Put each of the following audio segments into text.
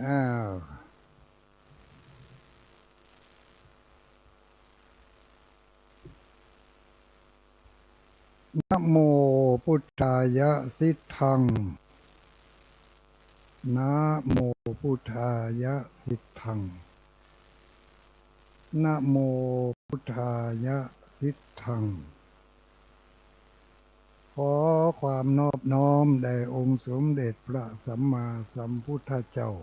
อ้าวนะโมพุทธายะสิทธังนะโมพุทธายะสิทธังนะโมพุทธายะสิทธังขอความนอบน้อมแด่องค์สมเด็จพระสัมมาสัมพุทธเจ้า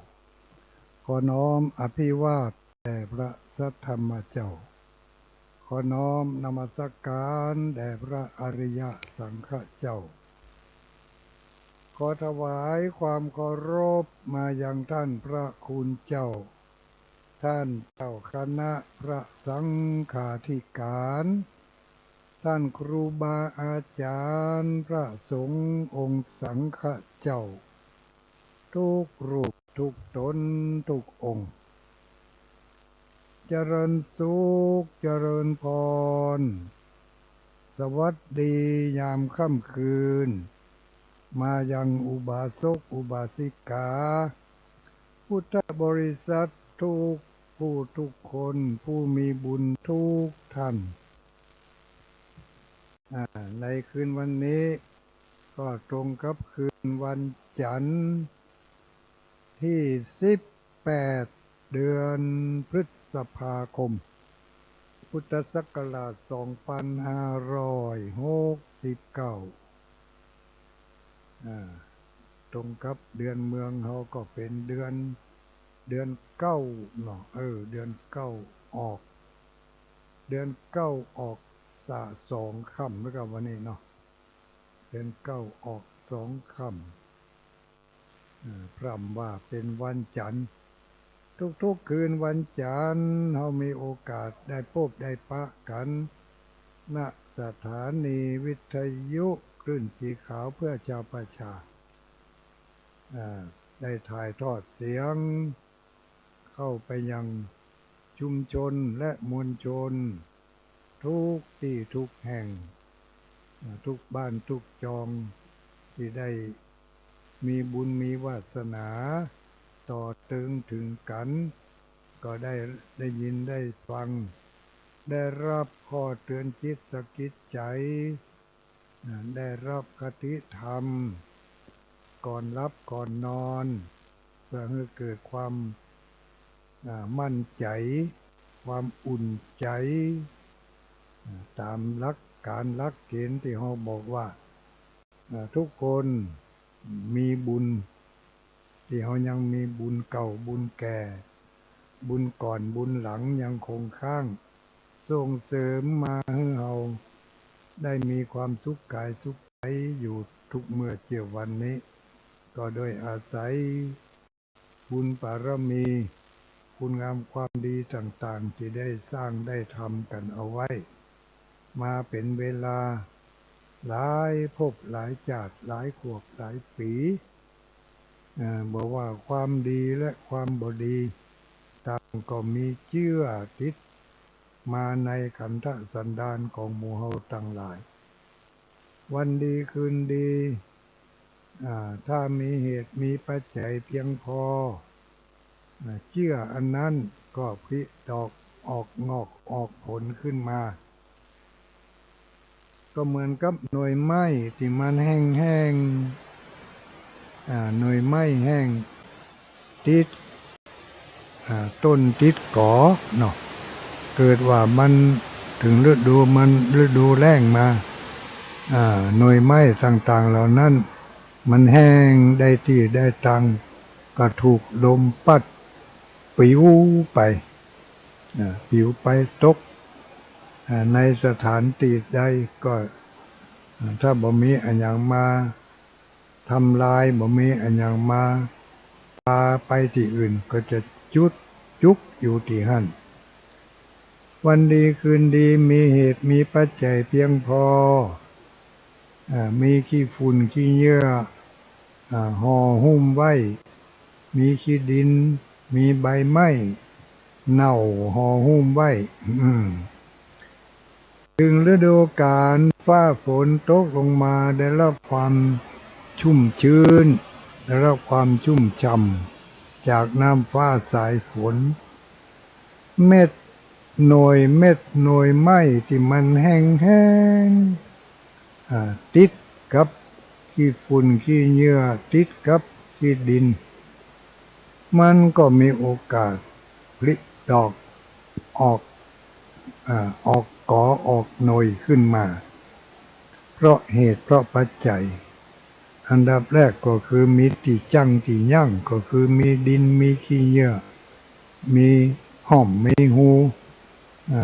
ขอน้อมอภิวาทแด่พระสัทธรรมเจ้าขอน้อมนมัสการแด่พระอริยสังฆเจ้าขอถวายความเคารพมายังท่านพระคุณเจ้าท่านเจ้าคณะพระสังฆาธิการท่านครูบาอาจารย์พระสงฆ์องค์สังฆเจ้าทุกรูปทุกตนทุกองค์เจริญสุขเจริญพรสวัสดียามค่ำคืนมายังอุบาสกอุบาสิกาพุทธบริษัททุกผู้ทุกคนผู้มีบุญทุกท่านในคืนวันนี้ก็ตรงกับคืนวันจันทร์ที่18เดือนพฤษภาคมพุทธศักราช2569ตรงกับเดือนเมืองเขาก็เป็นเดือนเก้าเนาะเดือนเก้าออกเดือนเก้าออก2 ค่ำแล้วกันวันนี้เนาะเดือนเก้าออก2 ค่ำพร่ำว่าเป็นวันจันทร์ทุกคืนวันจันทร์เรามีโอกาสได้พบได้ปะกันณสถานีวิทยุคลื่นสีขาวเพื่อชาวประชาได้ถ่ายทอดเสียงเข้าไปยังชุมชนและมวลชนทุกที่ทุกแห่งทุกบ้านทุกจองที่ได้มีบุญมีวาสนาต่อตึงถึงกันก็ได้ยินได้ฟังได้รับข้อเตือนจิตสะกิดใจได้รับคติธรรมก่อนรับก่อนนอนเพื่อให้เกิดความมั่นใจความอุ่นใจตามหลักการหลักเกณฑ์ที่เขาบอกว่าทุกคนมีบุญที่เขายังมีบุญเก่าบุญแก่บุญก่อนบุญหลังยังคงค้างส่งเสริมมาให้เราได้มีความสุขกายสุขใจอยู่ทุกเมื่อเจียววันนี้ก็โดยอาศัยบุญบารมีคุณงามความดีต่างๆที่ได้สร้างได้ทำกันเอาไว้มาเป็นเวลาหลายภพหลายชาติหลายขวบหลายปีบอกว่าความดีและความบ่ดีต่างก็มีเชื่อติดมาในขันธสันดานของหมู่เฮาทั้งหลายวันดีคืนดีถ้ามีเหตุมีปัจจัยเพียงพอเชื่ออันนั้นก็ผลิดอกออกงอกออกผลขึ้นมาก็เหมือนกับหน่วยไม้ที่มันแห้งหน่วยไม้แห้งติดต้นติดกอเนาะเกิดว่ามันถึงฤดูแล้งมาหน่วยไม้ต่างๆเหล่านั้นมันแห้งได้ที่ได้ตังก็ถูกลมพัดปลิวไปตกในสถานที่ใดก็ถ้าบ่มีอันอย่างมาทำลายบ่มีอันอย่างมาพาไปที่อื่นก็จะจุกอยู่ที่หั่นวันดีคืนดีมีเหตุมีปัจจัยเพียงพอมีขี้ฝุ่นขี้เหงื่อห่อหุ้มไว้มีขี้ดินมีใบไม้เน่าห่อหุ้มไว้ถึงฤดูกาลฟ้าฝนตกลงมาได้รับความชุ่มชื้นได้รับความชุ่มฉ่ จากน้ำฟ้าสายฝนเม็ดหน่วยเม็ดหน่วยไม้ที่มันแห้งแห้งติดกับขี้ฝุ่นขี้เหงื่อติดกับขี้ดินมันก็มีโอกาสผลิดอกออกออกกอออกหน่วยขึ้นมาเพราะเหตุเพราะปัจจัยอันดับแรกก็คือมีที่จังที่ยั่งก็คือมีดินมีขี้เหงื่อมีห้อมมีหู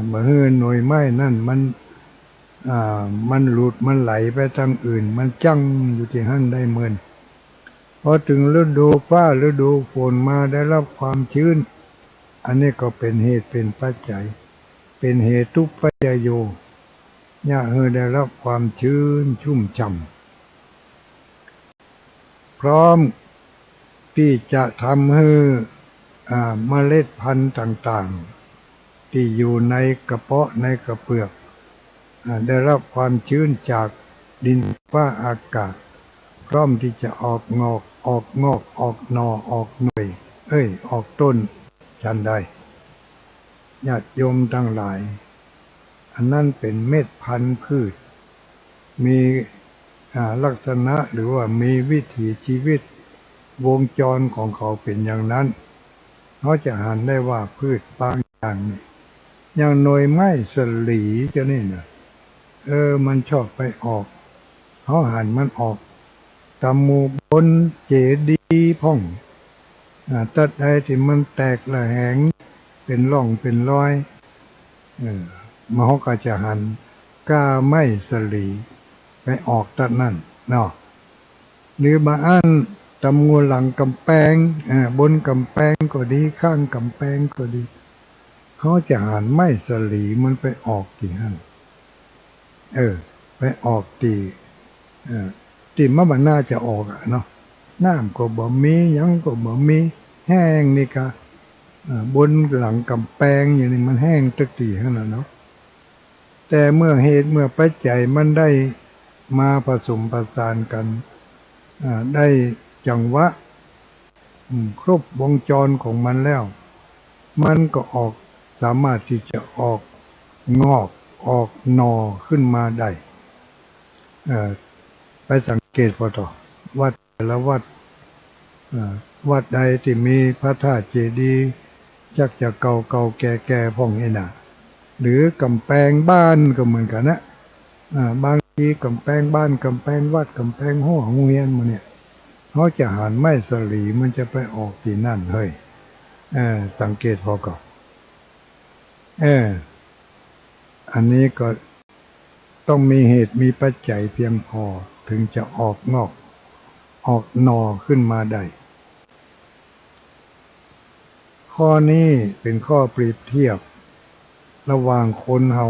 เมื่อหน่วยไม้นั่นมันหลุดมันไหลไปทางอื่นมันจังอยู่ที่หั่นได้เหมือนพอถึงฤดูฟ้าฤดูฝนมาได้รับความชื้นอันนี้ก็เป็นเหตุเป็นปัจจัยเป็นเหตุปัจจโยเนี่ยได้รับความชื้นชุ่มฉ่ำพร้อมที่จะทำให้เมล็ดพันธุ์ต่างๆที่อยู่ในกระเพาะในกระเพือกได้รับความชื้นจากดินฟ้าอากาศพร้อมที่จะออกงอกออกหน่อออกหน่วยออกต้นฉันใดญาติโยมทั้งหลายอันนั้นเป็นเม็ดพันธุ์พืชมีลักษณะหรือว่ามีวิถีชีวิตวงจรของเขาเป็นอย่างนั้นเขาจะหันได้ว่าพืชบางอย่างอย่างหน่วยไม้สลีจะนี่นะมันชอบไปออกเขาหันมันออกตามหมู่บนเจดีย์พ่องตัดใดที่มันแตกละแหงเป็นร่องเป็นรอยมันเขาก็จะหันก้าไม้สลีไปออกตัดนั่นเนาะหรือบางอันตำงูหลังกำแพงบนกำแพงก็ดีข้างกำแพงก็ดีเขาจะหันไม้สลีมันไปออกที่นั่นไปออกที่มันน่าจะออกเนาะน้ำก็บ่มียังก็บ่มีแห้งนี่ก็บนหลังกำแพงอย่างนี้มันแห้งตะกี้ขนาดเนาะแต่เมื่อเหตุเมื่อปัจจัยมันได้มาผสมประสานกันได้จังหวะครบวงจรของมันแล้วมันก็ออกสามารถที่จะออกงอกออกหน่อขึ้นมาได้ไปสังเกตพอต่อวัดแต่ละวัดใดที่มีพระธาตุเจดีย์จักจะเก่าแก่พ่องนี่นะหรือกำแพงบ้านก็เหมือนกันนะบางทีกำแพงบ้านกำแพงวัดกำแพงห้องโรงเรียนมันเนี่ยเขาจะหันไม้สลีมันจะไปออกที่นั่นเฮ้ยสังเกตพอก่อนอันนี้ก็ต้องมีเหตุมีปัจจัยเพียงพอถึงจะออกงอกออกหน่อขึ้นมาได้ข้อนี้เป็นข้อเปรียบเทียบระหว่างคนเฮ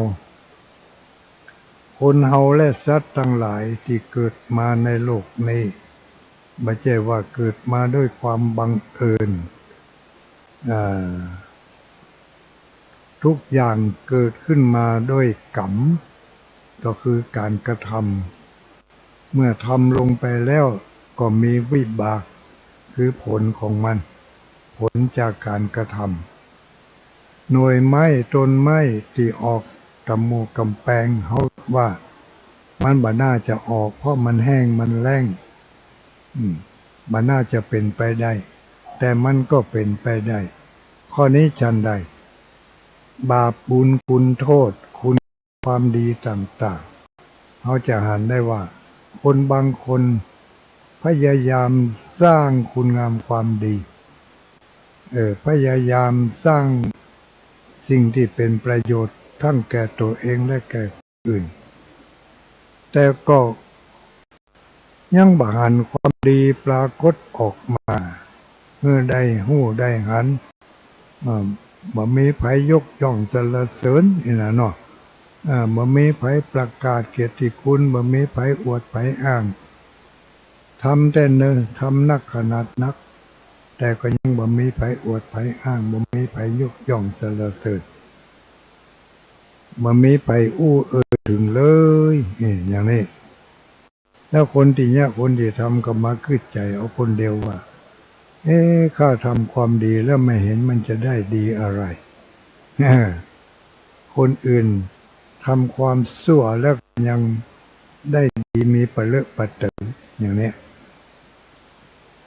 าและสัตว์ทั้งหลายที่เกิดมาในโลกนี้ไม่ใช่ว่าเกิดมาด้วยความบังเอิญทุกอย่างเกิดขึ้นมาด้วยกรรมก็คือการกระทำเมื่อทำลงไปแล้วก็มีวิบากคือผลของมันผลจากการกระทำหน่วยไม้ต้นไม้ที่ออกตามหมู่กำแพงเขาว่ามันบ่น่าจะออกเพราะมันแห้งมันแล้งบ่น่าจะเป็นไปได้แต่มันก็เป็นไปได้ข้อนี้ฉันใดบาปบุญคุณโทษคุณความดีต่างๆเขาจะหันได้ว่าคนบางคนพยายามสร้างคุณงามความดีพยายามสร้างสิ่งที่เป็นประโยชน์ทั้งแก่ตัวเองและแก่คนอื่นแต่ก็ยังบ่หันความดีปรากฏออกมาเมื่อได้หู้ได้หันบ่มีไผยกย่องสรรเสริญนี่นะเนาะบ่มีไผประกาศเกียรติคุณบ่มีไผอวดไผอ้างทำแต่เนิ่นทำนักขนาดนักแต่ก็ยังบ่มีไผอวดไผอ้างบ่มีไผยกย่องสรรเสริญบ่มีไผอู้ถึงเลยนี่อย่างนี้แล้วคนที่ทำก็มาคิดใจเอาคนเดียวว่า ข้าทำความดีแล้วไม่เห็นมันจะได้ดีอะไรคนอื่นทำความชั่วแล้วยังได้ดีมีปะเลอะปะเต๋ออย่างนี้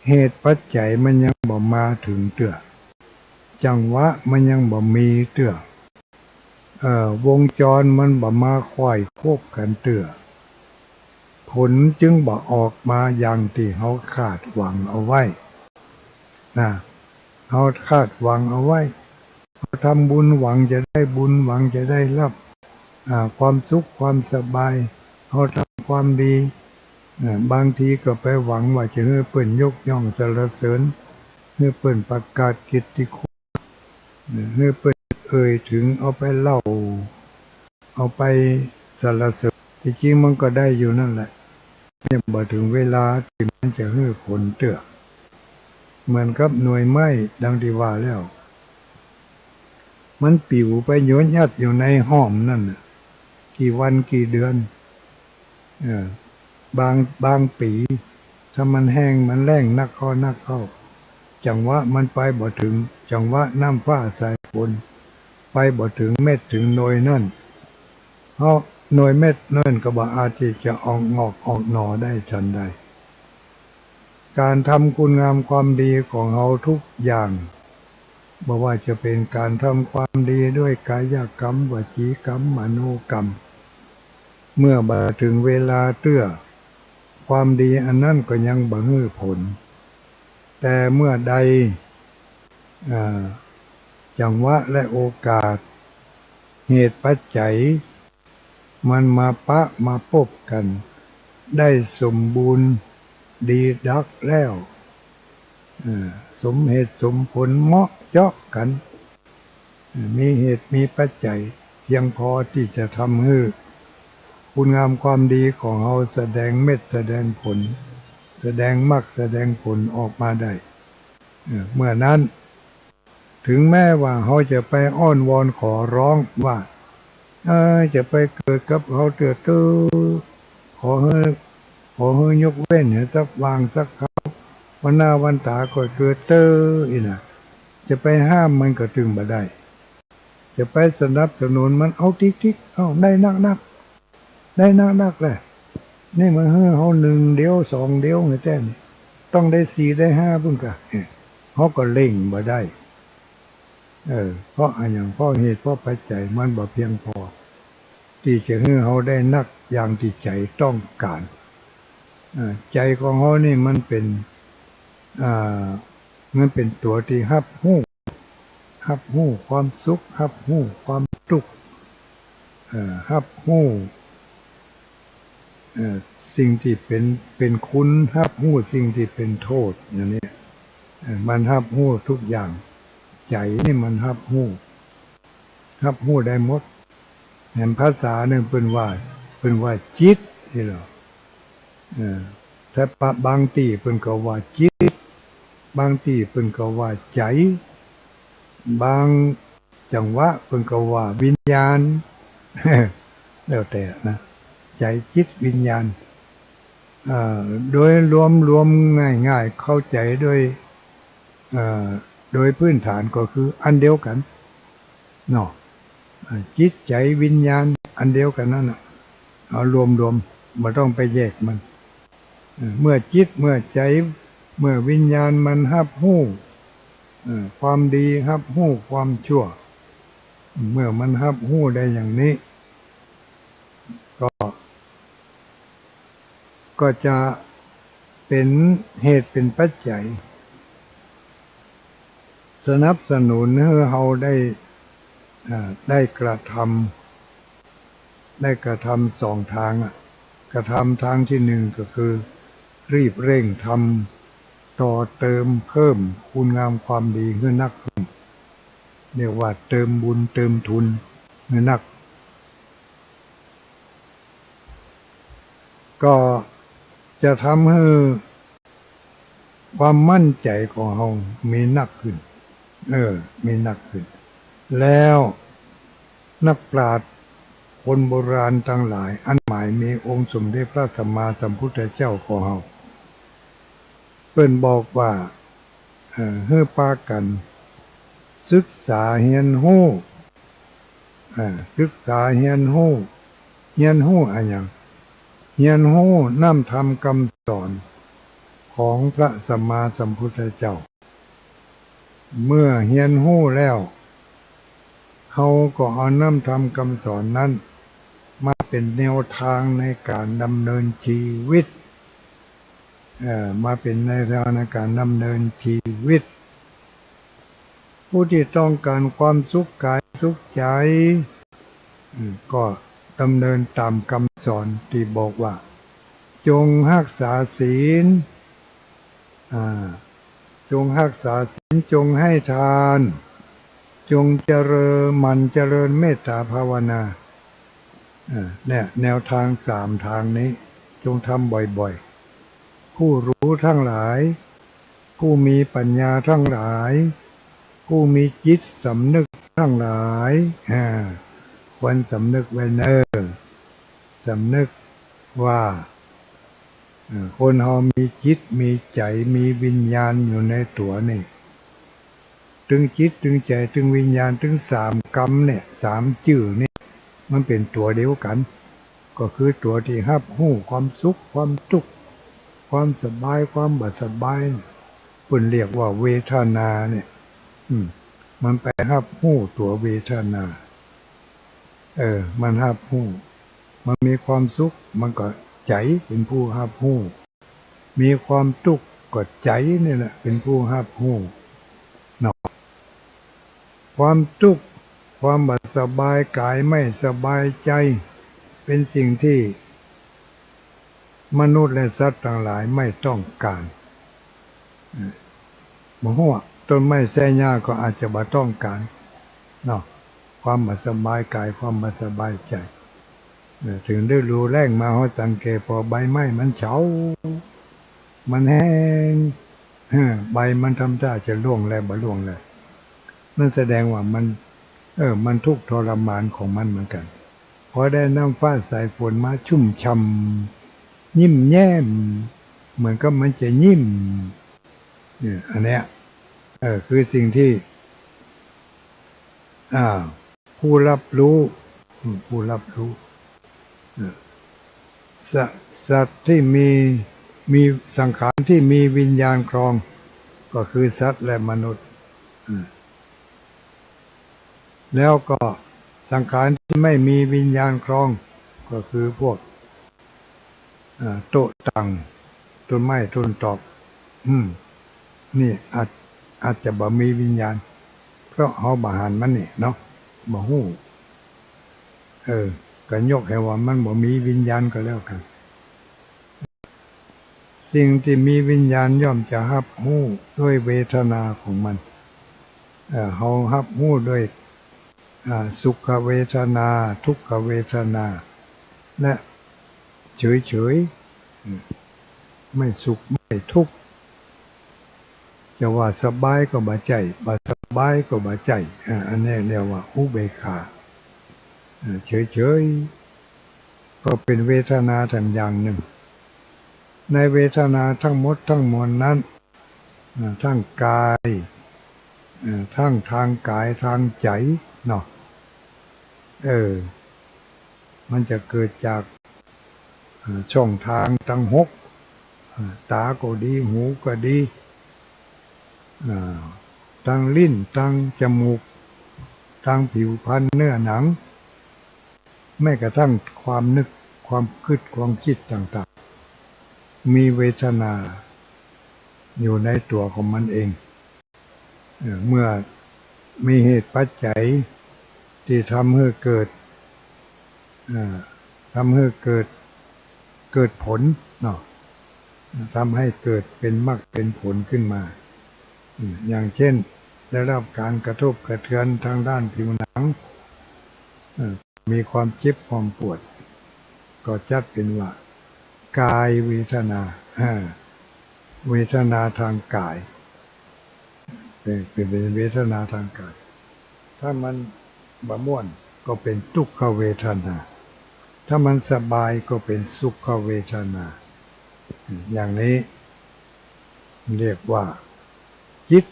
เหตุปัจจัยมันยังบ่มาถึงเตื้อจังหวะมันยังบ่มีเตื้อวงจรมันบ่มาค่อยควบกันเตื้อผลจึงบ่ออกมาอย่างที่เขาคาดหวังเอาไว้นะเขาคาดหวังเอาไว้เขาทำบุญหวังจะได้บุญหวังจะได้รับความสุขความสบายเขาทำความดีบางทีก็ไปหวังว่าจะให้เปิ้นยกย่องสรรเสริญให้เปิ้นประกาศเกียรติคุณให้เปิ้นถึงเอาไปเล่าเอาไปสรรเสริญจริงๆมันก็ได้อยู่นั่นแหละเนี่ยบ่ถึงเวลาที่มันจะให้ผลเตื้อเหมือนกับหน่วยไม้ดังที่ว่าแล้วมันปิวไปโยนยัดอยู่ในห้อมนั่นกี่วันกี่เดือนบางปีถ้ามันแห้งมันแล้งนักเข้าจังหวะมันไปบ่ถึงจังหวะน้ำฟ้าสายฝนไปบ่ถึงเม็ดถึงหน่วยนั่นเพราะหน่วยเม็ดนั่นก็บ่อาจที่จะออกงอกออกหน่อได้ทันใดการทำคุณงามความดีของเราทุกอย่างบ่ว่าจะเป็นการทำความดีด้วยกายกรรมวจีกรรมมโนกรรมเมื่อบ่ถึงเวลาเตื้อความดีอันนั้นก็ยังบ่ให้ผลแต่เมื่อใดจังหวะและโอกาสเหตุปัจจัยมันมาปะมาพบกันได้สมบูรณ์ดีดักแล้วสมเหตุสมผลเหมาะเจาะกันมีเหตุมีปัจจัยเพียงพอที่จะทำให้คุณงามความดีของเราแสดงเม็ดแสดงผลแสดงมรรคแสดงผลออกมาได้เมื่อนั้นถึงแม้ว่าเขาจะไปอ้อนวอนขอร้องว่าจะไปเกิดกับเขาเถิดขอให้ยกเว้นสักวางสักเขาวันหน้าวันตาก็เกิดอีน่ะจะไปห้ามมันก็ถึงบ่ได้จะไปสนับสนุนมันเอาติ๊กเอาได้นักได้นักแหละนี่มันเขาหนึ่งเดียวสองเดียวไงแท้นี่ต้องได้สี่ได้ห้าพุ่นกะเขาก็เล่งบ่ได้เพราะอย่างเพราะเหตุเพราะปัจจัยมันบ่เพียงพอที่จะให้เขาได้นักอย่างที่ใจต้องการใจของเขานี่มันเป็นตัวที่รับรู้ความสุขรับรู้ความทุกข์รับรู้สิ่งที่เป็นคุณรับรู้สิ่งที่เป็นโทษอย่างนี้มันรับรู้ทุกอย่างใจนี่มันรับรู้ได้หมดเห็นภาษาหนึ่งเป็นว่าจิตที่เราถ้าบางทีเป็นก็ว่าจิตบางทีเป็นก็ว่าใจบางจังหวะเป็นก็ว่าวิญญาณแล้วแต่นะใจจิตวิญญาณโดยรวมง่ายเข้าใจโดยพื้นฐานก็คืออันเดียวกันเนาะจิตใจวิญญาณอันเดียวกันนั่นน่ะเอารวมไม่ต้องไปแยกมันเมื่อจิตเมื่อใจเมื่อวิญญาณมันรับรู้ความดีรับรู้ความชั่วเมื่อมันรับรู้ได้อย่างนี้ก็จะเป็นเหตุเป็นปัจจัยสนับสนุนให้เราได้กระทำสองทางกระทำทางที่หนึ่งก็คือรีบเร่งทำต่อเติมเพิ่มคุณงามความดีให้นักขึ้นเรียกว่าเติมบุญเติมทุนให้นักก็จะทำให้ความมั่นใจของเรามีนักขึ้นมีนักขึ้นแล้วนักปราชญ์คนโบราณทั้งหลายอันหมายมีองค์สมเด็จพระสัมมาสัมพุทธเจ้าของเราเพิ่นบอกว่า ให้ปากันศึกษาเรียนรู้ศึกษาเรียนรู้อันหยังเรียนรู้นำธรรมคำสอนของพระสัมมาสัมพุทธเจ้าเมื่อเรียนรู้แล้วเขาก็เอานำธรรมคำสอนนั้นมาเป็นแนวทางในการดำเนินชีวิตมาเป็นในทางในการดำเนินชีวิตผู้ที่ต้องการความสุขกายสุขใจก็ดำเนินตามคำสอนที่บอกว่าจงรักษาศีลจงรักษาศีลจงให้ทานจงเจริญเมตตาภาวนาเนี่ยแนวทาง3ทางนี้จงทำบ่อยๆผู้รู้ทั้งหลายผู้มีปัญญาทั้งหลายผู้มีจิตสำนึกทั้งหลายควรสำนึกไว้สำนึกว่าคนเรามีจิตมีใจมีวิญญาณอยู่ในตัวนี่ถึงจิตถึงใจถึงวิญญาณถึง3กรรมเนี่ย3ชื่อนี่มันเป็นตัวเดียวกันก็คือตัวที่รับรู้ความสุขความทุกข์ความสบายความบ่สบายเพิ่นเรียกว่าเวทนาเนี่ยมันไปรับรู้ตัวเวทนามันรับรู้มันมีความสุขมันก็ใจเป็นผู้รับรู้มีความทุกข์ก็ใจนี่แหละเป็นผู้รับรู้เนาะความทุกข์ความบ่สบายกายไม่สบายใจเป็นสิ่งที่มนุษย์และสัตว์ทั้งหลายไม่ต้องการบ่ฮู้ว่าต้นไม้แส่หญ้าก็อาจจะบ่ต้องการเนาะความบ่สบายกายความบ่สบายใจถึงฤดูแล้งมาเฮาสังเกตพอใบไม้มันเฉามันแห้งใบมันทำท่าจะร่วงแล้วบ่ร่วงเลยนั่นแสดงว่ามันทุกข์ทรมานของมันเหมือนกันพอได้น้ำฟ้าสายฝนมาชุ่มช่ำยิ้มแย้มเหมือนกับมันจะยิ้มอันเนี้ยคือสิ่งที่ผู้รับรู้สัตว์ที่มีสังขารที่มีวิญญาณครองก็คือสัตว์และมนุษย์แล้วก็สังขารที่ไม่มีวิญญาณครองก็คือพวกโตตังต้นไม้ต้นตอกนี่อาจจะบ่มีวิญญาณเพราะเฮาบ่หันมันนี่เนาะบ่ฮู้ก็ยกให้ว่ามันบ่มีวิญญาณก็แล้วกันสิ่งที่มีวิญญาณย่อมจะรับรู้ด้วยเวทนาของมันเฮารับรู้ด้วยสุขเวทนาทุกขเวทนาและเฉยๆไม่สุขไม่ทุกข์จะว่าสบายก็บ่ใจบ่สบายก็บ่ใจอันนี้เรียกว่าอุเบกขาเฉยๆก็เป็นเวทนาทางอย่างหนึ่งในเวทนาทั้งหมดทั้งมวลนั้นทั้งกายทั้งทางกายทางใจเนาะมันจะเกิดจากช่องทางทั้ง6ตาก็ดีหูก็ดีทางลิ้นทางจมูกทางผิวพรรณเนื้อหนังแม้กระทั่งความนึกความคิดความคิดต่างๆมีเวทนาอยู่ในตัวของมันเองเมื่อมีเหตุปัจจัยที่ทำให้เกิดผลเนาะทำให้เกิดเป็นมรรคเป็นผลขึ้นมาอย่างเช่นได้รับการกระทบกระเทือนทางด้านผิวหนังมีความเจ็บความปวดก็จัดเป็นว่ากายเวทนาเวทนาทางกายเป็นเวทนาทางกายถ้ามันบ่ม่วนก็เป็นทุกขเวทนาถ้ามันสบายก็เป็นสุขเวทนาอย่างนี้เรียกว่า จิต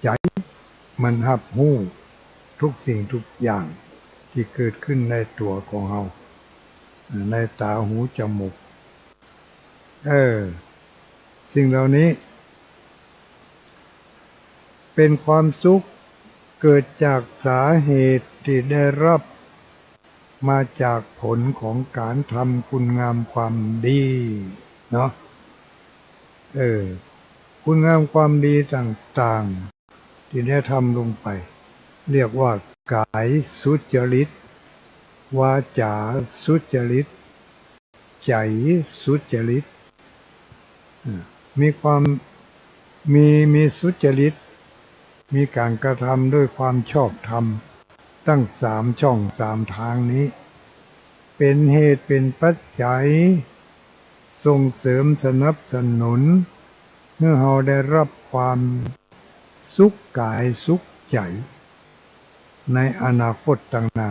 ใจมันรับรู้ทุกสิ่งทุกอย่างที่เกิดขึ้นในตัวของเราในตาหูจมูกสิ่งเหล่านี้เป็นความสุขเกิดจากสาเหตุที่ได้รับมาจากผลของการทำคุณงามความดีเนาะคุณงามความดีต่างๆที่ได้ทำลงไปเรียกว่ากายสุจริตวาจาสุจริตใจสุจริตมีความมีสุจริตมีการกระทำด้วยความชอบธรรมตั้ง3 ช่อง 3 ทางนี้เป็นเหตุเป็นปัจจัยส่งเสริมสนับสนุนเมื่อเราได้รับความสุขกายสุขใจในอนาคตต่างหน้า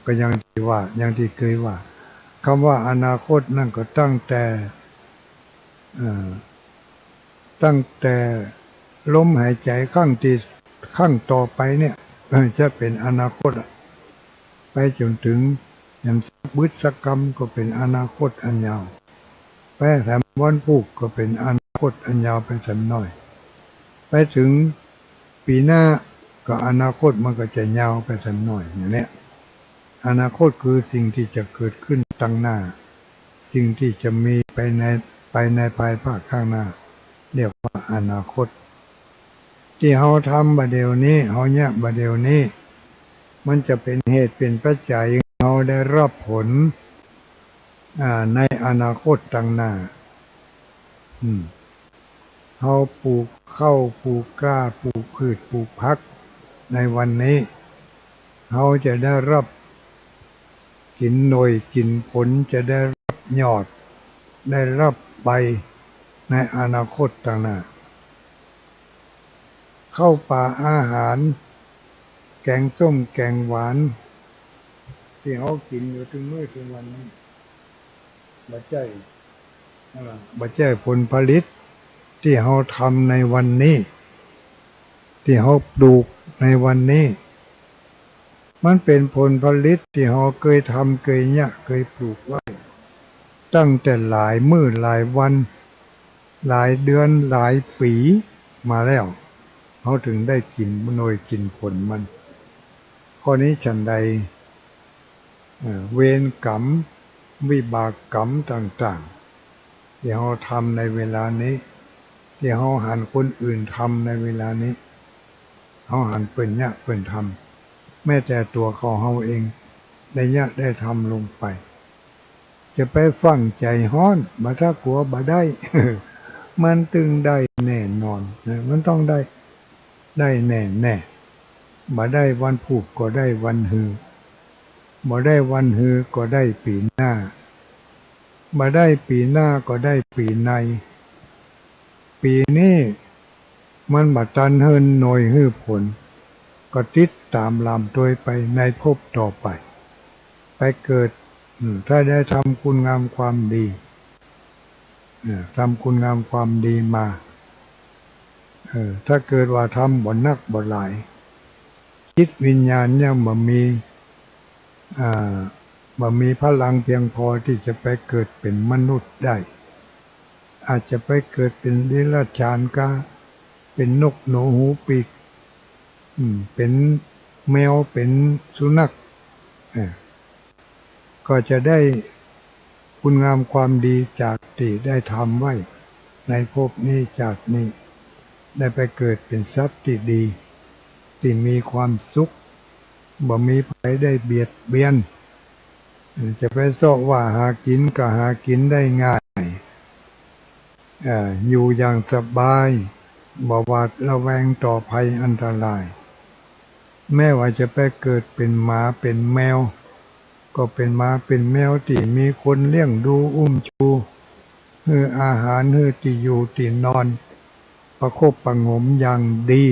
ก็อย่างที่เคยว่าคำว่าอนาคตนั่นก็ตั้งแต่ลมหายใจข้างต่อไปเนี่ยจะเป็นอนาคตไปจนถึงอย่างบุษกรรมก็เป็นอนาคตอันยาวไปแถมวันพุกก็เป็นอนาคตอันยาวไปสักหน่อยไปถึงปีหน้าก็อนาคตมันก็จะยาวไปสักหน่อยอย่างนี้อนาคตคือสิ่งที่จะเกิดขึ้นตั้งหน้าสิ่งที่จะมีไปในภายภาคข้างหน้าเรียกว่าอนาคตที่เราทำบัดเดี๋ยวนี้เราเนี่ยบัดเดี๋ยวนี้มันจะเป็นเหตุเป็นปัจจัยเราได้รับผลในอนาคตต่างหน้าเราปลูกข้าวปลูกกล้าปลูกพืชปลูกผักในวันนี้เราจะได้รับกินหน่วยกินผลจะได้รับยอดได้รับใบในอนาคตต่างหน้าเข้าป่าอาหารแกงส้มแกงหวานที่เขากินอยู่ถึงมื้อถึงวันนี้บ่ใช่ผลผลิตที่เขาทำในวันนี้ที่เขาปลูกในวันนี้มันเป็นผลผลิตที่เขาเคยทำเคยเคยปลูกไว้ตั้งแต่หลายมื้อหลายวันหลายเดือนหลายปีมาแล้วเขาถึงได้กินหน่วยกินผลมันข้อนี้ฉันใดเวรกรรมวิบากกรรมต่างๆที่เขาทำในเวลานี้ที่เขาหันคนอื่นทำในเวลานี้เขาหันเป็นทำแม้แต่ตัวเขาเองได้ทำลงไปจะไปฟังใจฮ้อนมาถ้ากลัวบ่ได้ มันตึงได้แน่นอนมันต้องได้แน่บ่ได้วันผูกก็ได้วันฮือบ่ได้วันฮือก็ได้ปีหน้าบ่ได้ปีหน้าก็ได้ปีในปีนี้มันบ่ทันเฮินหน่วยฮือผลก็ติดตามลำโดยไปในภพต่อไปเกิดถ้าได้ทำคุณงามความดีทำคุณงามความดีมาถ้าเกิดว่าทำบ่นักบ่หลายจิตวิญญาณยังบ่มีพลังเพียงพอที่จะไปเกิดเป็นมนุษย์ได้อาจจะไปเกิดเป็นเดรัจฉานกาเป็นนกหนูหูปีกเป็นแมวเป็นสุนัขก็จะได้คุณงามความดีจากที่ได้ทำไว้ในภพนี้จากนี้ได้ไปเกิดเป็นสัตว์ที่ดีที่มีความสุขบ่มีภัยได้เบียดเบียนจะไปซอกว่าหากินก็หากินได้ง่ายอยู่อย่างสบายบ่หวาดระแวงต่อภัยอันตรายแม้ว่าจะไปเกิดเป็นหมาเป็นแมวก็เป็นหมาเป็นแมวที่มีคนเลี้ยงดูอุ้มชูให้อาหารให้ที่อยู่ที่นอนประคบประหงมอย่างดี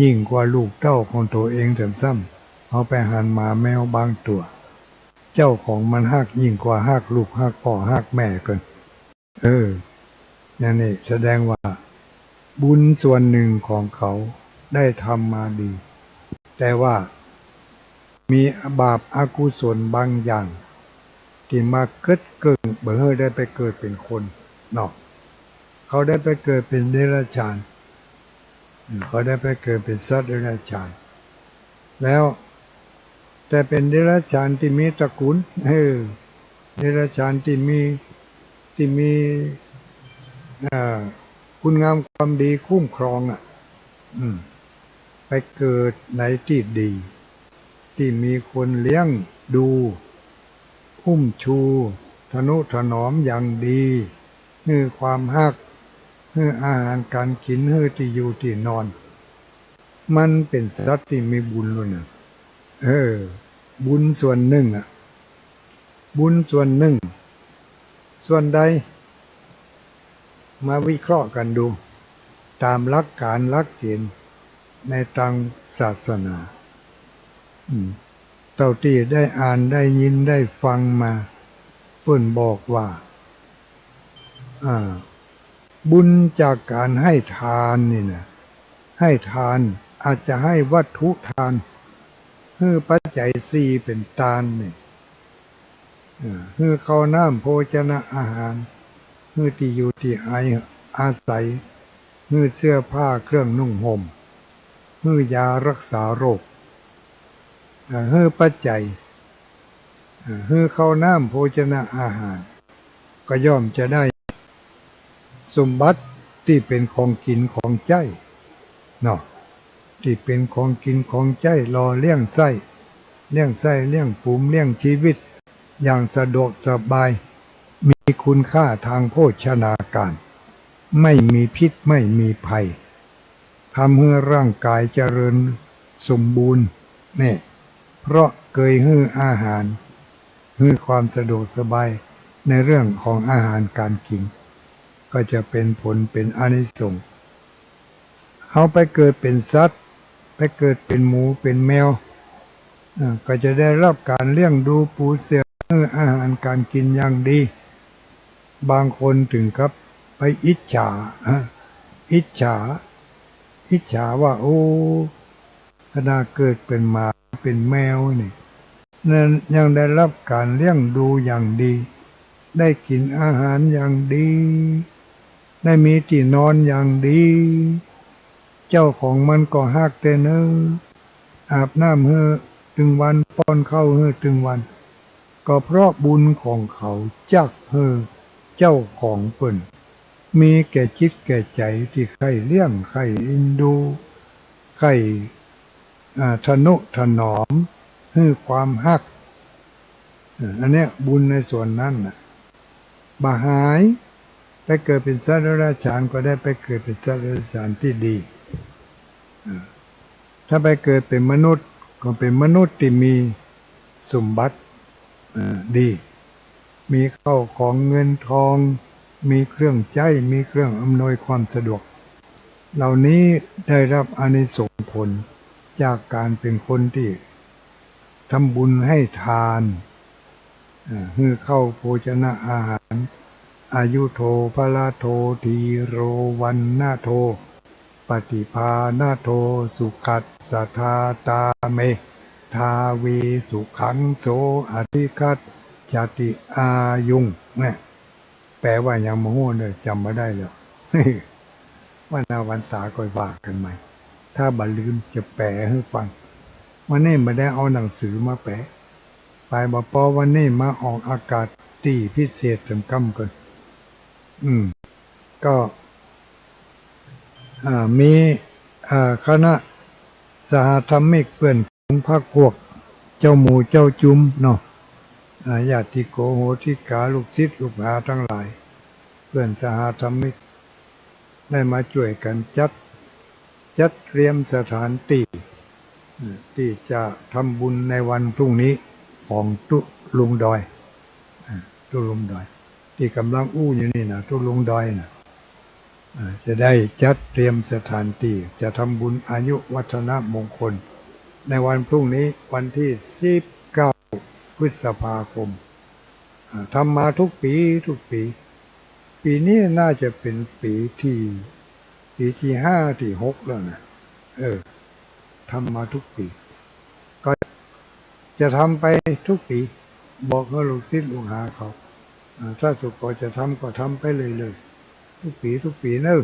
ยิ่งกว่าลูกเต้าของตัวเองแถมซ้ำเอาไปหันหมาแมวบางตัวเจ้าของมันฮักยิ่งกว่าฮักลูกฮักพ่อฮักแม่กันอย่างนี้แสดงว่า บุญส่วนหนึ่งของเขาได้ทำมาดีแต่ว่ามีบาปอกุศลบางอย่างที่มาเกิดเบอได้ไปเกิดเป็นคนเนาะเขาได้ไปเกิดเป็นเดรัจฉานเขาได้ไปเกิดเป็นสัตว์เดรัจฉานแล้วแต่เป็นเดรัจฉานที่มีตระกูลเดรัจฉานที่มีคุณงามความดีคุ้มครองไปเกิดในที่ดีที่มีคนเลี้ยงดูอุ้มชูทนุถนอมอย่างดีให้ความฮักให้อาหารการกินให้ที่อยู่ที่นอนมันเป็นสัตว์ที่มีบุญเลยนะบุญส่วนหนึ่งบุญส่วนหนึ่งส่วนใดมาวิเคราะห์กันดูตามหลักการหลักเกณฑ์ในทางศาสนาเท่าที่ได้อ่านได้ยินได้ฟังมาเพิ่นบอกว่าบุญจากการให้ทานนี่นะให้ทานอาจจะให้วัตถุทานคือปัจจัยสี่เป็นทานนี่คือข้าวน้ำโภชนะอาหารคือที่อยู่ที่อาศัยคือเสื้อผ้าเครื่องนุ่งห่มคือยารักษาโรคคือปัจจัยคือข้าวน้ำโภชนะอาหารก็ย่อมจะได้สมบัติที่เป็นของกินของใจเนาะที่เป็นของกินของใจรอเลี้ยงไส้เลี้ยงภูมิเลี้ยงชีวิตอย่างสะดวกสบายมีคุณค่าทางโภชนาการไม่มีพิษไม่มีภัยทำให้ร่างกายเจริญสมบูรณ์นี่เพราะเคยให้อาหารให้ความสะดวกสบายในเรื่องของอาหารการกินก็จะเป็นผลเป็นอานิสงส์เขาไปเกิดเป็นสัตว์ไปเกิดเป็นหมูเป็นแมวก็จะได้รับการเลี้ยงดูปูเสืออาหารการกินอย่างดีบางคนถึงครับไปอิจฉาว่าโอ้ขณะเกิดเป็นหมาเป็นแมวนี่นั่นยังได้รับการเลี้ยงดูอย่างดีได้กินอาหารอย่างดีได้มีที่นอนอย่างดีเจ้าของมันก็ฮักแต่เนออาบน้ำให้ถึงวันป้อนข้าวให้ถึงวันก็เพราะบุญของเขาจักให้เจ้าของเปิ้นมีแก่จิตแก่ใจที่ใครเลี้ยงใครอินดูใครทนุถนอมให้ความฮักอันนี้บุญในส่วนนั้นบาหายไปเกิดเป็นสัตว์เดรัจฉานก็ได้ไปเกิดเป็นสัตว์เดรัจฉานที่ดีถ้าไปเกิดเป็นมนุษย์ก็เป็นมนุษย์ที่มีสมบัติดีมีข้าวของเงินทองมีเครื่องใช้มีเครื่องอำนวยความสะดวกเหล่านี้ได้รับอานิสงส์ผลจากการเป็นคนที่ทำบุญให้ทานคือเข้าโภชนะอาหารอายุโทภละโททีโรวันนาโทปฏิภาณโทสุขัสสะทาตาเมทาวีสุขังโสอธิคัตจติอายุงเนี่ยแปลว่าอย่างโมโหเนี่ยจำไม่ได้แล้วว่านาวันตาก็ว่ากันใหม่ถ้าบัลืมจะแปลให้ฟังวันนี้ไม่ได้เอาหนังสือมาแปลไปบอกพอวันนี้มาออกอากาศตีพิเศษจำกำกันก็มีคณะสหธรรมิกเพื่อนของพรรคพวกเจ้าหมูเจ้าจุ้มเนาะญาติโกโหติกาลูกศิษย์ลูกหาทั้งหลายเพื่อนสหธรรมิกได้มาช่วยกันจัดเตรียมสถานที่ที่จะทำบุญในวันพรุ่งนี้ของตุลุงดอยที่กำลังอู้อยู่นี่นะตุลุงดอยนะจะได้จัดเตรียมสถานที่จะทำบุญอายุวัฒนมงคลในวันพรุ่งนี้วันที่19พฤษภาคมทำมาทุกปีปีนี้น่าจะเป็นปีที่ ปีที่ห้าที่หกแล้วนะทำมาทุกปีก็จะทำไปทุกปีบอกให้ลูกศิษย์ลูกหาเขาถ้าสุขก็จะทำก็ทำไปเลยทุกปีเนอะ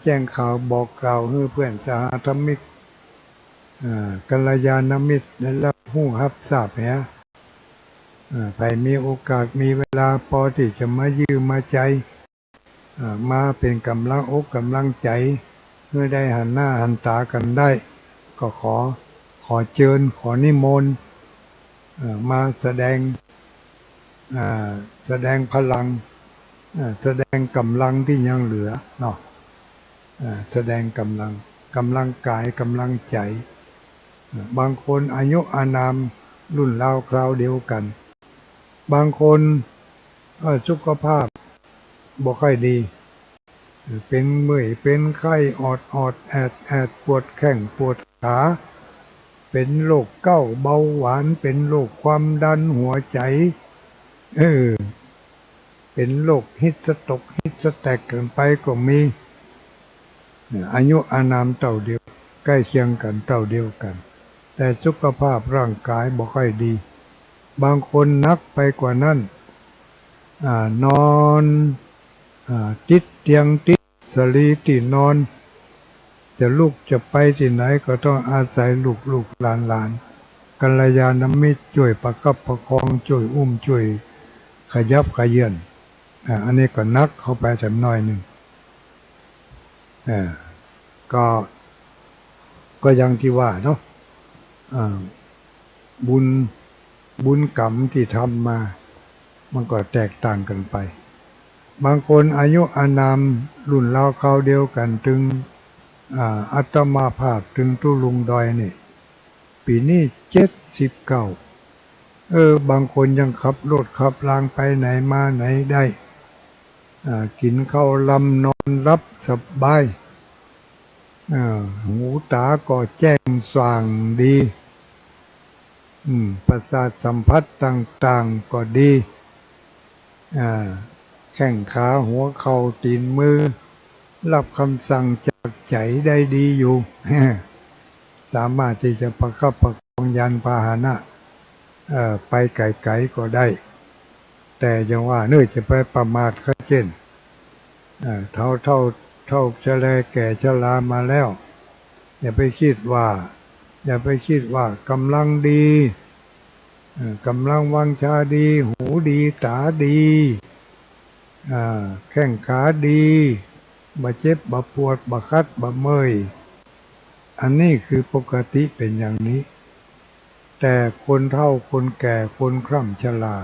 แจ้งข่าวบอกกล่าวให้เพื่อนสหธรรมิกกัลยาณมิตรได้รับรู้รับทราบเนี่ยไปมีโอกาสมีเวลาพอที่จะมายืมมาใจมาเป็นกำลังอกกำลังใจเพื่อได้หันหน้าหันตากันได้ก็ขอเชิญขอนิมนต์มาแสดงพลังแสดงกำลังที่ยังเหลือเนาะแสดงกำลังกายกำลังใจบางคนอายุอานามรุ่นราวคราวเดียวกันบางคนสุขภาพบ่ค่อยดีเป็นเมื่อยเป็นไข้อดแอดปวดแข้งปวดขาเป็นโรคเก้าเบาหวานเป็นโรคความดันหัวใจเป็นโรคฮิสโตรกฮิสแตกกันไปก็มีอายุอานามเท่าเดียวใกล้เคียงกันเท่าเดียวกันแต่สุขภาพร่างกายบ่ค่อยดีบางคนนักไปกว่านั้นนอนติดเตียงติดสลีที่นอนจะลุกจะไปที่ไหนก็ต้องอาศัยลูกหลานกัลยาณมิตรช่วยประคับประคองช่วยอุ้มช่วยขยับขยื่นอันนี้ก็นักเข้าไปแต่น้อยหนึ่งก็อย่างที่ว่าเนาะบุญกรรมที่ทำมามันก็แตกต่างกันไปบางคนอายุอานามรุ่นราวคราวเดียวกันถึงอาตมาภาพถึงตุลุงดอยนี่ปีนี้79บางคนยังขับรถขับรางไปไหนมาไหนได้กินข้าวลำนอนรับสบายหูตาก็แจ้งสว่างดีประสาทสัมผัสต่างๆก็ดีแข้งขาหัวเข่าตีนมือรับคำสั่งจากใจได้ดีอยู่สามารถที่จะประคับประคองยานพาหนะไปไกลๆก็ได้แต่ยังว่าเนื่อจะไปประมาทเขาเช่นเท่าชะแลแก่ชรามาแล้วอย่าไปคิดว่ากำลังดีกำลังวังชาดีหูดีตาดีแข้งขาดีบ่เจ็บบ่ปวดบ่คัดบ่เมื่อยอันนี้คือปกติเป็นอย่างนี้แต่คนเฒ่าคนแก่คนคร่ำชรา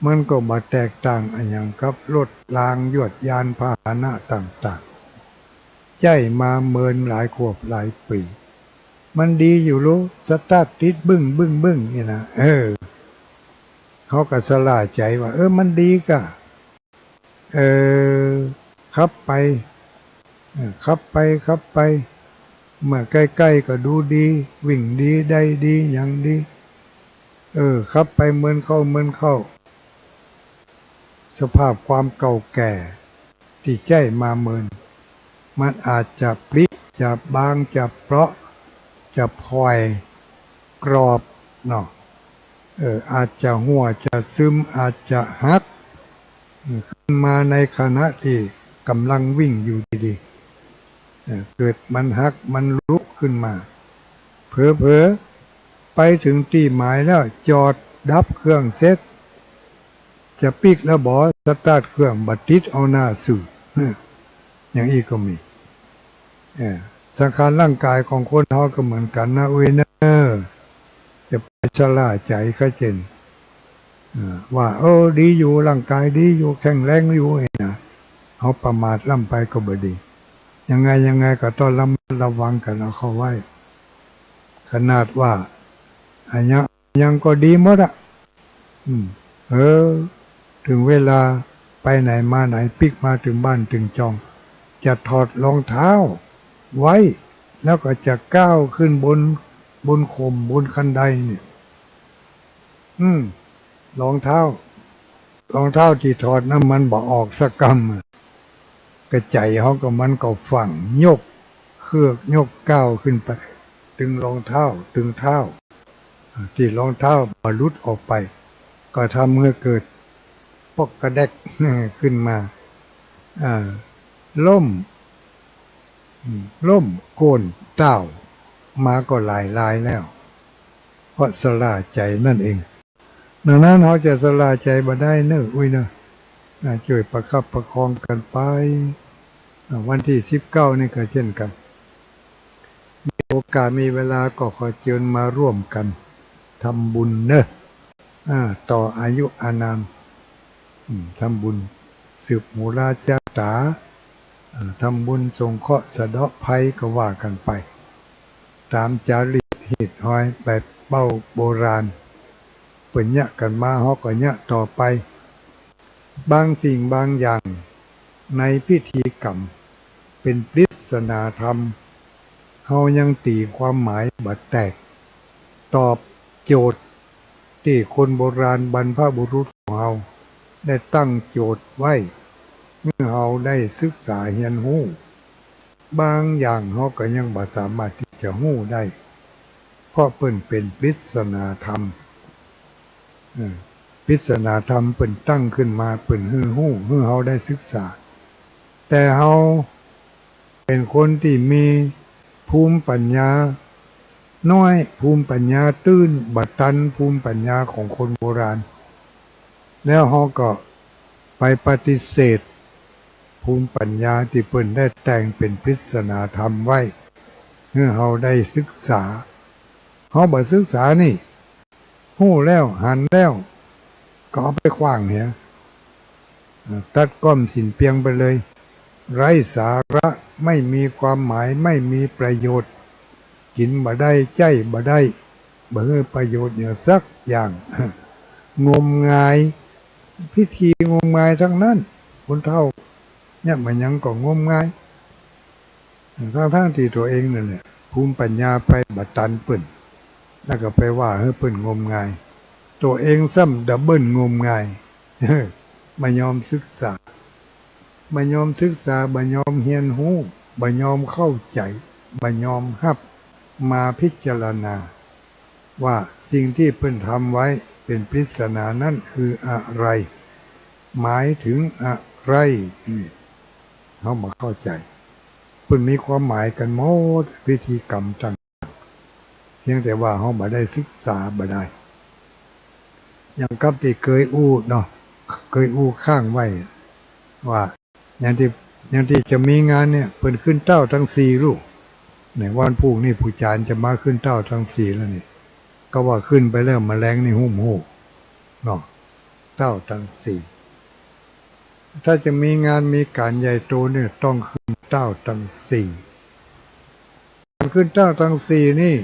มันก็บ่แตกต่างอันอย่างกับรถรางยวดยานพาหนะต่างๆใจมาเมินหลายขวบหลายปีมันดีอยู่รู้สตาร์ทติดบึ้งนี่นะเขาก็สลายใจว่ามันดีก็ขับไปเมื่อใกล้ๆก็ดูดีวิ่งดีได้ดีอย่างดีขับไปเหมือนเข้าสภาพความเก่าแก่ที่ใจมาเมินมันอาจจะปริจะบางจะเปราะจะพลอยกรอบเนาะอาจจะหัวจะซึมอาจจะหักขึ้นมาในขณะที่กำลังวิ่งอยู่ดีๆเกิดมันหักมันลุกขึ้นมาเผลอไปถึงที่หมายแล้วจอดดับเครื่องเสร็จจะปิกแล้วบอกสตาร์ทเครื่องบัดติดเอาหน้าสู่อย่างอีกก็มีสังขารร่างกายของคนเขาก็เหมือนกันนะจะไปชะล่าใจเขาเจนว่าดีอยู่ร่างกายดีอยู่แข็งแรงอยู่นะเขาประมาทล่ำไปก็บ่ดียังไงก็ต้องระวังกันเอาเข้าไว้ขนาดว่าอันยังก็ดีหมดอ่ะถึงเวลาไปไหนมาไหนปิกมาถึงบ้านถึงจองจะถอดรองเท้าไว้แล้วก็จะก้าวขึ้นบนข่มบนคันไดเนี่ยรองเท้าที่ถอดน้ำมันบ่ออกสักกำ กระใจเขาก็มันก็ฝังยกเครือกยกก้าวขึ้นไปดึงรองเท้าดึงเท้าที่รองเท้าบรรลุออกไปก็ทำให้เกิดปอกกระแดกขึ้นมาล่มโกนเต้ามาก็หลายแล้วเพราะสลาใจนั่นเองดังนั้นเขาจะสลาใจมาได้เนอะอุ้ยเนอะช่วยประคับประคองกันไปวันที่19นี่ก็เช่นกันมีโอกาสมีเวลาก็ขอเชิญมาร่วมกันทำบุญเนอะต่ออายุอานามทำบุญสืบมูราจาตาทำบุญสงเคราะห์สะเดาะภัยก็ว่ากันไปตามจารีตเหตุหอยแบบเป้าโบราณเปิ่นยะกันมาฮอกก็ยะต่อไปบางสิ่งบางอย่างในพิธีกรรมเป็นปริศนาธรรมเฮายังตีความหมายบัดแตกตอบโจทย์ที่คนโบราณบรรพบุรุษของเฮาได้ตั้งโจทย์ไว้เมื่อเฮาได้ศึกษาเรียนรู้บางอย่างเฮาก็ยังบ่สามารถที่จะรู้ได้เพราะเพิ่นเป็นปริศนาธรรมปริศนาธรรมเพิ่นตั้งขึ้นมาเพิ่นฮื้อฮู้เมื่อเฮาได้ศึกษาแต่เฮาเป็นคนที่มีภูมิปัญญาน้อยภูมิปัญญาตื้นบัดตันภูมิปัญญาของคนโบราณแล้วเฮาก็ไปปฏิเสธภูมิปัญญาที่เพิ่นได้แต่งเป็นปริศนาธรรมไว้เมื่อเฮาได้ศึกษาเฮาบ่ศึกษานี่ฮู้แล้วหันแล้วก็เอาไปขว้างเหียตัดก้อมสิ้นเปลียงไปเลยไร้สาระไม่มีความหมายไม่มีประโยชน์กินบ่ได้ใจบ่ได้บ่มีประโยชน์อย่างสักอย่างงมงายพิธีงมงายทั้งนั้นคนเฒ่าเนี่ยมันยังก็งมงายทั้งที่ตัวเองนั่นแหละภูมิปัญญาไปบัดตันเปิ้นแล้วก็ไปว่าเฮ้เปิ้นงมงายตัวเองซ้ำดับเบิลงมงายไม่ยอมศึกษาบ่ยอมศึกษาบ่ยอมเรียนรู้บ่ยอมเข้าใจบ่ยอมรับมาพิจารณาว่าสิ่งที่เพิ่นทำไว้เป็นปริศนานั้นคืออะไรหมายถึงอะไรเขาบ่เข้าใจเพิ่นมีความหมายกันหมดพิธีกรรมต่างเพียงแต่ว่าเขาบ่ได้ศึกษาบ่ได้อย่างกับที่เคยอู้เนาะเคยอู้ข้างไว้ว่าอย่างที่จะมีงานเนี่ยเพิ่นขึ้นเต้าทั้ง4ลูกในวันพรุ่งนี้ผู้จารย์จะมาขึ้นเต้าทั้ง4แล้วนี่ก็ว่าขึ้นไปแล้วแมลงนี่หุ้มหูเนาะเต้าทั้ง4ถ้าจะมีงานมีการใหญ่โตเนี่ยต้องขึ้นเต้าทั้ง4การขึ้นเต้าทั้ง4นี่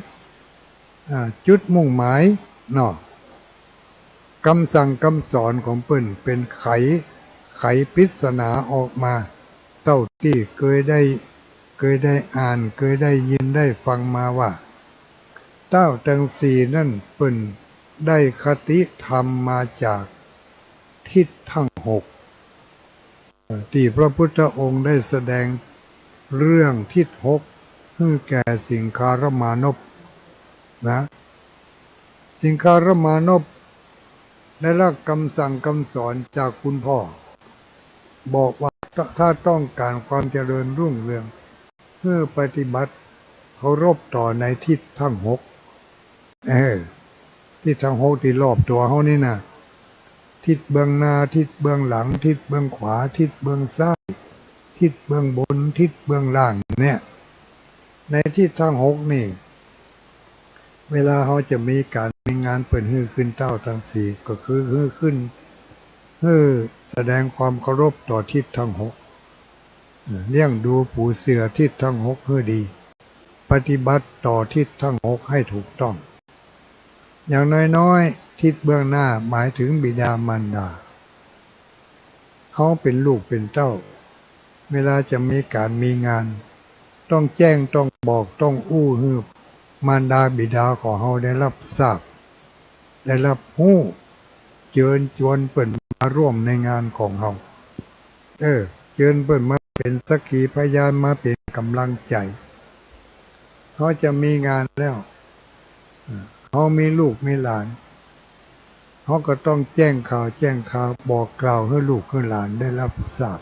จุดมุ่งหมายเนาะคำสั่งคำสอนของเปิ้นเป็นไขปริศนาออกมาเต้าที่เคยได้อ่านเคยได้ยินได้ฟังมาว่าเต้าทั้ง4นั่นเปิ้นได้คติธรรมมาจากทิศทั้ง6ที่พระพุทธองค์ได้แสดงเรื่องทิศ6ให้แก่สิงคารมานพนะสิงคารมานพได้รับคำสั่งคำสอนจากคุณพ่อบอกว่าถ้าต้องการความเจริญรุ่งเรืองเพื่อปฏิบัติเคารพต่อในทิศทั้ง6ทิศทั้ง6ที่รอบตัวเฮานี่นะทิศเบื้องหน้าทิศเบื้องหลังทิศเบื้องขวาทิศเบื้องซ้ายทิศเบื้องบนทิศเบื้องล่างเนี่ยในทิศทั้ง6นี่เวลาเขาจะมีงานเปิดฮื้อขึ้นเต้าทั้ง4ก็คือฮื้อขึ้นแสดงความเคารพต่อทิศทั้ง6เลี้ยงดูปู่เสือทิศทั้ง6ให้ดีปฏิบัติต่อทิศทั้ง6ให้ถูกต้องอย่างน้อยๆทิศเบื้องหน้าหมายถึงบิดามารดาเขาเป็นลูกเป็นเต้าเวลาจะมีการมีงานต้องแจ้งต้องบอกต้องอู้ฮื้อมารดาบิดาของเขาได้รับทราบได้รับรู้เชิญชวนเปิ่นมาร่วมในงานของเขาเชิญเปิ่นมา เป็นสักขีพยานมาเป็นกำลังใจเขาจะมีงานแล้วเขามีลูกมีหลานเขาก็ต้องแจ้งข่าวบอกกล่าวให้ลูกให้หลานได้รับทราบ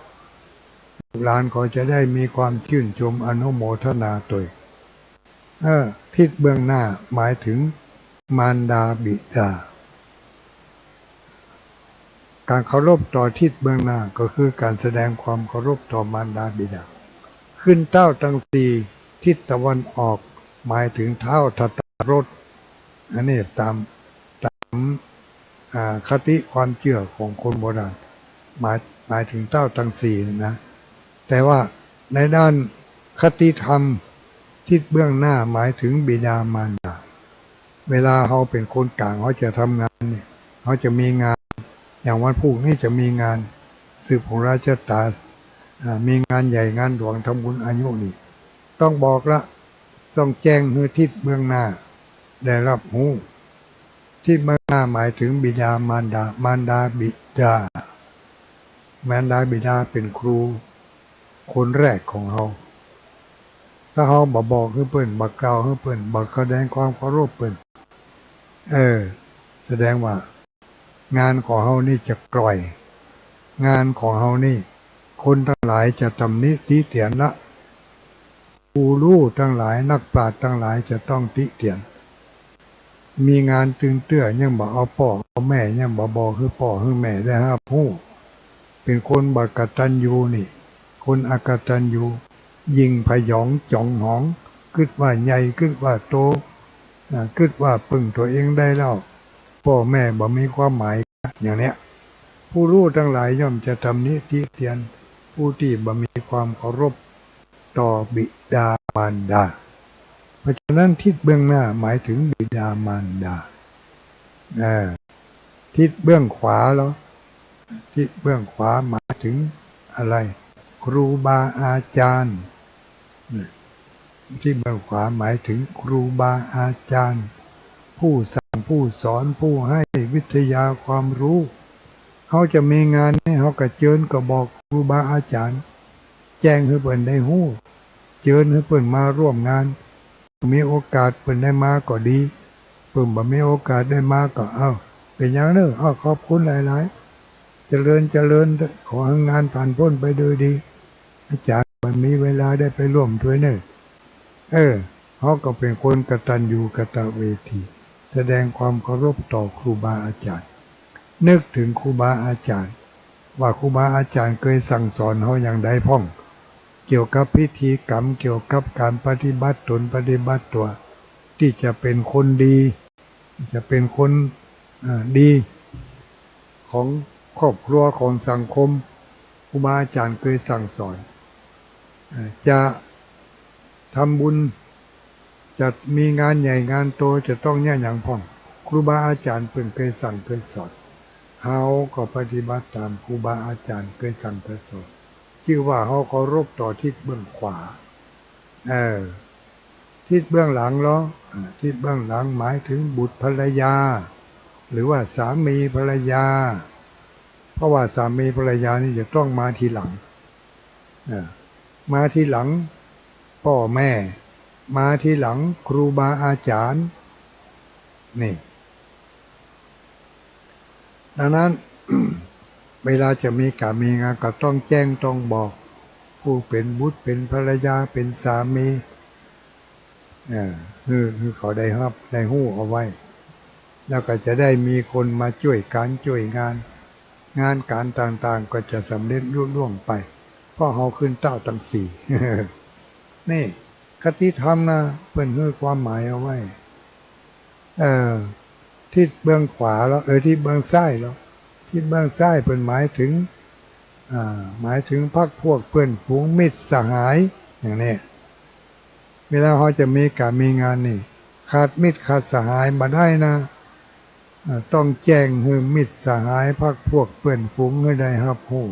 หลานเขาจะได้มีความชื่นชมอนุโมทนาตัวทิศเบื้องหน้าหมายถึงมารดาบิดาการเคารพต่อทิศเบื้องหน้าก็คือการแสดงความเคารพต่อมารดาบิดาขึ้นเต้าทั้งสี่ทิศตะวันออกหมายถึงเท้าทัตรถอันนี้ตามคติความเชื่อของคนโบราณหมายถึงเต้าทั้งสี่นะแต่ว่าในด้านคติธรรมทิศเบื้องหน้าหมายถึงบิดามารดาเวลาเขาเป็นคนกลางเขาจะทำงานเนี่ยเขาจะมีงานอย่างวันพุธนี่จะมีงานสืบของราชตามีงานใหญ่งานหลวงทำบุญอายุนี่ต้องบอกละต้องแจ้งให้ทิศเบื้องหน้าได้รับรู้ทิศเบื้องหน้าหมายถึงบิดามารดามารดาบิดามารดาบิดาเป็นครูคนแรกของเขาถ้าเขาบอกให้เปิ้นบอกกล่าวให้เปิ้นบอกแสดงความเคารพเปิ้นแสดงว่างานของเขานี่จะกร่อยงานของเขานี่คนทั้งหลายจะตำหนิติเตียนละผู้รู้ทั้งหลายนักปราชญ์ทั้งหลายจะต้องติเตียนมีงานตึงเตื้อยังบอกเอาพ่อเอาแม่ยังบอกคือพ่อคือแม่ได้ครับผู้เป็นคนบักตัญญูนี่คนอกตัญญูยิงพยองจ่องหองคิดว่าใหญ่คิดว่าโตคิดว่าปึ่งตัวเองได้แล้วพ่อแม่บ่มีความหมายอย่างเนี้ยผู้รู้ทั้งหลายย่อมจะทำนิติเตียนผู้ที่บ่มีความเคารพต่อบิดามารดาเพราะฉะนั้นทิศเบื้องหน้าหมายถึงบิดามารดาทิศเบื้องขวาแล้วทิศเบื้องขวาหมายถึงอะไรครูบาอาจารย์ที่เบื้องขวาหมายถึงครูบาอาจารย์ผู้สั่งผู้สอนผู้ให้วิทยาความรู้เขาจะมีงานให้เขาก็เชิญก็บอกครูบาอาจารย์แจ้งให้เพิ่นได้ฮู้เชิญให้เพิ่นมาร่วมงานมีโอกาสเพิ่นได้มาก็ดีเพิ่นบ่มีโอกาสได้มาก็เป็นอย่างนั้นขอบคุณหลายๆเจริญขอให้งานผ่านพ้นไปโดยดีอาจารย์มันมีเวลาได้ไปร่วมด้วยเนอะเขาก็เป็นคนกตัญญูกตเวทีแสดงความเคารพต่อครูบาอาจารย์นึกถึงครูบาอาจารย์ว่าครูบาอาจารย์เคยสั่งสอนเขาอย่างใดพ้องเกี่ยวกับพิธีกรรมเกี่ยวกับการปฏิบัติตนปฏิบัติตัวที่จะเป็นคนดีจะเป็นคนดีของครอบครัวของสังคมครูบาอาจารย์เคยสั่งสอนจะทำบุญจะมีงานใหญ่งานโตจะต้องแย่อย่างพ้องครูบาอาจารย์เพิ่งเคยสั่งเคยสอนเฮาก็ปฏิบัติตามครูบาอาจารย์เคยสั่งเคยสอนชื่อว่าเฮาเคารพต่อทิศเบื้องขวาทิศเบื้องหลังเหรอทิศเบื้องหลังหมายถึงบุตรภรรยาหรือว่าสามีภรรยาเพราะว่าสามีภรรยานี่จะต้องมาทีหลังมาทีหลังพ่อแม่มาทีหลังครูบาอาจารย์นี่ดังนั้น เวลาจะมีการมีงานก็ต้องแจ้งต้องบอกผู้เป็นบุตรเป็นภรรยาเป็นสามีคือเขาได้รับได้ฮู้เอาไว้แล้วก็จะได้มีคนมาช่วยการช่วยงานการต่างๆก็จะสำเร็จรุ่ล่วงไปเพราะเขาขึ้นเต้าตั้งสี่ นี่คติธรรมนะเพิ่นให้ความหมายเอาไว้ทิศเบื้องขวาแล้วทิศเบื้องซ้ายแล้วทิศเบื้องซ้ายเพิ่นหมายถึงพรรคพวกเพื่อนฝูงมิตรสหายอย่างนี้เวลาเขาจะมีการมีงานนี่ขาดมิตรขาดสหายมาได้นะต้องแจ้งให้มิตรสหายพรรคพวกเพื่อนฝูงให้ได้รับรู้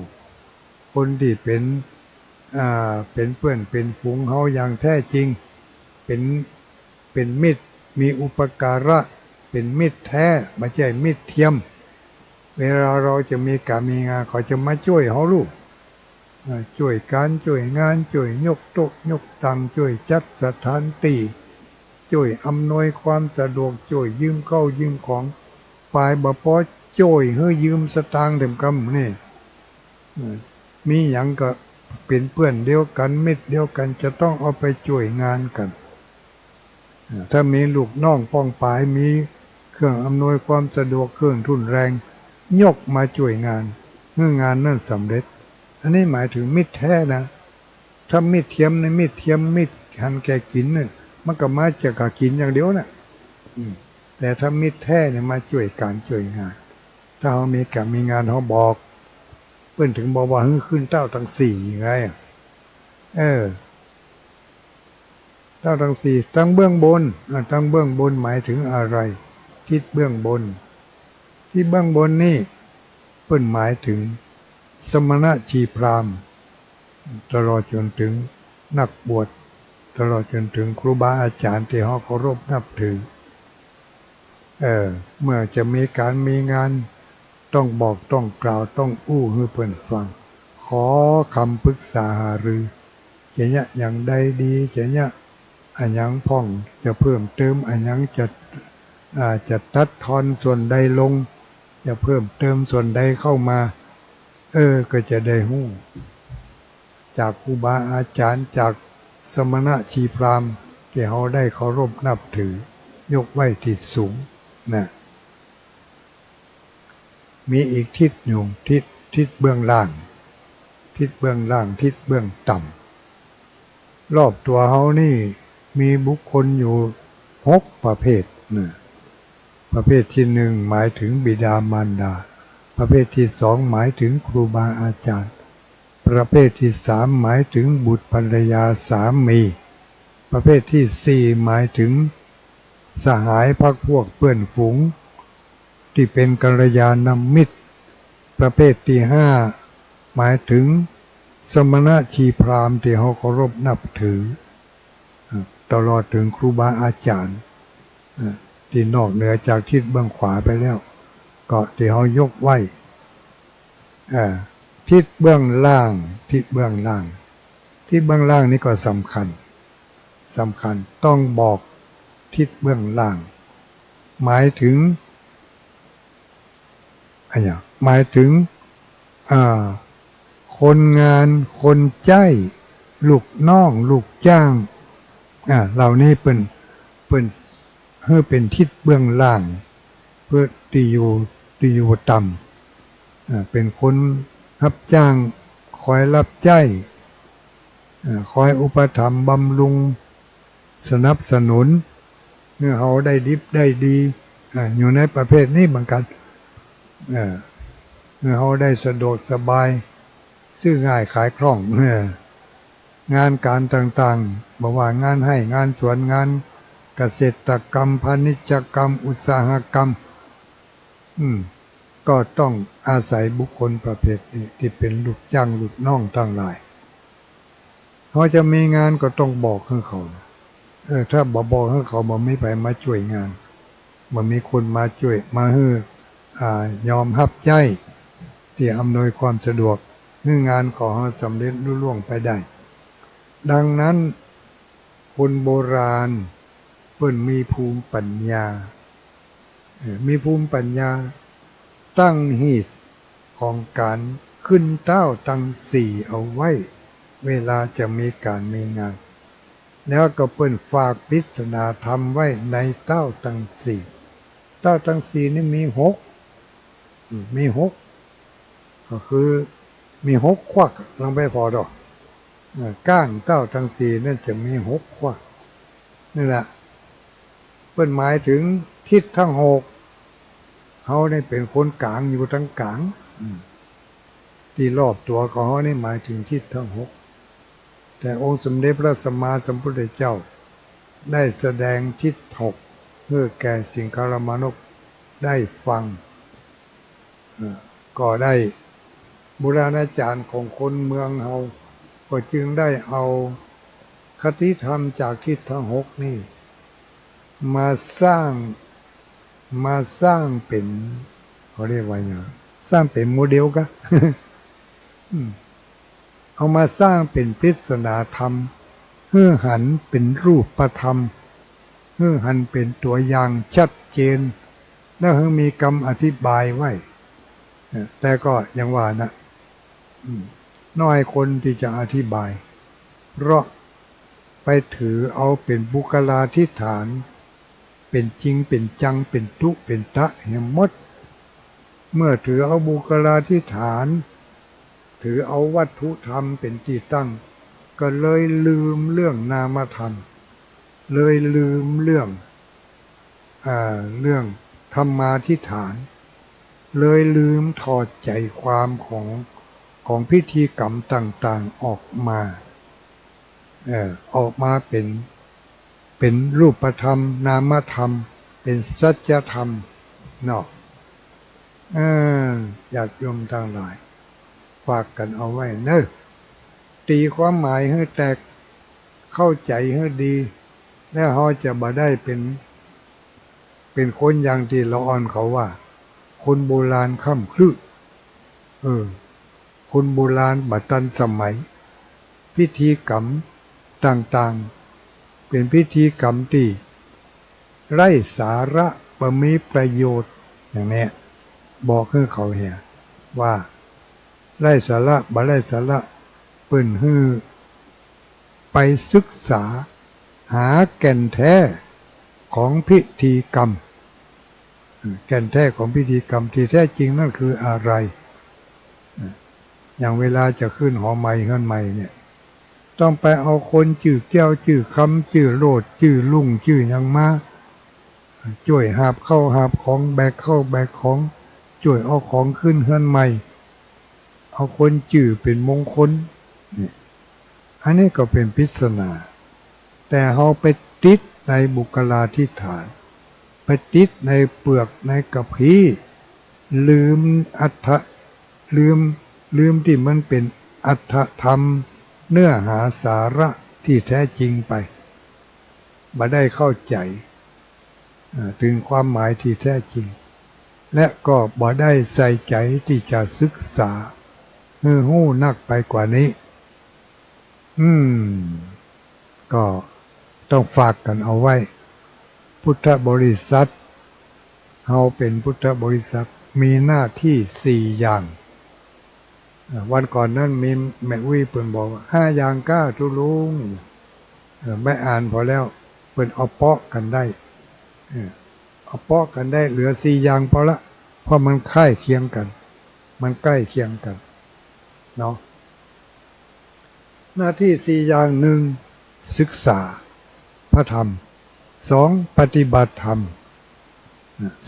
คนที่เป็นเพื่อนเป็นฝูงเขาอย่างแท้จริงเป็นมิตรมีอุปการะเป็นมิตรแท้ไม่ใช่มิตรเทียมเวลาเราจะมีการมีงานเขาจะมาช่วยเขาลูก ช่วยการช่วยงานช่วยยกโต๊ะยกตังช่วยจัดสถานที่ช่วยอำนวยความสะดวกช่วยยืมเข้ายืมของฝ่ายบ่พอช่วยให้ยืมสตางค์เต็มกำนี่มีหยังก็เป็นเพื่อนเดียวกันมิตรเดียวกันจะต้องเอาไปช่วยงานกันถ้ามีลูกน้องป้องปายมีเครื่องอำนวยความสะดวกเครื่องทุนแรงยกมาช่วยงานเมื่องานนั่นสำเร็จอันนี้หมายถึงมิตรแท้นะถ้ามิตรเทียมในมิตรเทียมมิตรหันแกกินเนี่ยมันก็มาจากกกินอย่างเดียวนะแต่ถ้ามิตรแท้เนี่ยมาช่วยการช่วยงานถ้าเขามีการมีงานเขาบอกเพื่อนถึงบอกว่าขึ้นเต้าทั้งสี่ยังไงเต้าทั้งสี่ตั้งเบื้องบนตั้งเบื้องบนหมายถึงอะไรทิศเบื้องบนที่เบื้องบนนี่เพื่อนหมายถึงสมณะชีพราหมณ์ตลอดจนถึงนักบวชตลอดจนถึงครูบาอาจารย์ที่เขาเคารพนับถือเมื่อจะมีการมีงานต้องบอกต้องกล่าวต้องอู้ให้เพื่อนฟังขอคำปรึกษาหารือจะเนี่ยอย่างใดดีจะเนี่ยอันยังพ่องจะเพิ่มเติมอันยังจะตัดทอนส่วนใดลงจะเพิ่มเติมส่วนใดเข้ามาก็จะได้หู้จากครูบาอาจารย์จากสมณะชีพราหมณ์ที่เขาได้เคารพนับถือยกไว้ที่สูงนะมีอีกทิศหนึ่งทิศเบื้องล่างทิศเบื้องล่างทิศเบื้องต่ำรอบตัวเขานี่มีบุคคลอยู่6ประเภทนะประเภทที่หนึ่งหมายถึงบิดามารดาประเภทที่สองหมายถึงครูบาอาจารย์ประเภทที่สามหมายถึงบุตรภรรยาสามีประเภทที่สี่หมายถึงสหายพรรคพวกเพื่อนฝูงที่เป็นกัลยาณมิตรประเภทที่ห้าหมายถึงสมณะชีพราหมณ์ที่เขาเคารพนับถือตลอดถึงครูบาอาจารย์ที่นอกเหนือจากทิศเบื้องขวาไปแล้วก็ที่เขายกไว้ทิศเบื้องล่างทิศเบื้องล่างทิศเบื้องล่างนี่ก็สำคัญต้องบอกทิศเบื้องล่างหมายถึงหมายถึงคนงานคนใจลูกน้องลูกจ้างเหล่านี้เป็นให้เป็นทิศเบื้องล่างเพื่อที่อยู่ต่ำเป็นคนรับจ้างคอยรับใช้คอยอุปถัมภ์บำรุงสนับสนุนเมื่อเขาได้ดิบได้ดีอยู่ในประเภทนี้เหมือนกันเมื่อเขาได้สะดวกสบายซื้อง่ายขายคล่องงานการต่างๆบอกว่างานให้งานสวนงานเกษตรกรรมพาณิชยกรรมอุตสาหกรรมก็ต้องอาศัยบุคคลประเภทนี้ที่เป็นลูกจ้างลูกน้องทั้งหลายเขาจะมีงานก็ต้องบอกให้เขาถ้าบอกให้เขาไม่ไปมาช่วยงานมันมีคนมาช่วยมาให้ยอมรับใจที่อำนวยความสะดวกให้งานของเขาสำเร็จรุ่ล่วงไปได้ดังนั้นคนโบราณเพิ่นมีภูมิปัญญาตั้งเหตุของการขึ้นเต้าตั้งสี่เอาไว้เวลาจะมีการมีงานแล้วก็เปิ้นฝากปริศนาธรรมไว้ในเต้าตั้งสี่นี่มีหกก็คือมี6ควักลองไปพอดอกก้างเต้าตั้งสี่นั่นจะมี6ควักนี่แหละเปิ้นหมายถึงทิศทั้ง6เขาได้เป็นคนกลางอยู่ทั้งกลางที่รอบตัวของเขานี่หมายถึงทิศทั้ง6แต่องค์สมเด็จพระสัมมาสัมพุทธเจ้าได้แสดงทิศ6เพื่อแก่สิ่งคารมนุษย์ได้ฟังก็ได้โบราณอาจารย์ของคนเมืองเฮาก็จึงได้เอาคติธรรมจากทิศทั้ง6นี่มาสร้างเป็นเขาเรียกว่าอย่างสร้างเป็นโมเดลกะ เอามาสร้างเป็นปริศนาธรรมเพื่อหันเป็นรูปธรรมเพื่อหันเป็นตัวอย่างชัดเจนแล้วเพื่อมีคำอธิบายไว้แต่ก็ยังว่านะน้อยคนที่จะอธิบายเพราะไปถือเอาเป็นบุคลาธิฐานเป็นจริงเป็นจังเป็นทุเป็นตะเห็นหมดเมื่อถือเอาบุคลาธิฐานถือเอาวัตถุธรรมเป็นที่ตั้งก็เลยลืมเรื่องนามธรรมเลยลืมเรื่องธรรมาธิฐานเลยลืมถอดใจความของพิธีกรรมต่างๆออกมาเป็นรูปธรรมนามธรรมเป็นสัจธรรมเนาะญาติโยมทั้งหลายฝากกันเอาไว้เนอะตีความหมายให้แตกเข้าใจให้ดีแล้วเราจะบ่ได้เป็นคนอย่างที่ละอ่อนเขาว่าคนโบราณค่ำครึคนโบราณบัดทันสมัยพิธีกรรมต่างๆเป็นพิธีกรรมที่ไร้สาระบ่มีประโยชน์อย่างนี้บอกให้เขาเห็นว่าไร้สาระบ่ไร้สาระเปิ้นฮื้อไปศึกษาหาแก่นแท้ของพิธีกรรมแก่นแท้ของพิธีกรรมที่แท้จริงนั่นคืออะไรอย่างเวลาจะขึ้นหอไม้ขึ้นไม้เนี่ยต้องไปเอาคนชื่อแก้วชื่อคำชื่อโลดชื่อลุงชื่อยังมาช่วยหาบเข้าหาบของแบกเข้าแบกของช่วยเอาของขึ้นขึ้นไม้เอาคนชื่อเป็นมงคลอันนี้ก็เป็นปริศนาแต่เราไปติดในบุคลาธิฐานไปติดในเปลือกในกระพี้ลืมอัตถะลืมที่มันเป็นอัตถธรรมเนื้อหาสาระที่แท้จริงไปบ่ได้เข้าใจถึงความหมายที่แท้จริงและก็บ่ได้ใส่ใจที่จะศึกษาให้รู้นักไปกว่านี้ก็ต้องฝากกันเอาไว้พุทธบริษัทเราเป็นพุทธบริษัทมีหน้าที่4อย่างวันก่อนนั้นมีแม่อุ้ยเพิ่นบอกว่า5อย่างก้าทุลุงไม่อ่านพอแล้วเพิ่นเอาเปาะกันได้เอาเปาะกันได้เหลือ4อย่างพอละเพราะมันใกล้เคียงกันเนาะหน้าที่4อย่าง1ศึกษาพระธรรม2ปฏิบัติธรรม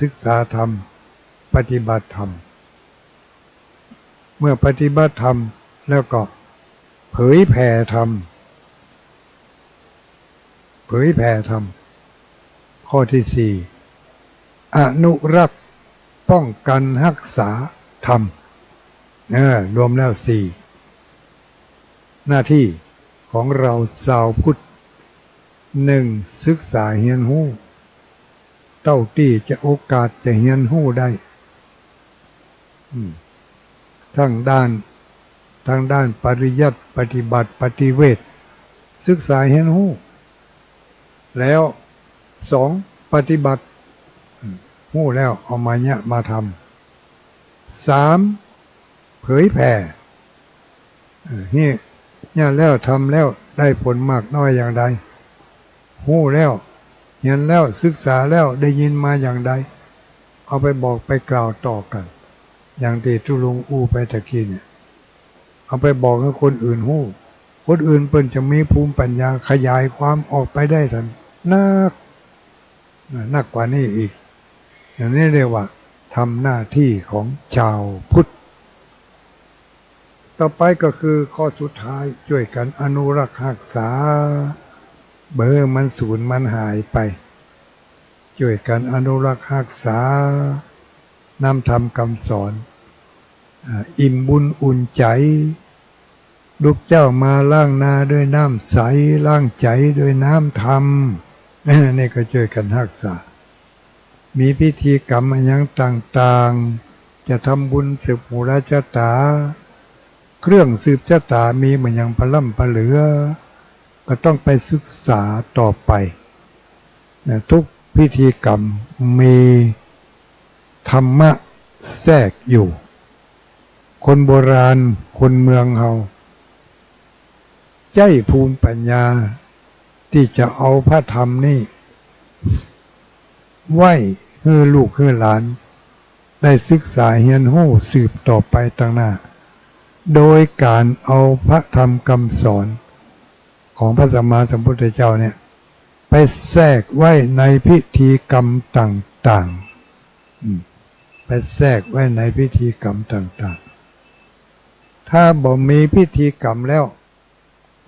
ศึกษาธรรมปฏิบัติธรรมเมื่อปฏิบัติธรรมแล้วก็เผยแผ่ธรรมข้อที่4อนุรักษ์ป้องกันรักษาธรรมรวมแล้ว4หน้าที่ของเราชาวพุทธ1ศึกษาเรียนรู้เท่าที่จะโอกาสจะเรียนรู้ได้ทั้งด้านปริยัติปฏิบัติปฏิเวทศึกษาเรียนรู้แล้ว2ปฏิบัติรู้แล้วเอามาทำ3เผยแผ่เนี่ยแล้วทำแล้วได้ผลมากน้อยอย่างใดรู้แล้วเห็นแล้วศึกษาแล้วได้ยินมาอย่างใดเอาไปบอกไปกล่าวต่อกันอย่างที่ทุลุงอู้ไปตะกี้เนี่ยเอาไปบอกให้คนอื่นรู้คนอื่นเปิ้นจะมีภูมิปัญญาขยายความออกไปได้ทันนักกว่านี้อีกอย่างนี้เรียกว่าทำหน้าที่ของชาวพุทธต่อไปก็คือข้อสุดท้ายช่วยกันอนุรักษ์รักษามันสูญมันหายไปช่วยกันอนุรักษ์รักษานำธรรมคำสอนอิ่มบุญอุ่นใจลูกเจ้ามาล้างนาด้วยน้ำใสล้างใจด้วยน้ำธรรมนี่ก็ช่วยกันรักษามีพิธีกรรมอย่างต่างๆจะทำบุญสืบหูราชตา เครื่องสืบชะตามีเหมือนอย่างพล่ำพเหลือก็ต้องไปศึกษาต่อไปนะทุกพิธีกรรมมีธรรมะแทรกอยู่คนโบราณคนเมืองเฮาใจภูมิปัญญาที่จะเอาพระธรรมนี่ไว้ให้ลูกให้หลานได้ศึกษาเรียนรู้สืบต่อไปต่างหน้าโดยการเอาพระธรรมคำสอนของพระสัมมาสัมพุทธเจ้าเนี่ยไปแทรกไว้ในพิธีกรรมต่างๆไปแทรกไว้ในพิธีกรรมต่างๆถ้าบ่มีพิธีกรรมแล้ว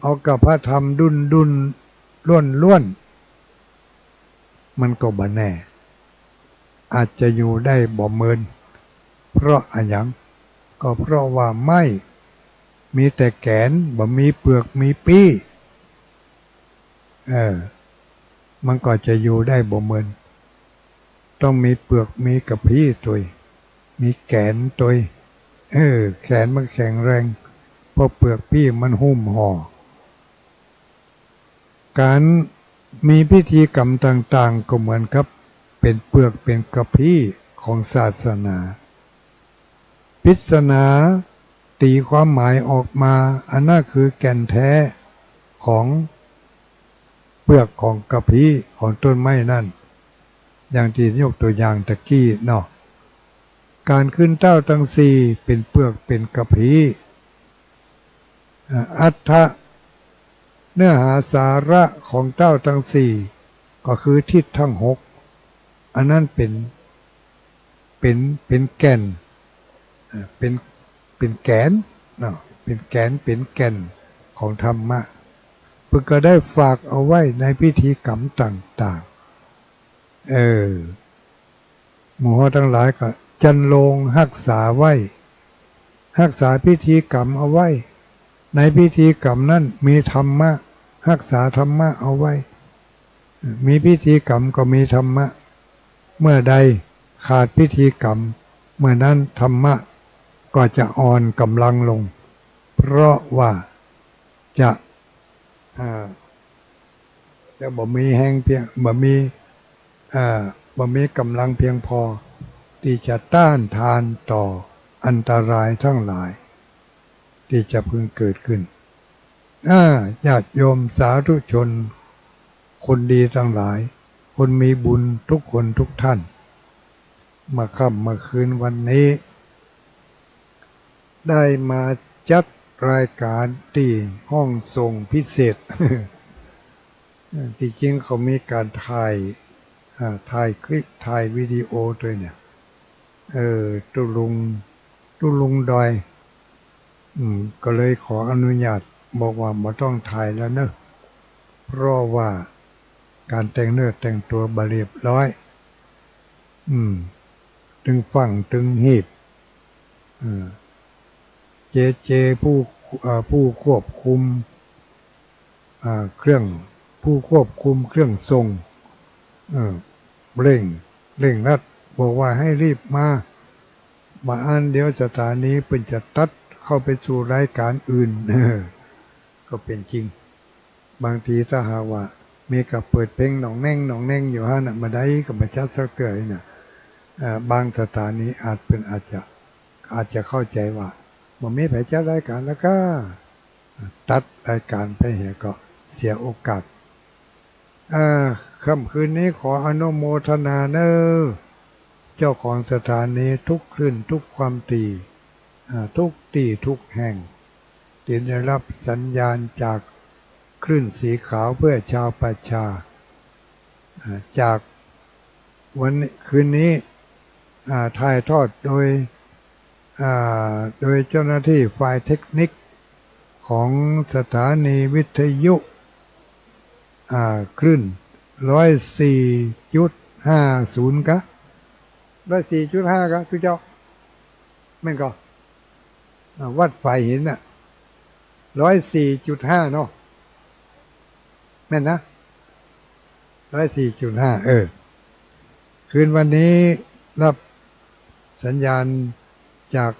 เอากับพระธรรมดุนล้วนมันก็บ่แน่อาจจะอยู่ได้บ่เมินเพราะอะไรอย่างก็เพราะว่าไม่มีแต่แกนบ่มีเปลือกมีปี้มันก็จะอยู่ได้บ่เมินต้องมีเปลือกมีกระพี้ตัวมีแกนตัวแขนมันแข็งแรงเพราะเปลือกปี้มันหุ้มห่อการมีพิธีกรรมต่างๆก็เหมือนกับเป็นเปลือกเป็นกระพี้ของศาสนาพิศนาตีความหมายออกมาอันนั้นคือแก่นแท้ของเปลือกของกระพี้ของต้นไม้นั่นอย่างที่ยกตัวอย่างตะกี้เนาะการขึ้นเต้าทั้งสี่เป็นเปลือกเป็นกระพี้อัฏฐะเนื้อหาสาระของเต้าทั้งสี่ก็คือทิศทั้งหกอันนั้นเป็นแก่นเป็นแกนเนาะเป็นแกนเป็นแก่นของธรรมะเพื่อก็ได้ฝากเอาไว้ในพิธีกรรมต่างๆหมู่ทั้งหลายก็จันลงรักษาไว้รักษาพิธีกรรมเอาไว้ในพิธีกรรมนั้นมีธรรมะรักษาธรรมะเอาไว้มีพิธีกรรมก็มีธรรมะเมื่อใดขาดพิธีกรรมเมื่อนั้นธรรมะก็จะอ่อนกำลังลงเพราะว่าจะบ่มีแห้งเพียงบ่มีกำลังเพียงพอที่จะต้านทานต่ออันตรายทั้งหลายที่จะพึงเกิดขึ้นญาติโยมสาธุชนคนดีทั้งหลายคนมีบุญทุกคนทุกท่านมาค่ำมาคืนวันนี้ได้มาจัดรายการที่ห้องส่งพิเศษ ที่จริงเขามีการถ่ายคลิปถ่ายวิดีโอด้วยเนี่ยตุลุงดอยก็เลยขออนุญาตบอกว่าไม่ต้องถ่ายแล้วเนอะเพราะว่าการแต่งเนื้อแต่งตัวบเรียบร้อยตึงฝั่งตึงหีบเจผู้ควบคุมเครื่องผู้ควบคุมเครื่องทรงเร่งรัดบอกว่าให้รีบมาอันเดี๋ยวสถานีเป็นจะตัดเข้าไปสู่รายการอื่นก็เป็นจริงบางทีถ้าหากว่ามีกับเปิดเพลงหนองแน่งอยู่ฮะน่ะมาได้กับมาจัดสักเกิดน่ะบางสถานีอาจจะเข้าใจว่าบ่มีไผจัดรายการแล้วก็ตัดรายการไปเหก็เสียโอกาสค่ำคืนนี้ขออนุโมทนาเนอเจ้าของสถานีทุกคลื่นทุกความถี่ทุกที่ทุกแห่งที่ได้รับสัญญาณจากคลื่นสีขาวเพื่อชาวประชาจากวันคืนนี้ถ่ายทอดโดยเจ้าหน้าที่ฝ่ายเทคนิคของสถานีวิทยุคลื่น 104.50 กะ 104.5 กะทุกเจ้าแม่นก็วัดฝ่ายหินน่ะ 104.5 เนาะแม่นนะ 104.5 คืนวันนี้รับสัญญาณจาก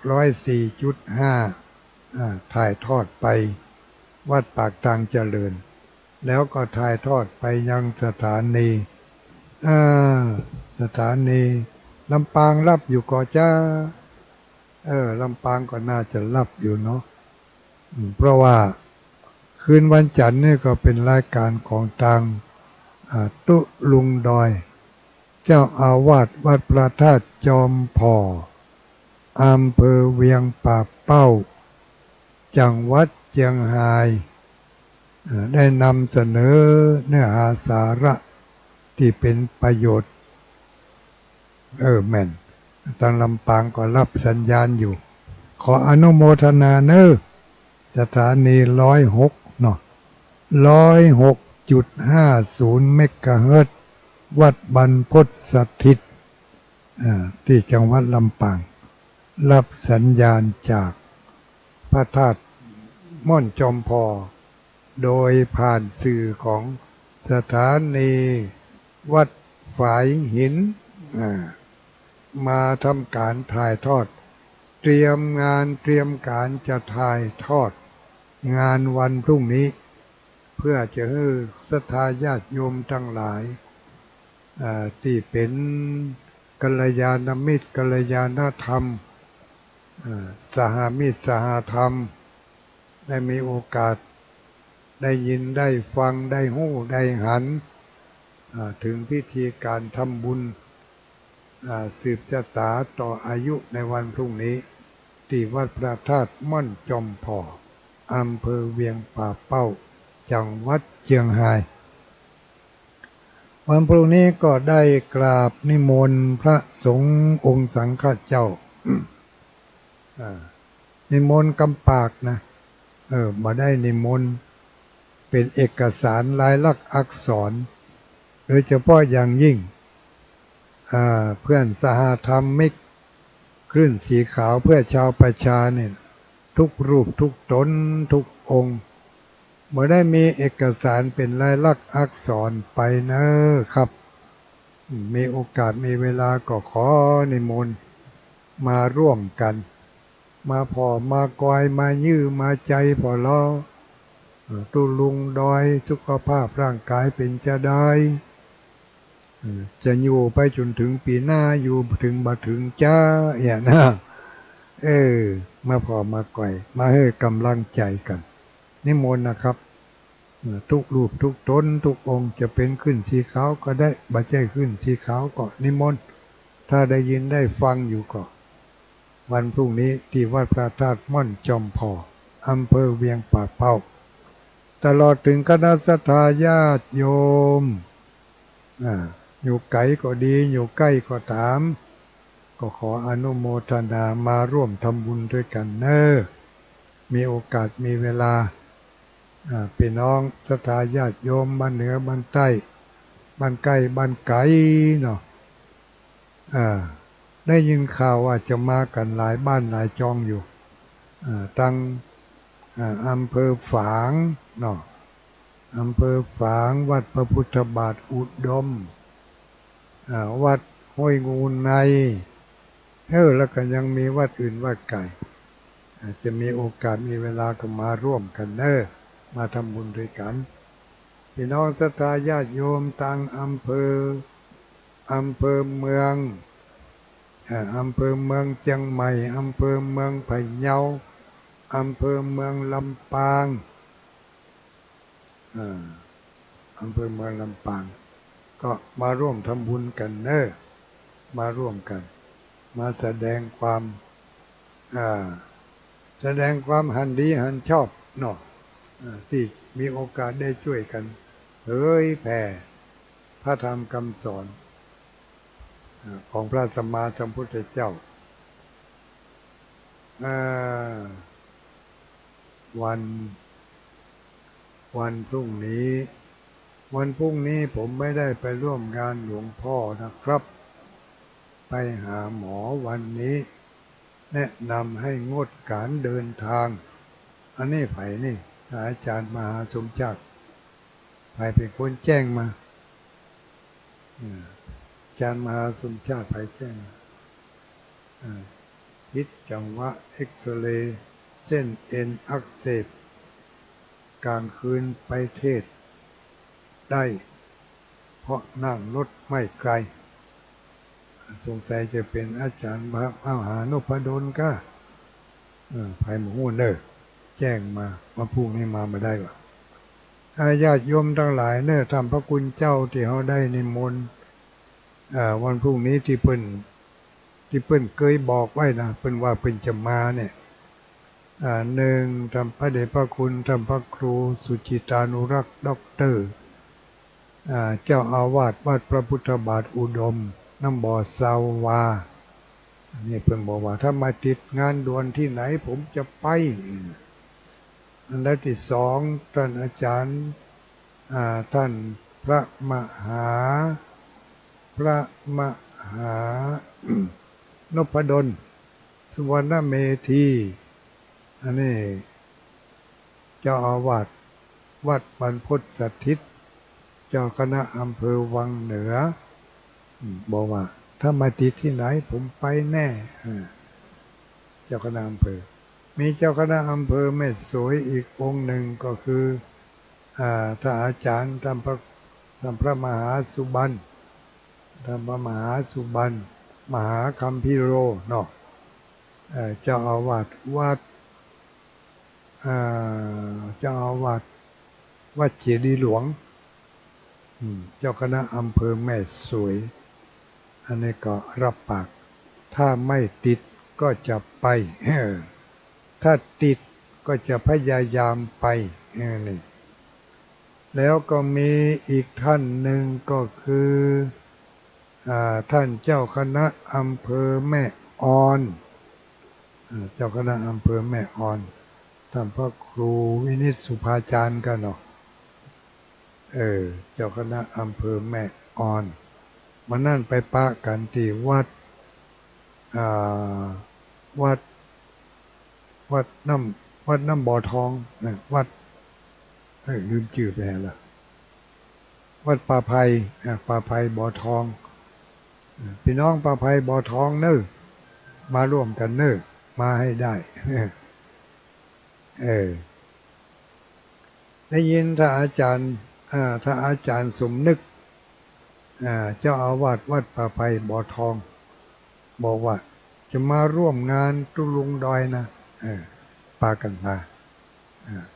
104.5 ถ่ายทอดไปวัดปากทางเจริญแล้วก็ถ่ายทอดไปยังสถานีอ่าสถานีลำปางรับอยู่ก่อจ้าลำปางก็น่าจะรับอยู่เนาะเพราะว่าคืนวันจันทร์นี่ก็เป็นรายการของทางตุลุงดอยเจ้าอาวาสวัดพระธาตุจอมพออำเภอเวียงป่าเป้าจังหวัดเชียงรายได้นำเสนอเนื้อหาสาระที่เป็นประโยชน์แม่นทางลำปางก็รับสัญญาณอยู่ขออนุโมทนาเนอสถานี106เนาะ106.50 เมกะเฮิรตซ์วัดบรรพตสถิตที่จังหวัดลำปางรับสัญญาณจากพระธาตุม่อนจอมพอโดยผ่านสื่อของสถานีวัดฝายหินมาทำการถ่ายทอดเตรียมงานเตรียมการจะถ่ายทอดงานวันพรุ่งนี้เพื่อจะให้ศรัทธาญาติโยมทั้งหลายที่เป็นกัลยาณมิตรกัลยาณธรรมสหมิตรสหธรรมได้มีโอกาสได้ยินได้ฟังได้หู้ได้หันถึงพิธีการทำบุญสืบชะตาต่ออายุในวันพรุ่งนี้ที่วัดพระธาตุม่อนจอมพออำเภอเวียงป่าเป้าจังหวัดเชียงรายวันพรุ่งนี้ก็ได้กราบนิมนต์พระสงฆ์องค์สังฆเจ้านิมนต์กำปากนะมาได้นิมนต์เป็นเอกสารลายลักษณ์อักษรโดยเฉพาะอย่างยิ่งเพื่อนสหธรรมิกคลื่นสีขาวเพื่อชาวประชาเนี่ยทุกรูปทุกตนทุกองค์เมื่อได้มีเอกสารเป็นลายลักษณ์อักษรไปนะครับมีโอกาสมีเวลาก็ขอนิมนต์มาร่วมกันมาพอมากอยมายื้อมาใจพอล้อตุลุงดอยสุขภาพร่างกายเป็นจะได้จะอยู่ไปจนถึงปีหน้าอยู่ถึงมาถึงจ้าอย่างนะมาพอมาก่อยมาให้กำลังใจกันนิมนต์นะครับทุกรูปทุกตนทุกองค์จะเป็นขึ้นสีขาวก็ได้บัจเจขึ้นสีขาวก็นิมนต์ถ้าได้ยินได้ฟังอยู่ก็วันพรุ่งนี้ที่วัดพระธาตุม่อนจอมพออำเภอเวียงป่าเป้าตลอดถึงคณะสัตยาญาติโยมอยู่ไกลก็ดีอยู่ใกล้ก็ตามก็ขออนุโมทนามาร่วมทำบุญด้วยกันมีโอกาสมีเวลาพี่น้องศรัทธาญาติโยมบ้านเหนือบ้านใต้บ้านใกล้บ้านไกลเนาะได้ยินข่าวว่าจะมากันหลายบ้านหลายจองอยู่ตั้งอำเภอฝางเนาะอำเภอฝางวัดพระพุทธบาทอุดมวัดห้วยงูในแล้วก็ยังมีวัดอื่นวัดไก่จะมีโอกาสมีเวลาก็มาร่วมกันมาทำบุญด้วยกันพี่น้องศรัทธาญาติโยมต่างอำเภอเมืองอำเภอเมืองเชียงใหม่อำเภอเมืองพะเยาอำเภอเมืองลำปางอำเภอเมืองลำปางก็มาร่วมทำบุญกันมาร่วมกันมาแสดงความหันดีหันชอบเนาะที่มีโอกาสได้ช่วยกันเผยแผ่พระธรรมคำสอนของพระสัมมาสัมพุทธเจ้าวันพรุ่งนี้ผมไม่ได้ไปร่วมงานหลวงพ่อนะครับไปหาหมอวันนี้แนะนำให้งดการเดินทางอันนี้ไผนี่อาจารย์มหาสมจักรไผเป็นคนแจ้งมาอาจารย์มหาสมจักรไผแจ้งพิษจังหวะเอ็กซเรย์ เส้นเอ็นอักเสบกลางคืนไปเทศได้เพราะนั่งรถไม่ไกลสงสัยจะเป็นอาจารย์พระมหานพดลก็ภายหมู่เนอแจ้งมาว่าพรุ่งนี้มาไม่ได้วะญาติโยมทั้งหลายเนอทำพระคุณเจ้าที่เขาได้นิมนต์วันพรุ่งนี้ที่เปิ้นเคยบอกไว้นะเปิ้นว่าเปิ้นจะมาเนี่ยหนึ่งทำพระเดชพระคุณทำพระครูสุจิตานุรักษ์ด็อกเตอร์เจ้าอาวาสวัดพระพุทธบาทอุดมน้ำบ่อสาวานี่เพิ่นบอกว่าถ้ามาติดงานด่วนที่ไหนผมจะไปอันดับที่สองท่านอาจารย์ท่านพระมหานพดลสุวรรณเมธีอันนี้เจ้าอาวาสวัดบรรพตสถิตเจ้าคณะอำเภอวังเหนือบอกว่าถ้ามาติดที่ไหนผมไปแน่เจ้าคณะอำเภอมีเจ้าคณะอำเภอแม่สวยอีกองค์หนึ่งก็คือท่านอาจารย์ทำพระมหาสุบรรณมหาคัมภีโรเนาะเจ้าอาวาสวัดเจดีย์หลวงเจ้าคณะอำเภอแม่สวยอันนี้ก็รับปากถ้าไม่ติดก็จะไปถ้าติดก็จะพยายามไปนี่แล้วก็มีอีกท่านหนึ่งก็คือท่านเจ้าคณะอำเภอแม่ออนเจ้าคณะอำเภอแม่ออนท่านพระครูวินิจสุภาจารย์กันเนาะเจ้าคณะอำเภอแม่ออนมานั่นไปปะกันที่วัดน้ำบ่อทองวัดลืมชื่อไปแล้ววัดป่าไผ่บ่อทองพี่น้องป่าไผ่บ่อทองเนอะมาร่วมกันเนอะมาให้ได้ได้ยินถ้าอาจารย์สมนึกเจ้าอาวาสวัดป่าไผ่บ่อทองบอกว่าจะมาร่วมงานตุลุงดอยนะปากันมา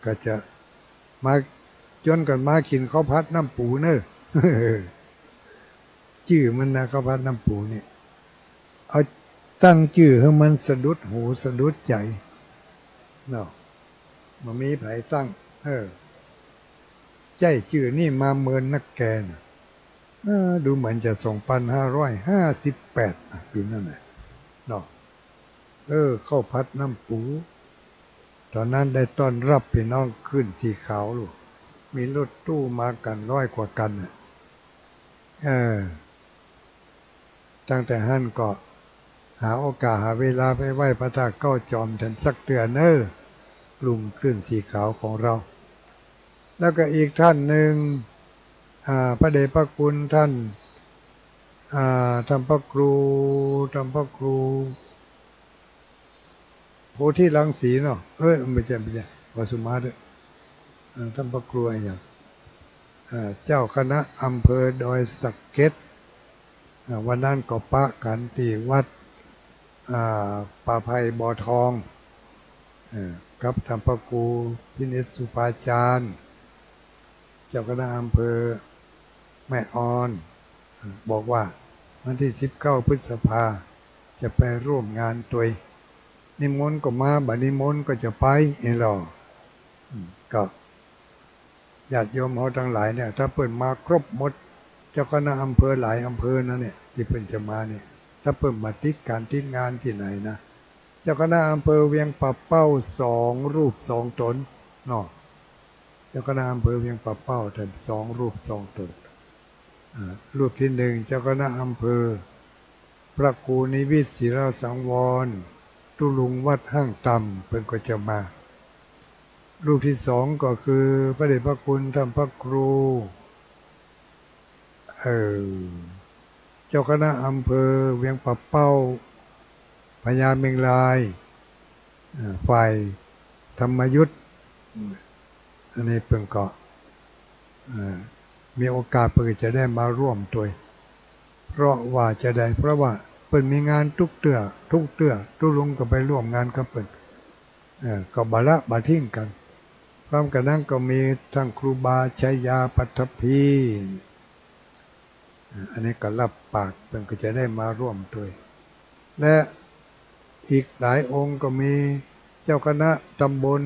ก็จะมาจนกันมากินข้าวผัดน้ำปูเนอะชื่อมันนะข้าวผัดน้ำปูเนี่ยเอาตั้งชื่อให้มันสะดุดหูสะดุดใจเนาะมันมีไผตั้งใจชื่อนี่มาเมินนักแกนดูเหมือนจะ2558ปีนั่นแหละเนาะข้าวผัดน้ำปูตอนนั้นได้ต้อนรับพี่น้องขึ้นสีขาวลูกมีรถตู้มากัน100 กว่ากันตั้งแต่ฮั่นก็หาโอกาสหาเวลาไปไหว้พระธาตุเก้าจอมทันสักเดือนกลุ่มคลื่นสีขาวของเราแล้วก็อีกท่านหนึ่งพระเดชพระคุณท่านทำพระครูโพธิรังสีเนาะไม่ใช่วสุมาด้วยท่านพระครูอะไรอย่างเจ้าคณะอำเภอดอยสักเก็ตวันนั้นก็ปะกันที่วัดป่าไผ่บ่อทองกับท่านพระครูพินิจสุภาจารย์เจ้าคณะอำเภอแม่ออนบอกว่าวันที่19 พฤษภาจะไปร่วมงานตัวนิมนต์ก็มาบัดนิมนต์ก็จะไปหรอก็ญาติโยมเขาทั้งหลายเนี่ยถ้าเปิดมาครบหมดเจ้าคณะอำเภอหลายอำเภอนะเนี่ยที่เพิ่นจะมาเนี่ยถ้าเปิดมาติดการติดงานที่ไหนนะเจ้าคณะอำเภอเวียงป่าเป้า2 รูป 2 ตนเนาะเจ้าคณะอำเภอเวียงป่าเป้าท่าน2 รูป 2 ตนรูปที่1เจ้าคณะอำเภอพระครูนิวิตศิรสังวรตุลุงวัดห้างต่ำเพิ่นก็จะมารูปที่2ก็คือพระเดชพระคุณท่านพระครูเจ้าคณะอำเภอเวียงป่าเป้าพญาเมงลายฝ่าย ธรรมยุทธอันนี้เพิ่งก็มีโอกาสเพิ่งจะได้มาร่วมตัวเพราะว่าจะได้เพราะว่าเพิ่นมีงานทุกเตือทุกลุงก็ไปร่วมงานกับเพิ่นก็บาละบาทิ้งกันพร้อมกันนั้นก็มีทั้งครูบาชัยยาปัทภีอันนี้ก็รับปากเพิ่นก็จะได้มาร่วมด้วยและอีกหลายองค์ก็มีเจ้าคณะตำบล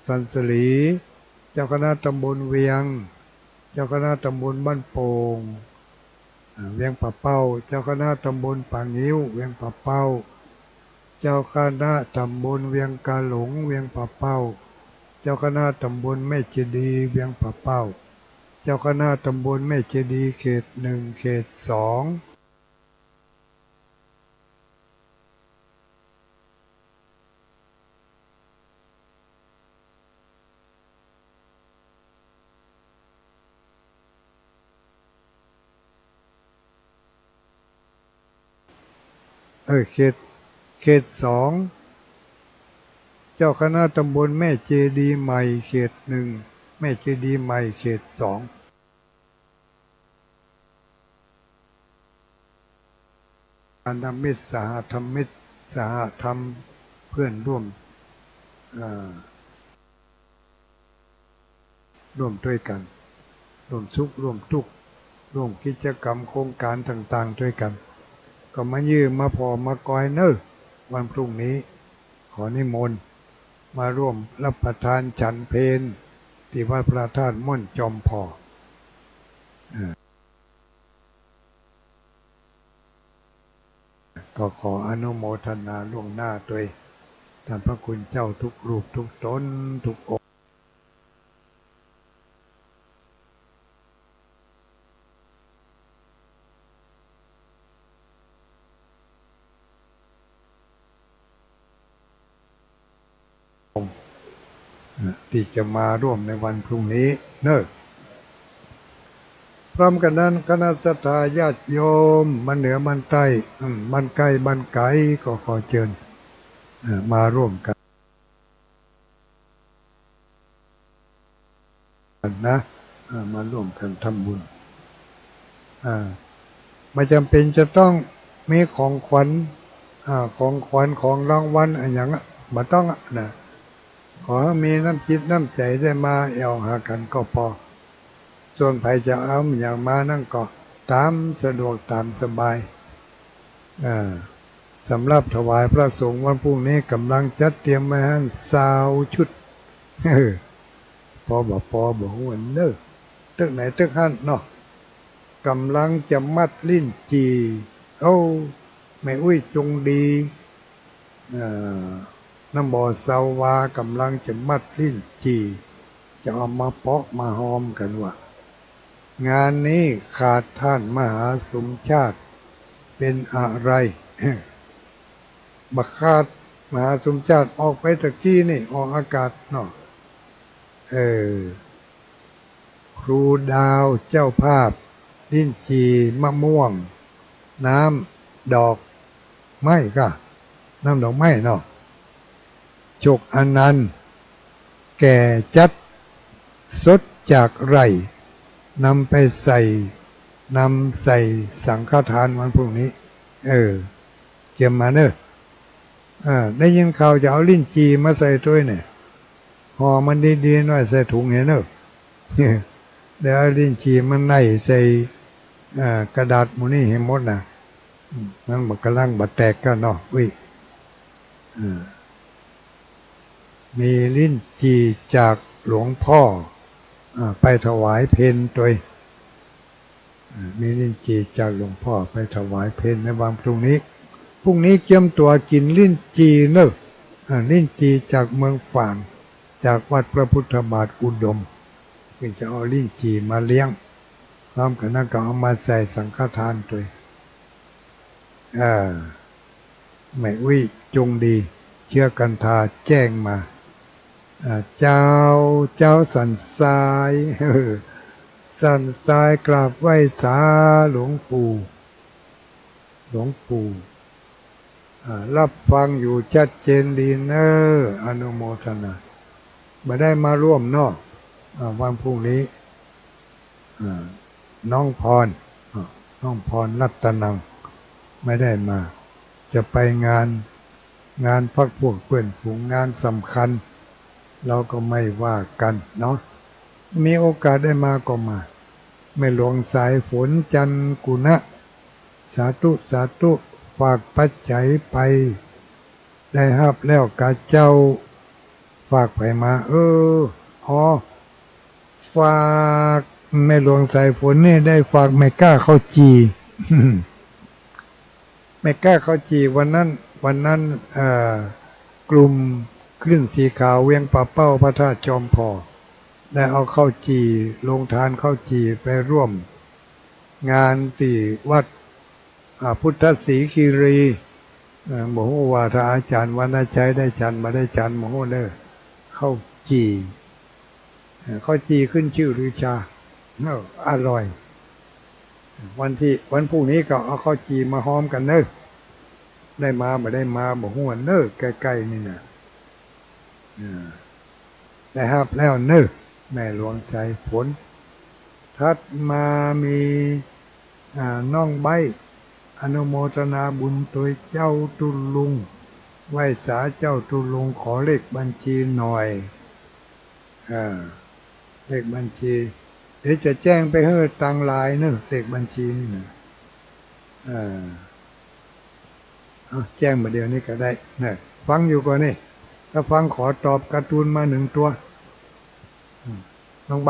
สันสลีเจ้าคณะตำบลเวียงเจ้าคณะตำบลบ้านโป่งเวียงป่าเป้าเจ้าคณะตำบลป่างิ้วเวียงป่าเป้าเจ้าคณะตำบลเวียงกาหลงเวียงป่าเป้าเจ้าคณะตำบลแม่เจดีย์เวียงป่าเป้าเจ้าคณะตำบลแม่เจดีย์เขต 1เขต 2เขต 2เจ้าคณะตำบลแม่เจดีย์ใหม่เขต 1แม่เจดีย์ใหม่เขต 2การนำมิตรสหธรรมิตรสหธรรมเพื่อนร่วมด้วยกันร่วมสุขร่วมทุกข์ร่วมกิจกรรมโครงการต่างๆด้วยกันก็มายืมมาพอมากอยเนอวันพรุ่งนี้ขอนิมนต์มาร่วมรับประทานฉันเพลที่วัดพระธาตุม่อนจอมพอก็ขออนุโมทนาล่วงหน้าด้วยท่านพระคุณเจ้าทุกรูปทุกตนทุกองค์ที่จะมาร่วมในวันพรุ่งนี้เนอะพร้อมกันนั้นคณะสัตยาญาติโยมมันเหนือมันใต้มันใกล้มันไกลก็ขอเชิญมาร่วมกันนะมาร่วมกันทำบุญไม่จำเป็นจะต้องมีของขวัญของรางวัลอะไรอย่างนั้นไม่ต้องนะขอให้มีน้ำจิตน้ำใจได้มาแอวหากันก็พอส่วนใครจะเอาอย่างมานั่นก็ตามสะดวกตามสบายสำหรับถวายพระสงฆ์วันพรุ่งนี้กำลังจัดเตรียมไว้ให้20 ชุดพอบอกหัวเนอตึกไหนตึกหั่นเนาะกำลังจะมัดลิ้นจี่แม่อุ้ยจงดีน้ำบ่อสาวากำลังจะมัดลิ้นจี่จะเอามาเปาะมาหอมกันว่างานนี้ขาดท่านมหาสมชาติเป็นอะไรบักขาดมหาสมชาติออกไปตะกี้นี่ออกอากาศเนาะครูดาวเจ้าภาพลิ้นจี่มะม่วงน้ำดอกไม้ก็น้ำดอกไม้เนาะจกอนันต์แก่จัดสดจากไร่นำใส่สังฆทานวันพรุ่งนี้เกี่ยมมาเนอะได้ยินข่าวจะเอาลิ้นจี่มาใส่ถ้วยเนี่ยห่อมันดีๆหน่อยใส่ถุงเห็นเนอะเดี๋ยวลิ้นจี่มันไหนใส่กระดาษมูนี่เห็นหมดนะนั่นบักกะลังบัดแตกก็เนาะมีลิ้นจี่จากหลวงพ่อไปถวายเพลตัวมีลิ้นจี่จากหลวงพ่อไปถวายเพลในวันพรุ่งนี้เตรียมตัวกินลิ้นจี่เนอะลิ้นจี่จากเมืองฝางจากวัดพระพุทธบาทอุดมเพื่อจะเอาลิ้นจี่มาเลี้ยงพร้อมกันนั้นก็เอามาใส่สังฆทานตัวแม่วิจงดีเชื่อกันทาแจ้งมาเจ้าสันทรายกราบไหว้สาหลวงปู่ รับฟังอยู่ชัดเจนดีเนออนุโมทนาไม่ได้มาร่วมเนาะวันพรุ่งนี้น้องพรน้องพรรัตนังไม่ได้มา จะไปงานพักพวกเพื่อนฝูงงานสำคัญเราก็ไม่ว่ากันเนาะมีโอกาสได้มาก็มาไม่หลวงสายฝนจันกุณะสาธุสาธุฝากปัจจัยไปได้รับแล้วกาเจ้าฝากไปมาฝากแม่หลวงสายฝนนี่ได้ฝากแม่ก้าข้าวจี แม่ก้าข้าวจีวันนั้นกลุ่มคลื่นสีขาวเวียงป่าเป้าพระธาตุจอมพอได้เอาข้าวจีลงทานข้าวจีไปร่วมงานที่วัดพุทธศรีคีรีบอกว่าถ้าอาจารย์วันชัยได้ชันมาได้ชันบอกว่าเด้อข้าวจีขึ้นชื่อรือชาอร่อยวันพรุ่งนี้ก็เอาข้าวจีมาหอมกันเนอะได้มาไม่ได้มาบอกว่าเนอะใกล้ๆนี่นะได้ครับแล้วเนอะแม่หลวงสายฝนทัดมามีน้องใบอนุโมทนาบุญตัวเจ้าตุลุงไหว้สาเจ้าตุลุงขอเลขบัญชีหน่อยเลขบัญชีเดี๋ยวจะแจ้งไปให้ตังไลน์เนอะเลขบัญชีนี่นะแจ้งมาเดี๋ยวนี้ก็ได้นะฟังอยู่ก่อนนี่ถ้าฟังขอตอบการ์ตูนมา1 ตัวน้องใบ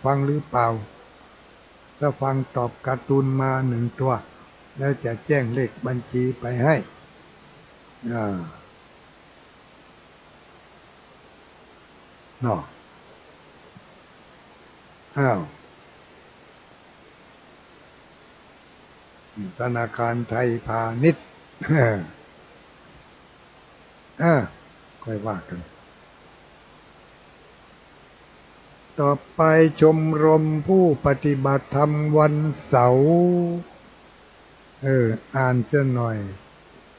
ฟังหรือเปล่าถ้าฟังตอบการ์ตูนมา1 ตัวแล้วจะแจ้งเลขบัญชีไปให้เนาะธนาคารไทยพาณิชย์ค่อยว่ากันต่อไปชมรมผู้ปฏิบัติธรรมวันเสาร์อ่านเส้นหน่อย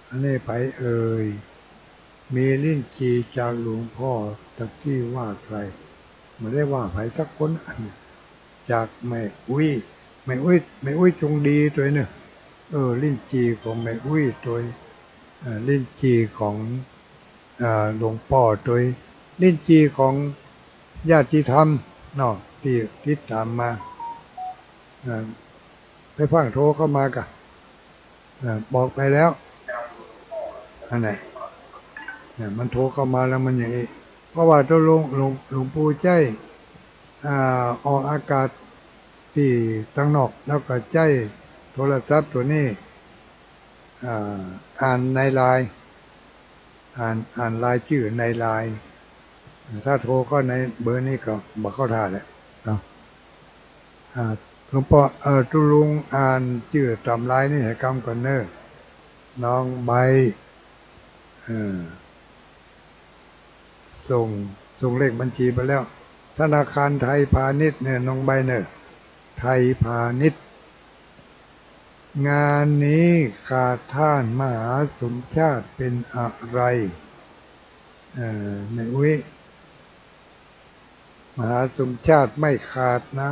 อันนี้ไผมีลิ้นจีจากหลวงพ่อตะกี้ว่าใครไม่ได้ว่าไผสักคนจากแม่อุ้ยจงดีตัวเนี่ยลิ้นจีของแม่อุ้ยตัวลิ้นจีของหลวงพ่อตัวลิ้นจีของญาติธรรมเนาะที่ติดตามมาไปฟังโทรเข้ามากันบอกไปแล้วอันไหนมันโทรเข้ามาแล้วมันอย่างนี้เพราะว่าตัวหลวงปู่ใจออกอากาศที่ตั้งนอกแล้วก็ใจโทรศัพท์ตัวนี้อ่านในไลน์อ่านรายชื่อในไลน์ถ้าโทรก็ในเบอร์นี้ก็บอกเข้าท่าแหละเนาะหลวงพ่อตุลุงอ่านชื่อตำไลน์นี่ให้กำก่อนเนอะน้องใบส่งเลขบัญชีไปแล้วธนาคารไทยพาณิชย์เนี่ยน้องใบเนอะไทยพาณิชย์งานนี้ขาดท่านมหาสมชาติเป็นอะไรในมหาสมชาติไม่ขาดนะ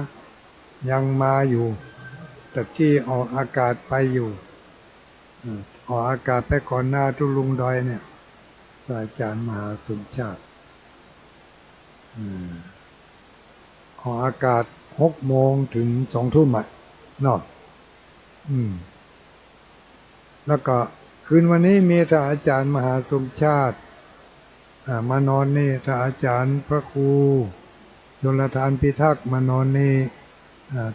ยังมาอยู่ตะกี้ออกอากาศไปอยู่ออกอากาศไปก่อนหน้าตุลุงดอยเนี่ยอาจารย์มหาสมชาติออกอากาศ6 โมงถึง2 ทุ่มเนาะแล้วก็คืนวันนี้มีท่านอาจารย์มหาสมชาติมานอนนี่ท่านอาจารย์พระครูชลทานพิทักษ์มานอนนี่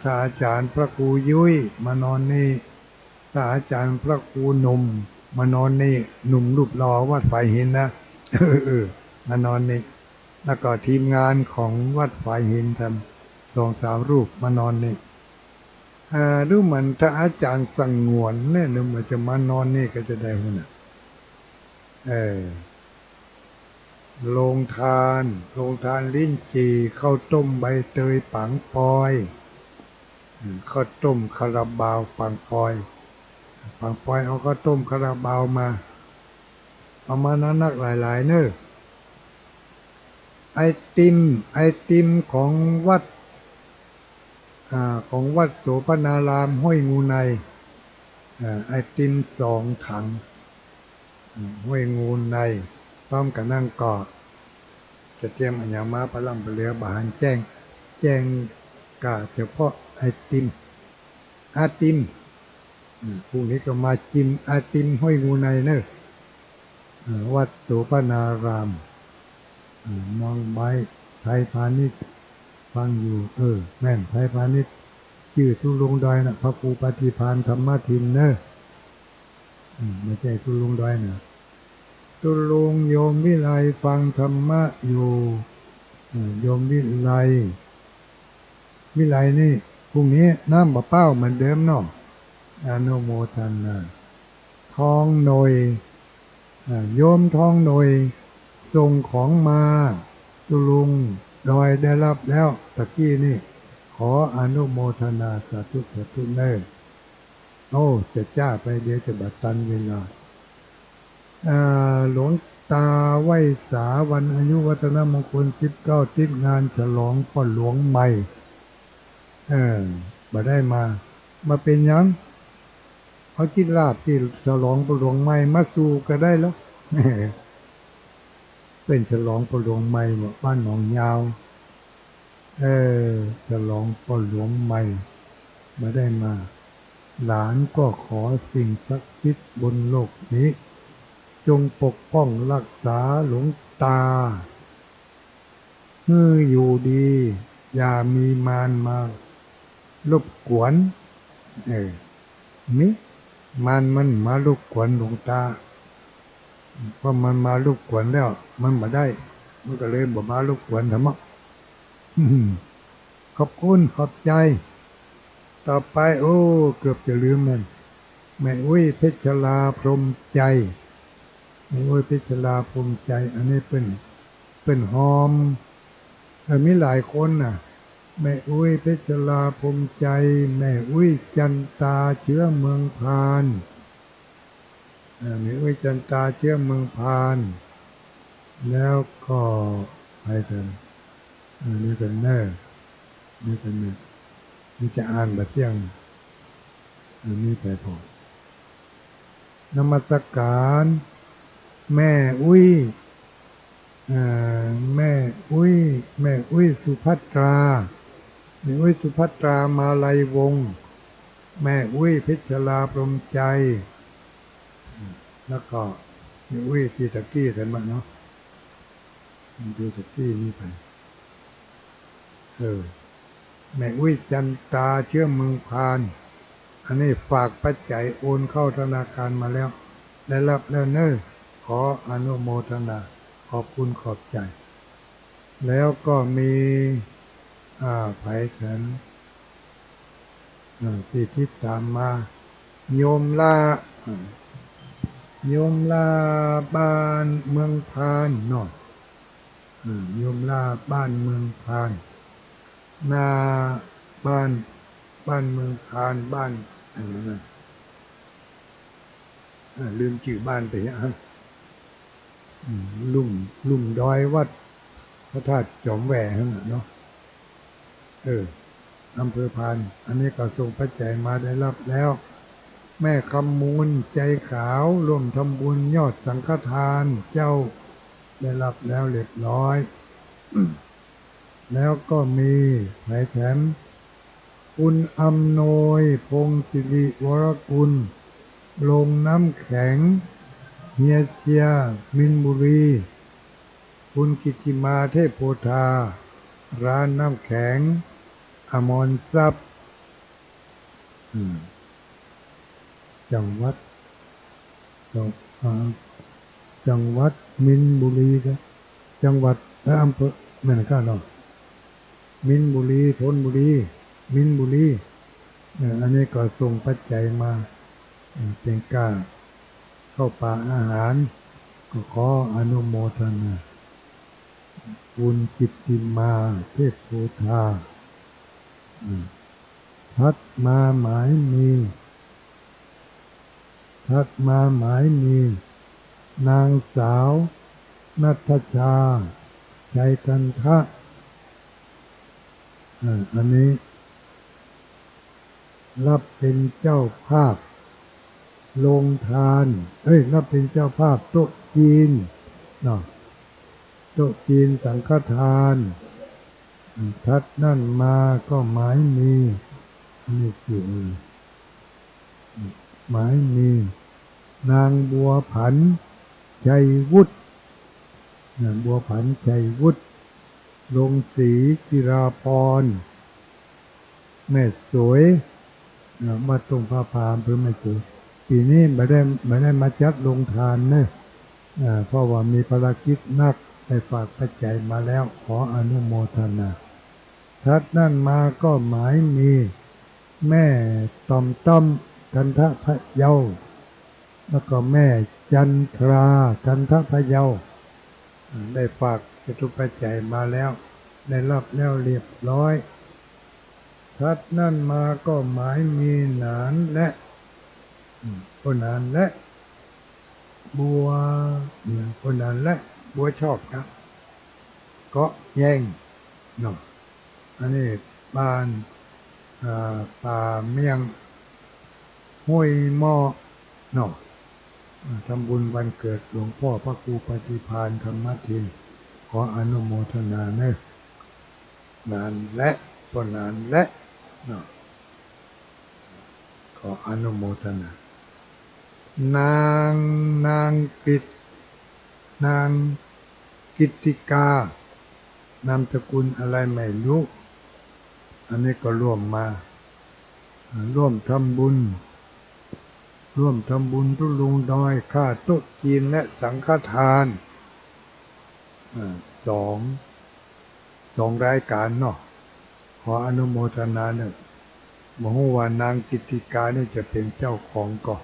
ท่านอาจารย์พระครูยุ้ยมานอนนี่ท่านอาจารย์พระครูหนุ่มมานอนนี่หนุ่มรูปหล่อวัดฝ่ายหินนะมานอนนี่แล้วก็ทีมงานของวัดฝ่ายหินทำ2-3 รูปมานอนนี่ดูเหมือนถ้าอาจารย์สังงวนเนี่ยหรือมันจะมานอนนี่ก็จะได้หุ่นโรงทานลิ้นจี่ข้าวต้มใบเตยปังปอยข้าวต้มคาราบาวปังปอยเอาข้าวต้มคาราบาวมา เอามานักหลายๆเนอะไอติมของวัดของวัดโสพนารามห้วยงูในไอติม2 ถังห้วยงูในพร้อมกับนั่งกอดจะเตรียมอัญญามาพลังเรือบาหันแจ้งกะเฉพาะไอติมอาติมพรุ่งนี้ก็มาจิมอาติมห้วยงูในเนอะวัดโสพนารามมองใบไทยพาณิชย์ฟังอยู่แม่นไทยพาณิชย์ชื่อทุลุงดอยนะพระครูปฏิภาณธรรมทินเนอะไม่ใช่ทุลุงดอยนะทุลุงโยมวิไลฟังธรรมะอยู่โยมวิไลนี่พรุ่งนี้น้ำบะเป้าเหมือนเดิมเนาะอนุโมทนาทองหน่อยโยมทองหน่อยส่งของมาทุลุงดอยได้รับแล้วตะกี้นี่ขออนุโมทนาสาธุเนอโอ้จะจ้าไปเดี๋ยวจะบัดตันเวลาหลวงตาไหว้สาวันอายุวัฒนมงคล19ทิศงานฉลองพ่อหลวงใหม่บ่ได้มาเป็นยังเขากินลาบที่ฉลองพ่อหลวงใหม่มาสู่ก็ได้แล้วเป็นฉลองพ่อหลวงใหม่บ้านหนองยาวฉลองพ่อหลวงใหม่มาได้มาหลานก็ขอสิ่งศักดิ์สิทธิ์บนโลกนี้จงปกป้องรักษาหลวงตาให้อยู่ดีอย่ามีมารมารบกวนมิมันมารบกวนหลวงตาเพราะมันมารบกวนแล้วมันมาได้มันก็เลยบ่มารบกวนธรรมะขอบคุณขอบใจต่อไปเกือบจะลืมมันแม่อุ้ยเพชรลาพรหมใจแม่อุ้ยเพชรลาพรหมใจอันนี้เป็นหอมมีหลายคนน่ะแม่อุ้ยเพชรลาพรหมใจแม่อุ้ยจันตาเชื้อเมืองพานแม่อุ้ยจันตาเชื้อเมืองพานแล้วก็ไปกันนี่เป็นเนอนี่เป็นเนอนี่จะอ่านบะเสียงนี่ไปพอนมัสการแม่อุ้ยแม่อุ้ยสุภัตราแม่อุ้ยสุภัตรามาลัยวงศ์แม่อุ้ยเพชรลาพรหมใจแล้วก็แม่อุ้ยที่ตะกี้แต่มาเนาะดูตะกี้นี่ไปแม่อุ้ยจันตาเชื่อเมืองพานอันนี้ฝากปัจจัยโอนเข้าธนาคารมาแล้วได้รับแล้วเนอะขออนุโมทนาขอบคุณขอบใจแล้วก็มีไผ่เขินที่ทิศตามมาโยมลาบ้านเมืองพานเนาะโยมลาบ้านเมืองพานนาบ้านเมืองพานบ้านอะไรนะลืมชื่อบ้านไปฮะลุ่มดอยวัดพระธาตุจอมแหว่เนาะอำเภอพานอันนี้ก็ส่งปัจจัยมาได้รับแล้วแม่คำมูลใจขาวร่วมทำบุญยอดสังฆทานเจ้าได้รับแล้วเรียบร้อยแล้วก็มีไผ่แถมคุณอำนวยพงศิริวรกุลลงน้ำแข็งเฮียเชียมินบุรีคุณกิติมาเทพโพธาร้านน้ำแข็งอมรทรัพย์จังหวัดมินบุรีครับจังหวัดและอำเภอแม่นข้าเนาะมินบุรีธนบุรีมินบุรีอันนี้ก็ส่งปัจจัยมาเป็นการเข้าป่าอาหารก็ขออนุโมทนาคุณกิตติมาเทพโพธาทัดมาหมายมี นางสาวนัทชาชัยกันทะอันนี้รับเป็นเจ้าภาพโรงทานรับเป็นเจ้าภาพโต๊ะจีนเนาะโต๊ะจีนสังฆทานทัดนั่นมาก็หมายมีนี่คือหมายมีนางบัวผันชัยวุฒินางบัวผันชัยวุฒิลงศรีจิราพรแม่สวยมาตรงพระพามเพื่อแม่สวยปีนี้ไม่ได้มาจัดลงทานนะเพราะว่ามีภารกิจนักได้ฝากปัจจัยมาแล้วขออนุโมทนาทัดนั่นมาก็หมายมีแม่ต้อมกันทะพะเยาแล้วก็แม่จันทรากันทะพะเยาได้ฝากจตุปัจจัยมาแล้วได้รับแล้วเรียบร้อยทัดนั่นมาก็หมายมีหนานและคนนานและบัวคนนานและบัวชอบนะก็แย่งเนาะอันนี้บ้านป่าเมียงห้วยหม้อเนาะทำบุญวันเกิดหลวงพ่อพระครูปฏิภาณธรรมทินขออนุโมทนาเนอะนานและคนนานและเนาะขออนุโมทนานางกิตติกานามสกุลอะไรไม่รู้อันนี้ก็ร่วมมาร่วมทำบุญทุลุงดอยค่าโต๊ะจีนและสังฆทานสองรายการเนาะขออนุโมทนาเนอะบอกว่านางกิตติกาเนี่ยจะเป็นเจ้าของก่อน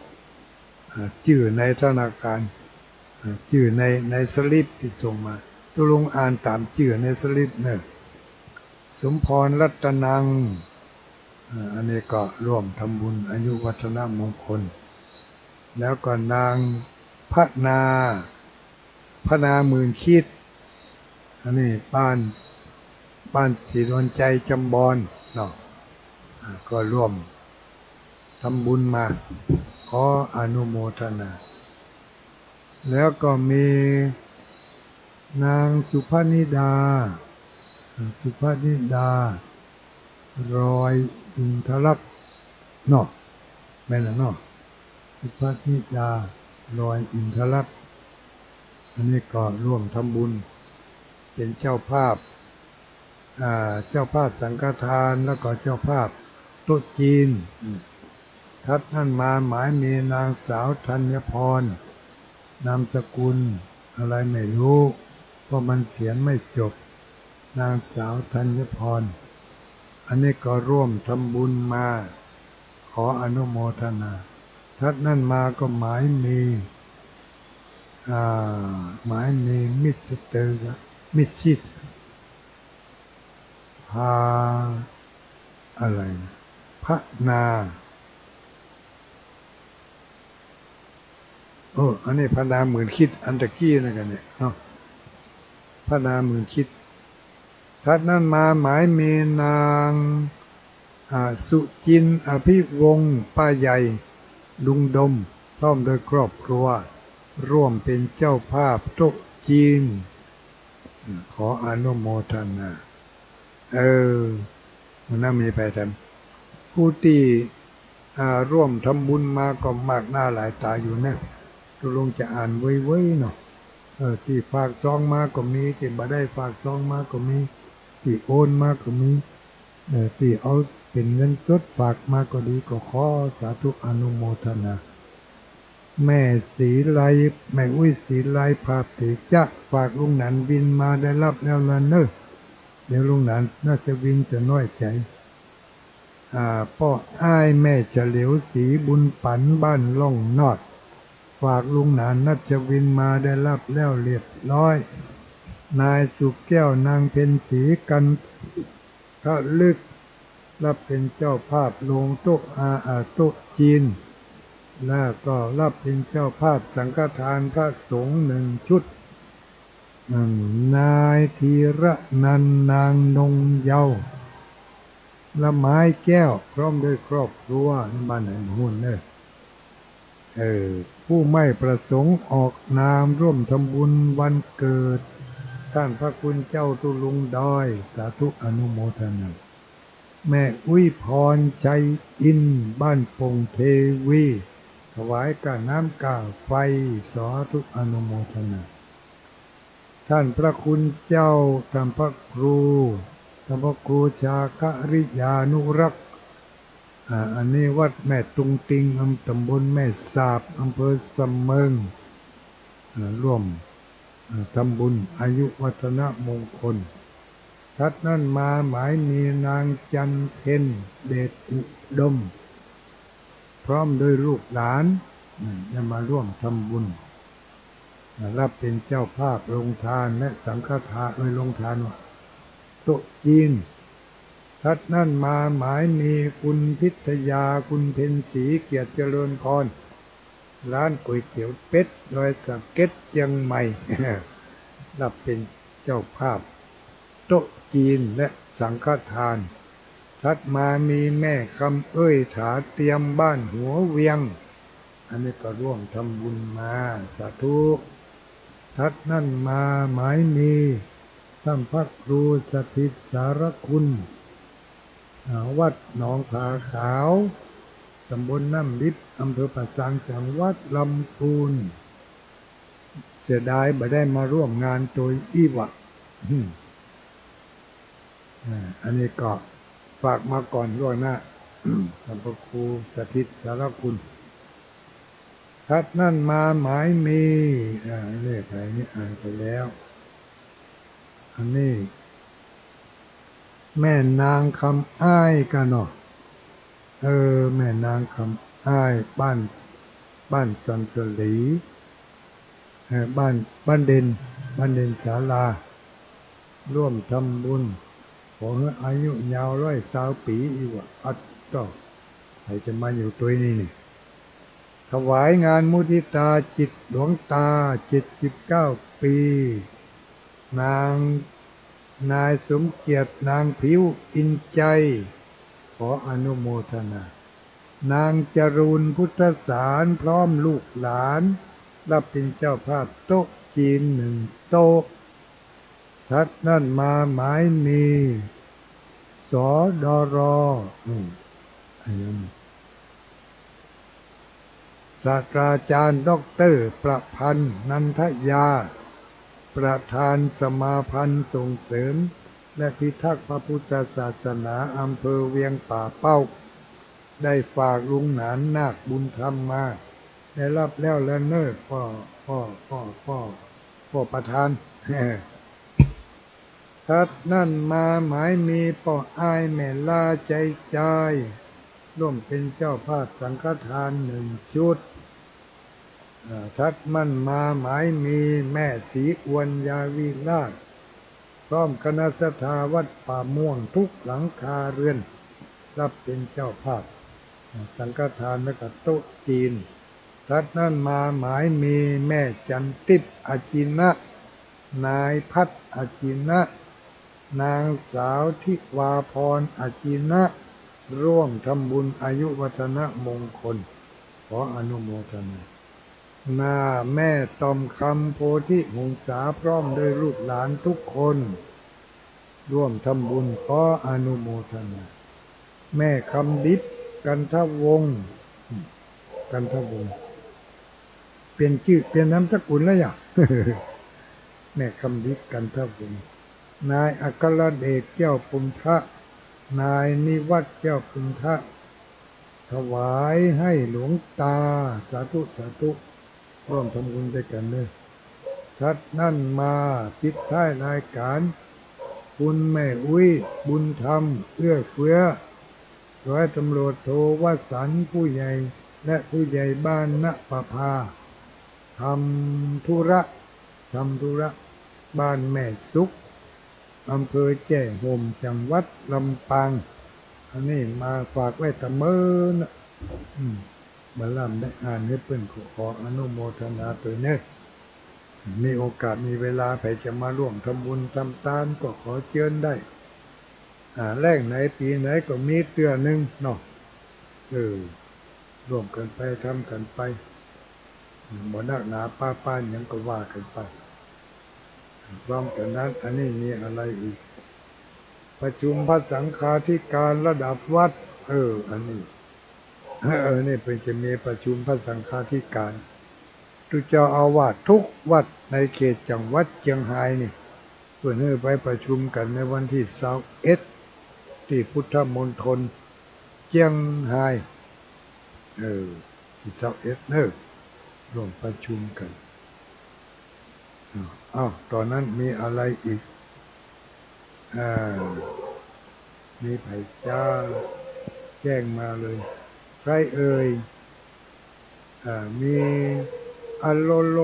ชื่อในธนาคารชื่อในสลิปที่ส่งมาตุลุงอ่านตามชื่อในสลิปเนี่ยสมพรรัตนังอันนี้ก็ร่วมทำบุญอายุวัฒนมงคลแล้วก็นางพระนาหมื่นคิดอันนี้บ้านศรีดอนใจจำบอนเนาะก็ร่วมทำบุญมาขออนุโมทนาแล้วก็มีนางสุภนิดารอยอินทลักษณ์เนาะแม่นเนาะสุภนิดารอยอินทลักษณ์อันนี้ก็ร่วมทำบุญเป็นเจ้าภาพสังฆทานแล้วก็เจ้าภาพโต๊ะจีนทัดนั่นมาหมายมีนางสาวธัญพรนามสกุลอะไรไม่รู้เพราะมันเสียงไม่จบนางสาวธัญพรอันนี้ก็ร่วมทำบุญมาขออนุโมทนาทัดนั่นมาก็หมายมีมิสเตอร์มิสชิดพาอะไรพระนาอันนี้พระนาหมื่นคิดอันตะกี้นะกันเนี่ยเนาะพระนาหมื่นคิดทัดนั้นมาหมายมีนางสุจินอภิวงศ์ป้าใหญ่ลุงดมพร้อมโดยครอบครัวร่วมเป็นเจ้าภาพโต๊ะจีนขออนุโมทนามันน่ามีไปทำผู้ที่ร่วมทำบุญมาก็มากหน้าหลายตาอยู่นะตุลงจะอ่านไว้เนาะที่ฝากซองมาก็มีที่บ่ได้ฝากซองมาก็มีที่โอนมาก็มีที่เอาเป็นเงินสดฝากมาก็ดีก็ขอสาธุอนุโมทนาแม่ศรีไลแม่อุ้ยศรีไลภาพติจะฝากลุงหนันบินมาได้รับแล้วละเนอะเดี๋ยวลุงหนันน่าจะวินจะน้อยใจพ่ออ้ายแม่เฉลียวศรีบุญปันบ้านล่องนอดฝากลุงหนานนัชวินมาได้รับแล้วเรียบร้อยนายสุแก้วนางเพ็ญศรีกันทะลึกรับเป็นเจ้าภาพโรงโต๊ะโต๊ะจีน แล้วก็รับเป็นเจ้าภาพสังฆทานพระสงฆ์1 ชุดนายธีระนันท์นางนงเยาว์ละไม้แก้วพร้อมด้วยครอบครัวในบ้านไหนหุ่นเนี่ยผู้ไม่ประสงค์ออกนามร่วมทำบุญวันเกิดท่านพระคุณเจ้าตุลุงดอยสาธุอนุโมทนาแม่อุ้ยพรชัยอินบ้านปงเทวีถวายกาน้ำกาไฟสาธุอนุโมทนาท่านพระคุณเจ้าท่านพระครูชาคริยานุรักษ์อันนี้วัดแม่ตุงติงตำบลแม่สาบอำเภอสำเมิงร่วมทำบุญอายุวัฒนมงคลทัดนั่นมาหมายมีนางจันเพ็ญเดชอุดมพร้อมด้วยลูกหลานจะมาร่วมทำบุญรับเป็นเจ้าภาพโรงทานและสังฆทานโดยโรงทานโต๊ะจีนทัดนั่นมาหมายมีคุณพิทยาคุณเพ็ญศรีเกียรติเจริญพรร้านก๋วยเตี๋ยวเป็ดรอยสะเก็ดเชียงใหม่ รับเป็นเจ้าภาพโต๊ะจีนและสังฆทานทัดมามีแม่คำเอ้ยถาเตรียมบ้านหัวเวียงอันนี้ก็ร่วมทำบุญมาสาธุทัดนั่นมาหมายมีท่านพระครูสถิตสารคุณวัดหนองผาขาวตำบลน้ำลิบอำเภอป่าซางจังหวัดลำพูนเสียดายไม่ได้มาร่วมงานโดยอีวะอันนี้ก็ฝากมาก่อนล่วงหน้าท่านพระครูสถิตสารคุณทัดนั่นมาหมายมีเลขอะไรนี่อ่านไปแล้วอันนี้แม่นางคำอ้ายกันเนาะแม่นางคำอ้ายบ้านสันสลีบ้านเด่นศาลาร่วมทำบุญขอให้อายุยาว120 ปีอีกว่าอัดต่อใครจะมาอยู่ตัวนี้นี่ถวายงานมุทิตาจิตหลวงตา79 ปีนายสมเกียรตินางผิวอินใจขออนุโมทนานางจรูนพุทธสารพร้อมลูกหลานรับเป็นเจ้าภาพโต๊ะจีน1 โต๊ะทัดนั่นมาหมายมีสดรศาสตราจารย์ด็อกเตอร์ประพันธ์นันทยาประธานสมาพันธ์ส่งเสริมและพิทักษ์พระพุทธศาสนาอำเภอเวียงป่าเป้าได้ฝากลุงหนานนาคบุญธรรมมาได้รับแล้วและเนิ่พ่อประธานทัดนั่นมาหมายมีป่ออ้ายแม่ลาใจใจร่วมเป็นเจ้าภาพสังฆทาน1 ชุดทัดมั่นมาหมายมีแม่ศรีอวนยาวิราชพร้อมคณะศรัทธาวัดป่าม่วงทุกหลังคาเรือนรับเป็นเจ้าภาพสังฆทานและก็โต๊ะจีนทัดนั่นมาหมายมีแม่จันติบอาจินะนายพัฒอาจินะนางสาวทิวาพรอาจินะร่วมทำบุญอายุวัฒนมงคลขออนุโมทนาแม่ตอมคำโพธิหงษาพร้อมด้วยลูกหลานทุกคนร่วมทำบุญขออนุโมทนาแม่คำดิบกันทวงศ์เปลี่ยนชื่อเปลี่ยนนามสกุลแล้วอย่าง แม่คำดิบกันทวงศ์นายอัครเดชแก้วปุณทะนายนิวัฒน์แก้วปุณทะถวายให้หลวงตาสาธุร่วมทำบุญด้วยกันเลยทัดนั่นมาปิดท้ายรายการคุณแม่อุ้ยบุญธรรมเอื้อเฟื้อร้อยตำรวจโทวสันต์ผู้ใหญ่และผู้ใหญ่บ้านณปภาทำธุระบ้านแม่สุขอำเภอแจ้ห่มจังหวัดลำปางอันนี้มาฝากไว้ตะเมิน บัลลัมได้อ่านให้เปิ้นขออนุโมทนาตัวเนี้ยมีโอกาสมีเวลาใครจะมาร่วมทำบุญทำทานก็ขอเชิญได้แรกไหนปีไหนก็มีเตือหนึ่งเนาะร่วมกันไปทำกันไปบ่นักหนาป้านยังก็ว่ากันไปพร้อมกันนั้นอันนี้มีอะไรอีกประชุมพระสังฆาธิการระดับวัดอันนี้นี่เป็นจะมีประชุมพระสังฆาธิการทุกเจ้าอาวาสทุกวัดในเขตจังหวัดเชียงรายนี่เพื่อให้ไปประชุมกันในวันที่21ที่พุทธมณฑลเชียงรายที่21ร่วมประชุมกันตอนนั้นมีอะไรอีกมีไผ่จ้าแจ้งมาเลยใครเอ่ยมีอโลโล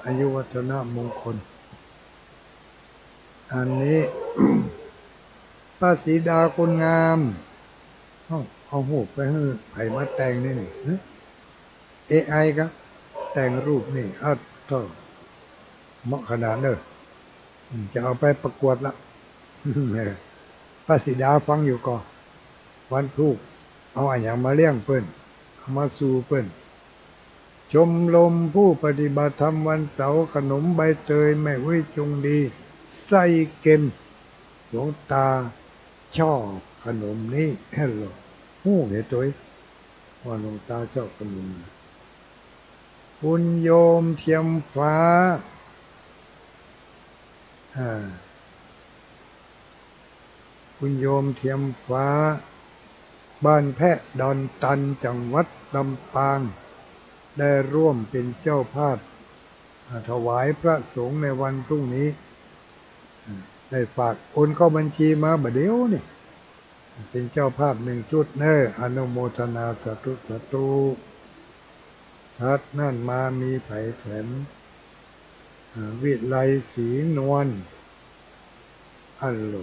อายุวัฒนมงคลอันนี้ ป้าสีดาคนงามเอาหูไปให้ไผ่มาแต่งนี่AI ครับแต่งรูปนี่เท่าเหมาะขนาดเนอะจะเอาไปประกวดละป้าสีดาฟังอยู่ก่อนวันพุธเอาอันอย่างมาเลี้ยงเปิ้นเอามาสู่เปิ้นชมรมผู้ปฏิบัติธรรมวันเสาร์ขนมใบเตยแม่วิจงดีไส้เค็มหลวงตาชอบขนมนี้ฮัลโหลเห็นตัวว่าหลวงตาชอบขนมคุณโยมเทียมฟ้าคุณโยมเทียมฟ้าบ้านแพะดอนตันจังหวัดลำปางได้ร่วมเป็นเจ้าภาพถวายพระสงฆ์ในวันพรุ่งนี้ได้ฝากโอนเข้าบัญชีมาบัดเดียวนี่เป็นเจ้าภาพ1 ชุดอนุโมทนาสาธุสาธุทัดนั่นมามีไผ่แถมวิไลศรีนวลอัลโหล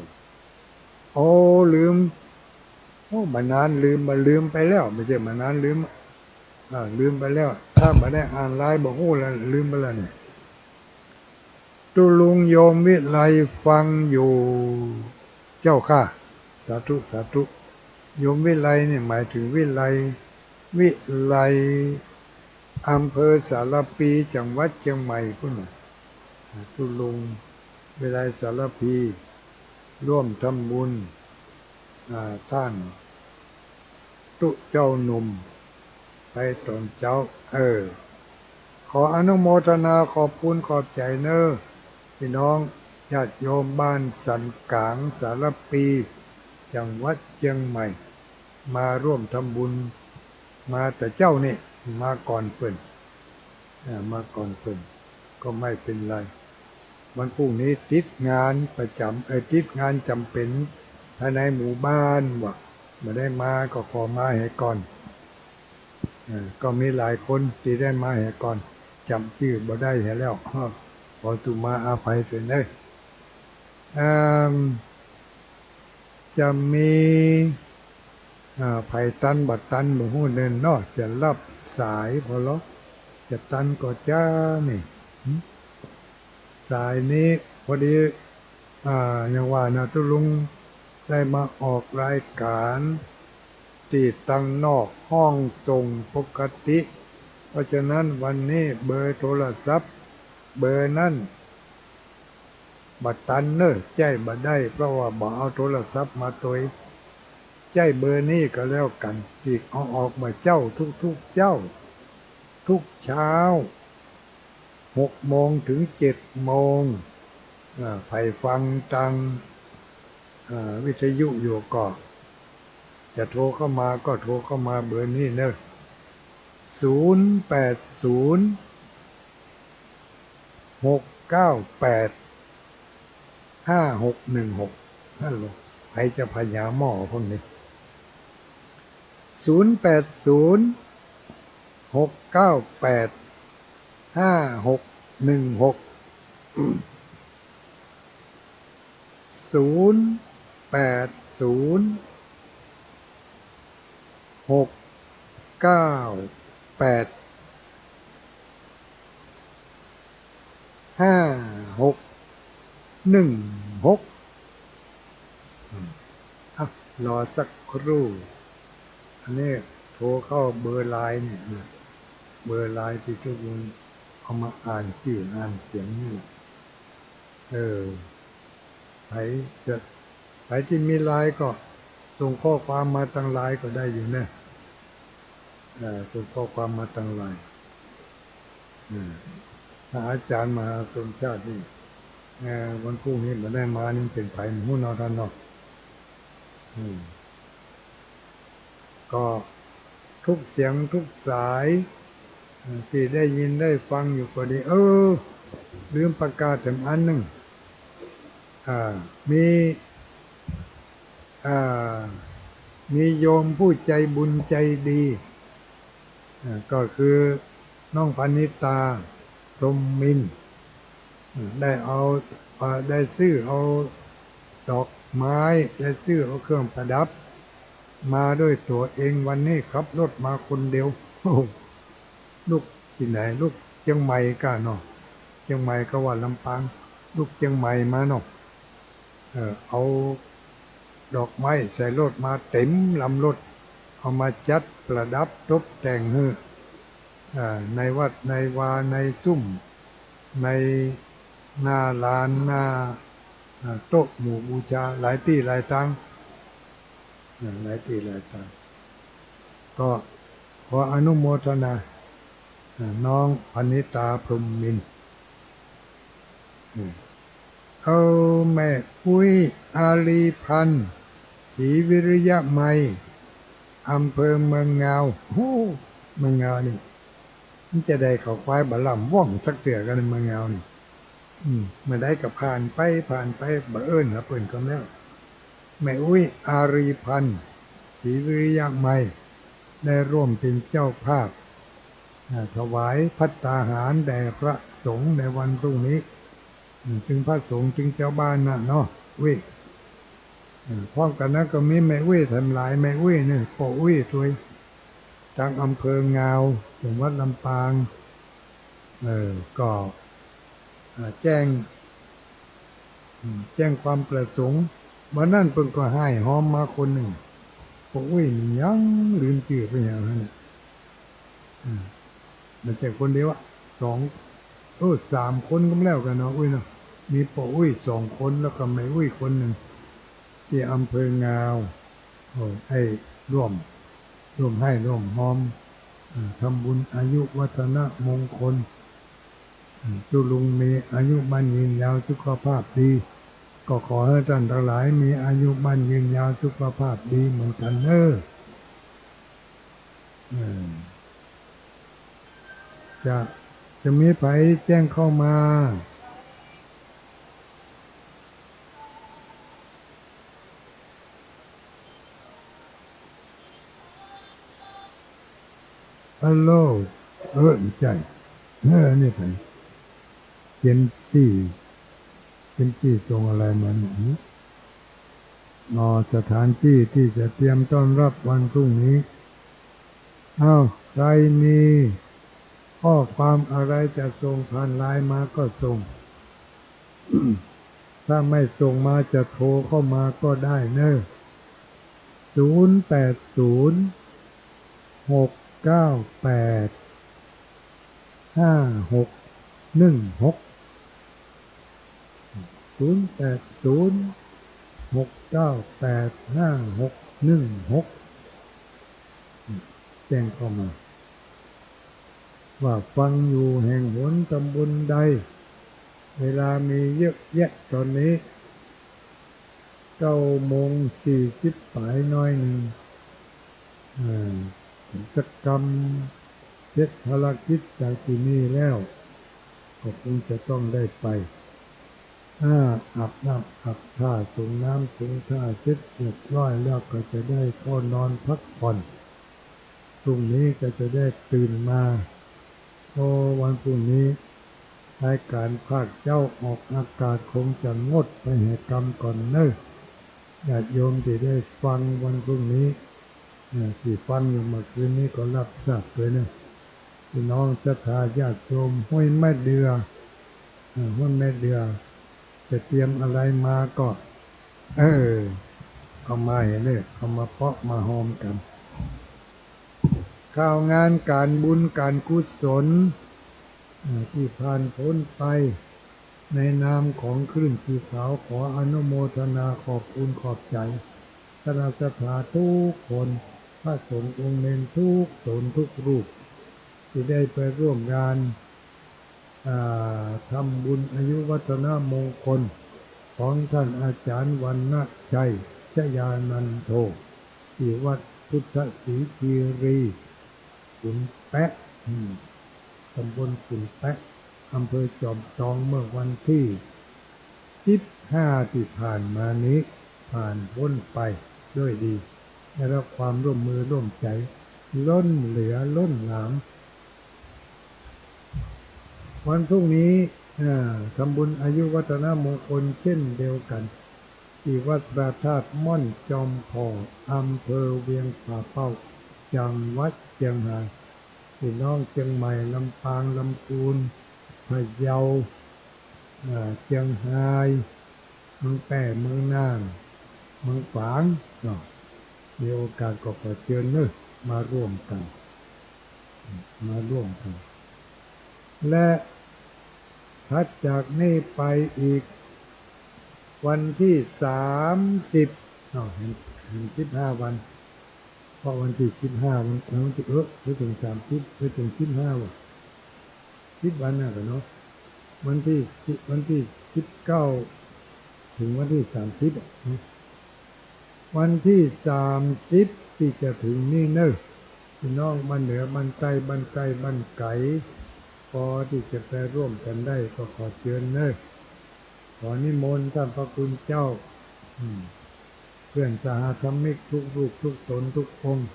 ลืมมานานลืมไปแล้วไม่ใช่มานานลืมไปแล้วถ้ามาได้อ่านไลน์บอกแล้วลืมไปแล้วเนี่ยตุลุงโยมวิไลฟังอยู่เจ้าค่ะสาธุสาธุโยมวิไลเนี่ยหมายถึงวิไลอำเภอสารปีจังหวัดเชียงใหม่พุ่นตุลุงวิไลสารพีร่วมทำบุญท่านตุเจ้าหนุ่มไปตอนเจ้าขออนุโมทนาขอบคุณขอบใจพี่น้องญาติโยมบ้านสันกลางสารปีจังหวัดเชียงใหม่มาร่วมทำบุญมาแต่เจ้านี่มาก่อนเพิ่นก็ไม่เป็นไรวันพรุ่งนี้ติดงานประจำติดงานจำเป็นภายในหมู่บ้านว่ะไม่ได้มาก็ขอมาให้ก่อนก็มีหลายคนที่ได้มาให้ก่อนจำชื่อบ่ได้ให้แล้วขอสุมาอาภัยเถิดจะมีไผ่ตันบัดตันบ่ฮู้เนินเนาะจะรับสายพอล็อกจะตันก็จ้านี่สายนี้พอดีอย่างว่านะตุลุงได้มาออกรายการตีตั้งนอกห้องส่งปกติเพราะฉะนั้นวันนี้เบอร์โทรศัพท์เบอร์นั้นบัดตันใจบัดได้เพราะว่าบ่เอาโทรศัพท์มาตัวใจเบอร์นี้ก็แล้วกันที่เอาออกมาเจ้าทุกเจ้าทุกเช้า6 โมงถึง7 โมงไผ่ฟังตังวิทยุอยู่ก็จะโทรเข้ามาก็โทรเข้ามาเบอร์นี้0806985616นั่นหรอใครจะพยาหม้อพวกนี้0806985616 0806985616 9 8 5 6 1 6รอสักครู่อันนี้โทรเข้าเบอร์ไลน์เนี่ยเบอร์ไลน์ที่ทุกคนเอามาอ่านชื่ออ่านเสียงนี่ใครจะใครที่มีไลน์ก็ส่งข้อความมาทางไลน์ก็ได้อยู่นะส่งข้อความมาทางไลน์ถ้าอาจารย์มาสมชาตินี่วันพรุ่งนี้มาได้มานี่เป็นไผ่หูนอท่านเนาะก็ทุกเสียงทุกสายที่ได้ยินได้ฟังอยู่ก็ดีลืมประกาศถึงอันหนึ่งมีโยมผู้ใจบุญใจดีก็คือน้องพนิตาพรหมมินทร์ได้ซื้อเอาดอกไม้ได้ซื้อเอาเครื่องประดับมาด้วยตัวเองวันนี้ขับรถมาคนเดียวลูกที่ไหนลูกเชียงใหม่กันเนาะเชียงใหม่ก็ว่าลำปางลูกเชียงใหม่มาเนาะเอาดอกไม้ใส่รถมาเต็มลำรถเอามาจัดประดับตกแต่งในวัดในวาในซุ้มในหน้าลานหน้าโต๊ะหมู่บูชาหลายที่หลายตังหลายที่หลายตังก็ขออนุโมทนาน้องพนิตาพรหมมินทร์แม่อุ้ยอารีพันธ์ศรีวิริยะไมยอำเภอเมืองเงาเมืองเงานี่มันจะได้เข้าควายบะล่ำว่องสักเตือกันในเมืองเงานี่เมื่อได้กับผ่านไปบะเอิญครับเปิ่นก็แล้วแม่อุ้ยอารีพันธ์ศรีวิริยะไมยได้ร่วมเป็นเจ้าภาพถวายภัตตาหารแด่พระสงฆ์ในวันพรุ่งนี้ถึงพระสงฆ์ถึงเจ้าบ้านน่ะเนาะพร้อมกันนั้นก็มีแม่อุ้ยทำหลายแม่อุ้ยเนี่ยพ่ออุ้ยถวยทางอำเภอเงาจังหวัดลำปางก็แจ้งความประสงค์วันนั้นเพิ่งก็ให้หอมมาคนหนึ่งพ่ออุ้ยยังลืมชื่อไปอย่างนั้นมันแต่คนเดียว3 คนก็แล้วกันเนาะอุ้ยเนาะมีพ่ออุ้ย2 คนแล้วก็แม่อุ้ยคนหนึ่งที่อำเภอเงาให้ร่วมให้ร่วมหอมทำบุญอายุวัฒนมงคลจุลุงมีอายุมั่นยืนยาวสุขภาพดีก็ขอให้ท่านทั้งหลายมีอายุมั่นยืนยาวสุขภาพดีเหมือนกันจะมีไผแจ้งเข้ามาฮัลโหลใจนี่ไผเป็นซี่ตรงอะไรมันสถานที่ที่จะเตรียมต้อนรับวันพรุ่งนี้ใครมีข้อความอะไรจะส่งผ่านไลน์มาก็ส่ง ถ้าไม่ส่งมาจะโทรเข้ามาก็ได้เนอะ0806985616 0806985616แจ้งเข้ามาว่าฟังอยู่แห่งหนตำบลใดเวลามีเยอะแยะตอนนี้9:40ปลายน้อยหนึ่งกิจกรรมเสร็จภารกิจจากที่นี่แล้วก็คงจะต้องได้ไปอาบน้ำอาบท่าส่งน้ำส่งท่าเสร็จเรียบร้อยแล้วก็จะได้เข้านอนพักผ่อนพรุ่งนี้ก็จะได้ตื่นมาวันพรุ่งนี้รายการภาคเจ้าออกอากาศคงจะงดไปให้กรรมก่อนญาติโยมที่ได้ฟังวันพรุ่งนี้ ที่ฟังอยู่เมื่อคืนนี้ก็รับทราบเลยนะพี่น้องศรัทธาญาติโยมห้วยแม่เดือห้วยแม่เดือจะเตรียมอะไรมาก็เออเอามาเห็นเลยเอามาเพาะมาหอมกันข่าวงานการบุญการกุศลที่ผ่านพ้นไปในนามของคลื่นสีขาวขออนุโมทนาขอบคุณขอบใจคณะศรัทธาทุกคนพระสงฆ์องค์เนรทุกตนทุกรูปที่ได้ไปร่วมงานทำบุญอายุวัฒนมงคลของท่านอาจารย์วรรณชัยชยานันโทที่วัดพุทธศรีคีรีขุนแปะตำบลขุนแปะอำเภอจอมทองเมื่อวันที่15ที่ผ่านมานี้ผ่านพ้นไปด้วยดีได้รับความร่วมมือร่วมใจล้นเหลือล้นหลามวันพรุ่งนี้ทำบุญอายุวัฒนมงคลเช่นเดียวกันที่วัดพระธาตุม่อนจอมทองอำเภอเวียงป่าเป้าจังหวัดเชียงรายพี่น้องเชียงใหม่ลำปางลำพูนพะเยาเชียงรายเมืองแปร่เมืองน่านเมืองฝางมีโอกาสก็ขอเชิญเนอะมาร่วมกันและถัดจากนี้ไปอีกวันที่30เห็น15 วันเพราะวันที่15วันที่ไปถึง30ไปถึง15วัน10 วันน่ะเนาะวันที่19ถึงวันที่30วันที่30ที่จะถึงนี่เนอะพี่น้องบ้านเหนือบ้านใต้บ้านไกลบ้านไกลพอที่จะไปร่วมกันได้ก็ขอเชิญเนอะขอนิมนต์ท่านพระคุณเจ้าเพื่อนสหธรรมิกทุกรูปทุกตนทุกองค์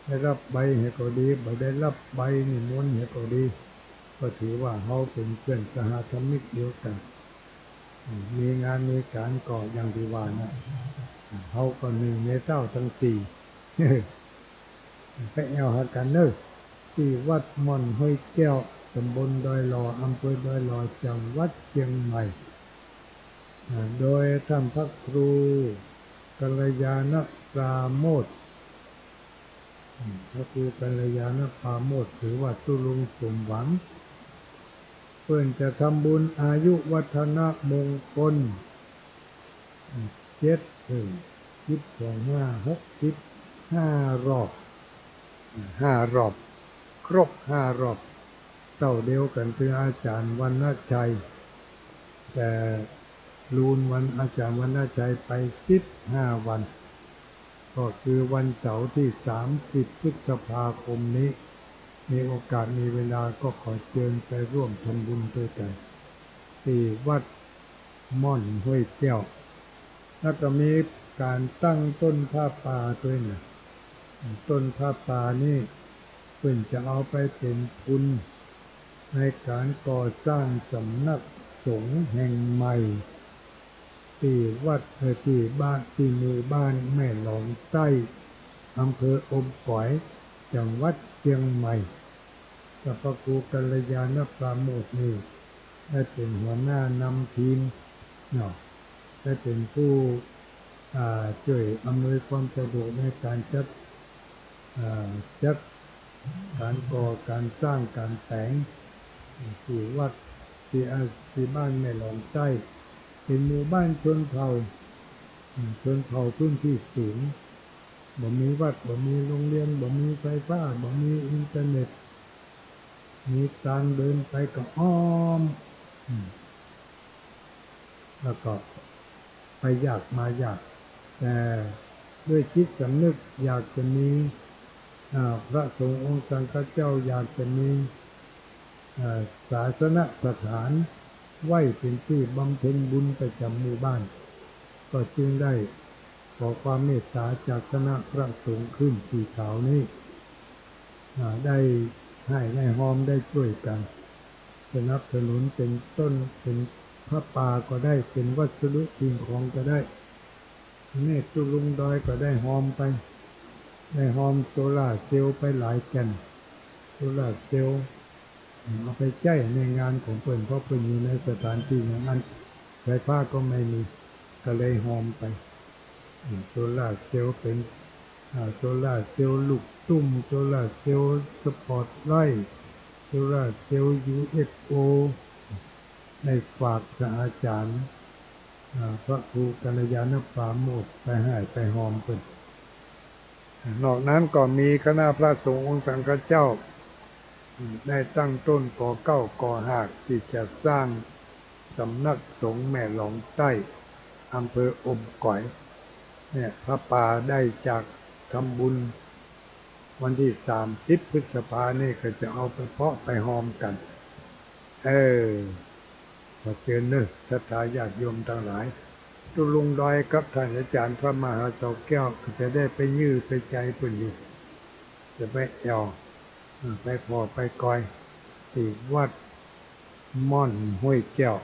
ได้รับใบเหตุก็ดีบ่ได้รับใบนิมนต์เหตุก็ดีก็ถือว่าเขาเป็นเพื่อนสหธรรมิกเดียวกันมีงานมีการก่ออย่างที่ว่านะเขาก็หนึ่งในเจ้าทั้งสี่ไปแอวหากันเนอะที่วัดม่อนห้วยแก้วตำบลดอยหล่ออำเภอดอยหล่อจังหวัดเชียงใหม่โดยท่านพระครูกัลยาณปราโมทย์พระครูกัลยาณปราโมทย์ถือว่าตุลุงสมหวังเพื่อนจะทำบุญอายุวัฒนมงคล5 รอบครบ5 รอบเต่าเดียวกันคืออาจารย์วรรณชัยแต่ลูนวันอาจารย์วรรณชัยไป15 วันก็คือวันเสาร์ที่30 พฤษภาคมนี้มีโอกาสมีเวลาก็ขอเชิญไปร่วมทำบุญด้วยกันที่วัดม่อนห้วยแก้วแล้วก็มีการตั้งต้นผ้าป่าด้วยนะต้นผ้าป่านี่เพื่อจะเอาไปเป็นทุนในการก่อสร้างสำนักสงฆ์แห่งใหม่ที่วัดที่บ้านที่หมู่บ้านแม่หลองใต้อำเภออมก๋อยจังหวัดเชียงใหม่กับพระครูกัลยาณปราโมทย์นี่ได้เป็นหัวหน้านำทีมได้เป็นผู้ช่วยอำนวยความสะดวกในการจัดการก่อการสร้างการแต่งที่วัดที่บ้านแม่หลองใต้เป็นหมู่บ้านชนเผ่าพื้นที่สูงบ่มีวัดบ่มีโรงเรียนบ่มีไฟฟ้าบ่มีอินเทอร์เน็ตมีทางเดินไปก็อ้อมแล้วก็ไปยากมายากแต่ด้วยจิตสำนึกอยากจะมีพระสงฆ์องค์สังฆเจ้าอยากจะมีศาสนสถานไว้เป็นที่บำเพ็ญบุญประจำหมู่บ้านก็จึงได้ขอความเมตตาจากคณะพระสงฆ์ขึ้นสีขาวนี้ได้ให้ได้หอมได้ช่วยกันสนับสนุนเป็นต้นเป็นพระป่าก็ได้เป็นวัสดุสิ่งของก็ได้เนตรตุลุงดอยก็ได้หอมไป ได้หอมโซล่าร์เซลล์ไปหลายแก่นโซล่าร์เซลล์เอาไปใช้ในงานของเพิ่นเพราะเพิ่นอยู่ในสถานที่อย่างนั้นไฟฟ้าก็ไม่มีก็เลยหอมไปโซล่าร์เซลล์เป็นโซล่าร์เซลล์ลูกตุ้มโซล่าร์เซลล์สปอตไลท์โซล่าร์เซลล์ UFO ได้ฝากกับอาจารย์พระครูกัลยาณปราโมทย์ไปให้ไปหอมเพิ่นนอกนั้นก็มีคณะพระสงฆ์องค์สังฆเจ้าได้ตั้งต้นก่อเก้าก่อหากที่จะสร้างสำนักสงฆ์แม่หลองใต้อำเภออมก๋อยเนี่ยพระป่าได้จากทำบุญวันที่30 พฤษภาเนี่ยก็จะเอาไปเพาะไปหอมกันขอเชิญเนอะศรัทธาญาติโยมทั้งหลายตุลุงดอยกับท่านอาจารย์พระมหาเสาแก้วก็จะได้ไปยื้อไปใจเพิ่นอยู่จะไปแอวไปพอไปกอยที่วัดม่อนห้วยแก้ว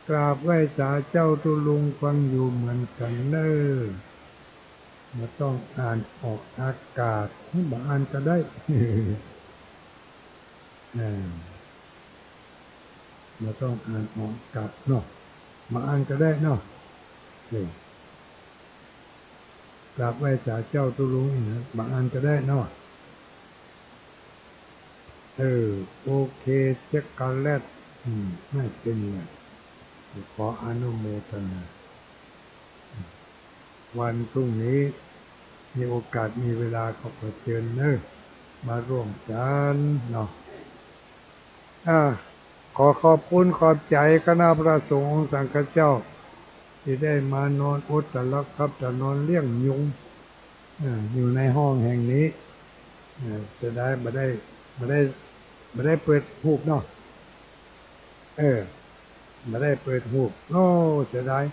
กราบไหว้สาเจ้าตุลุงฟังอยู่เหมือนกันเนอมาต้องอ่านออกอากาศบางอ่านก็ได้มาต้องอ่านออกอากาศเนาะมาอ่านก็ได้เนาะกราบไหว้สาเจ้าตุลุงนะบางอ่านก็ได้เนาะโอเคเช็คกันแรกไม่เป็นไรขออนุโมทนาวันพรุ่งนี้มีโอกาสมีเวลาก็ขอเชิญเนอะมาร่วมกันเนาะขอขอบคุณขอบใจคณะพระสงฆ์สังฆเจ้าที่ได้มานอนอดตะลักครับจะนอนเลี้ยงยุงอยู่ในห้องแห่งนี้จะได้ไม่ได้เปิดหูบเนาะไม่ได้เปิดหูบโอ้เสียดาย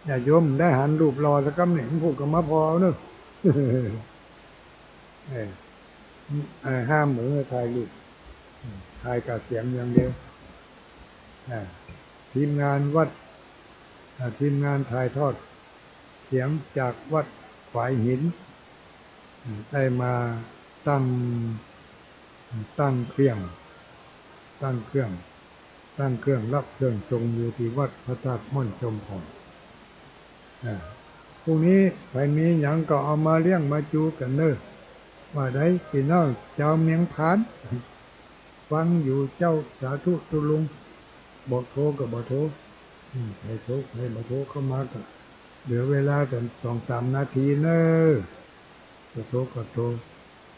อย่าโยมได้หันรูปรอแล้วก็เหน็นผูกกับมะพร้าวเนอะห้ามหมูถ่ายรูปถ่ายกับเสียงอย่างเดียวทีมงานวัดทีมงานถ่ายทอดเสียงจากวัดฝายหินได้มาตั้งเครื่องรับเครื่องทรงอยู่ที่วัดพระธาตุม่อนจมพรพรุ่งนี้ใครมีหยังก็เอามาเลี้ยงมาจูกันเนอะว่าได้พี่น้องเจ้าเมียงผานฟังอยู่เจ้าสาธุตุลุงบอกโทรกับบอกโทรให้โทรให้บอกโทรเข้ามาก็เหลือเวลากัน2-3 นาทีเนอะจะโทรก็โทร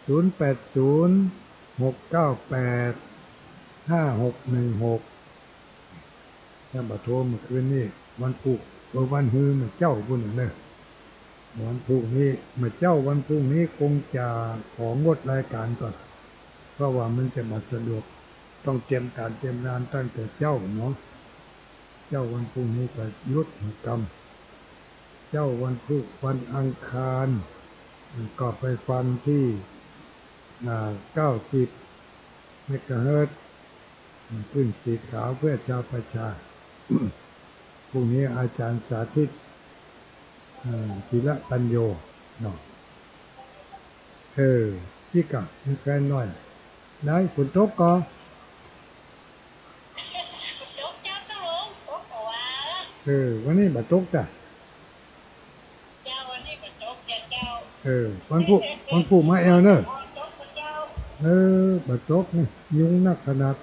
0806985616ถ้าบอกโทรเมื่อคืนนี้วันพุธวันฮือเจ้าพุ่นเนอะวันพรุ่งนี้เจ้าวันพรุ่งนี้คงจะของดรายการก่อนเพราะว่ามันจะมาสะดวกต้องเตรียมการเตรียมงานตั้งแต่เจ้าเนาะเจ้าวันพรุ่งนี้ก็ยุติกรรมเจ้าวันพุธวันอังคารก็ไปฟังที่90 เมกะเฮิรตซ์ขึ้นสีขาวเพื่อชาวประชาพรุ่งนี้อาจารย์สาธิตศิละปัญโยเนาะที่กะมีแฟนหน่อยได้ฝนตกก็วันนี้บัดตกจ้ะวันพุธมาแอลเนอะบัดตกนี่ยุงนักขนาด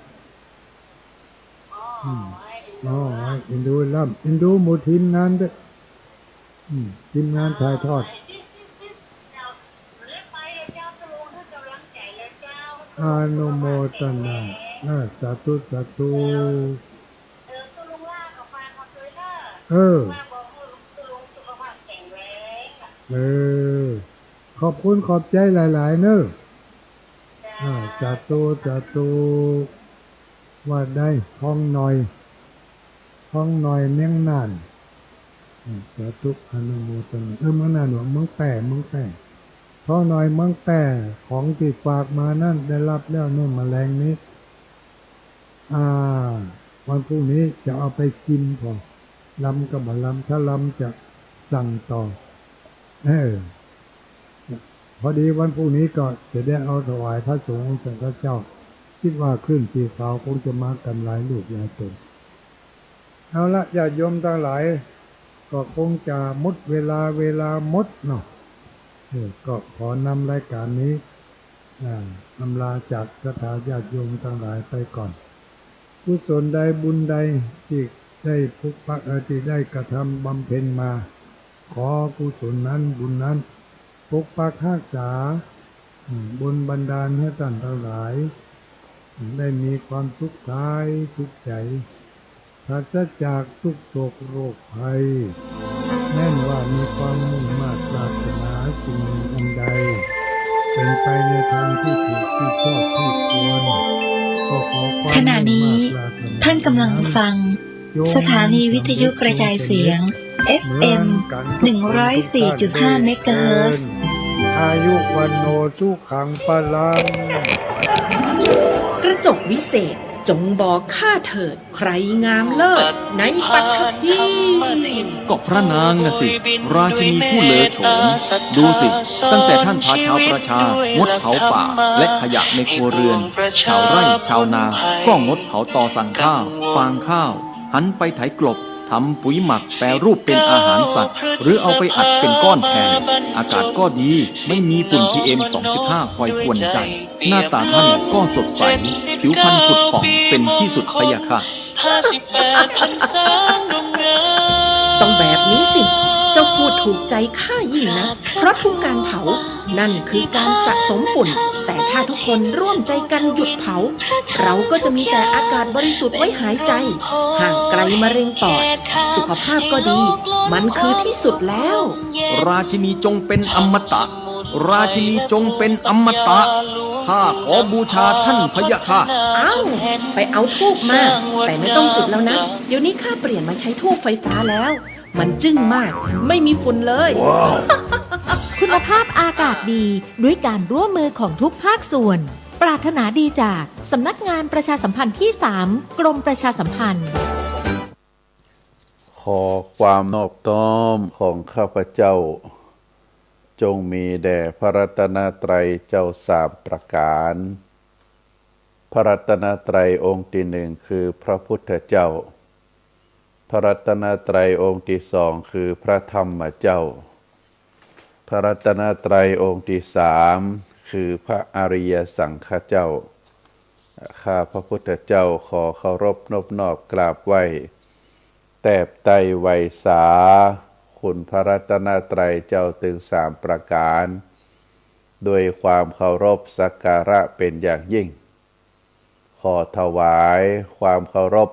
อินดูหมู่ทีมงานด้วยทีมงานถ่ายทอดอานุโมทนาสาธุขอบคุณขอบใจหลายๆเนอะสาธุว่าได้ท้องหน่อยเมี่ยงนานสาธุอนุโมทนาเมืองนานหลวงเมืองแป่ท้องหน่อยเมืองแป่ของที่ฝากมานั่นได้รับแล้วนู่นแมลงนี้วันพรุ่งนี้จะเอาไปกินพอลำกับบลำถ้าลำจะสั่งต่อ เออพอดีวันพรุ่งนี้ก็จะได้เอาถวายพระสงฆ์สังฆเจ้าคิดว่าขึ้นสีขาวคงจะมากันหลายลูกหลายตนเอาละญาติโยมทั้งหลายก็คงจะหมดเวลาหมดเนาะก็ขอนำรายการนี้อำลาจากสถาญาติโยมทั้งหลายไปก่อนกุศลใดบุญใดที่ได้พุกพักที่ได้กระทำบำเพ็ญมาขอกุศลนั้นบุญนั้นปกปักรักษาบุญบันดาลให้ท่านทั้งหลายได้มีความสุขกายสุขใจปราศจากทุกโศกโรคภัยแน่นว่ามีความมุ่งมา่ปรารถนาสิ่งหนึ่งอันใดเป็นไปในทางที่ถูกที่ชอบที่ควรก็ขอความขณะนี้ท่านกำลังฟังสถานีวิทยุกระจายเสียง FM 104.5 เมกะเฮิรตซ์อายุวันโนสุขังพลังกระจกวิเศษจงบอกข้าเถิดใครงามเลิศในปัตภีก็พระนางน่ะสิราชินีผู้เลอโฉมดูสิตั้งแต่ท่านพาชาวประชางดเผาป่าและขยะในครัวเรือนชาวไร่ชาวนาก็งดเผาตอสั่งข้าวฟางข้าวหันไปไถกลบทำปุ๋ยหมักแปรรูปเป็นอาหารสัตว์หรือเอาไปอัดเป็นก้อนแทนอากาศก็ดีไม่มีฝุ่น PM 2.5 คอยกวนใจหน้าตาท่านก็สดใสผิวพรรณผุดผ่องเป็นที่สุดพะยะค่ะต้องแบบนี้สิเจ้าพูดถูกใจข้ายิ่งนะเพราะทุกการเผานั่นคือการสะสมฝุ่นแต่ถ้าทุกคนร่วมใจกันหยุดเผาเราก็จะมีแต่อากาศบริสุทธิ์ไว้หายใจห่างไกลมะเร็งปอดสุขภาพก็ดีมันคือที่สุดแล้วราชินีจงเป็นอมตะราชินีจงเป็นอมตะข้าขอบูชาท่านพะยะค่ะอ้าวไปเอาธูปมาแต่ไม่ต้องจุดแล้วนะเดี๋ยวนี้ข้าเปลี่ยนมาใช้ธูปไฟฟ้าแล้วมันจึ้งมากไม่มีฝุ่นเลย wow. คุณภาพอากาศดีด้วยการร่วมมือของทุกภาคส่วนปรารถนาดีจากสำนักงานประชาสัมพันธ์ที่ 3 กรมประชาสัมพันธ์ขอความนอบน้อมของข้าพเจ้าจงมีแด่พระรัตนตรัยเจ้าสามประการพระรัตนตรัยองค์ที่หนึ่งคือพระพุทธเจ้าพระรัตนตรัยองค์ที่สองคือพระธรรมเจ้าพระรัตนตรัยองค์ที่สามคือพระอริยสังฆเจ้าข้าพระพุทธเจ้าขอเคารพนอบน้อมกราบไหว้แทบไตรไวสาคุณพระรัตนตรัยเจ้าถึงสามประการด้วยความเคารพสักการะเป็นอย่างยิ่งขอถวายความเคารพ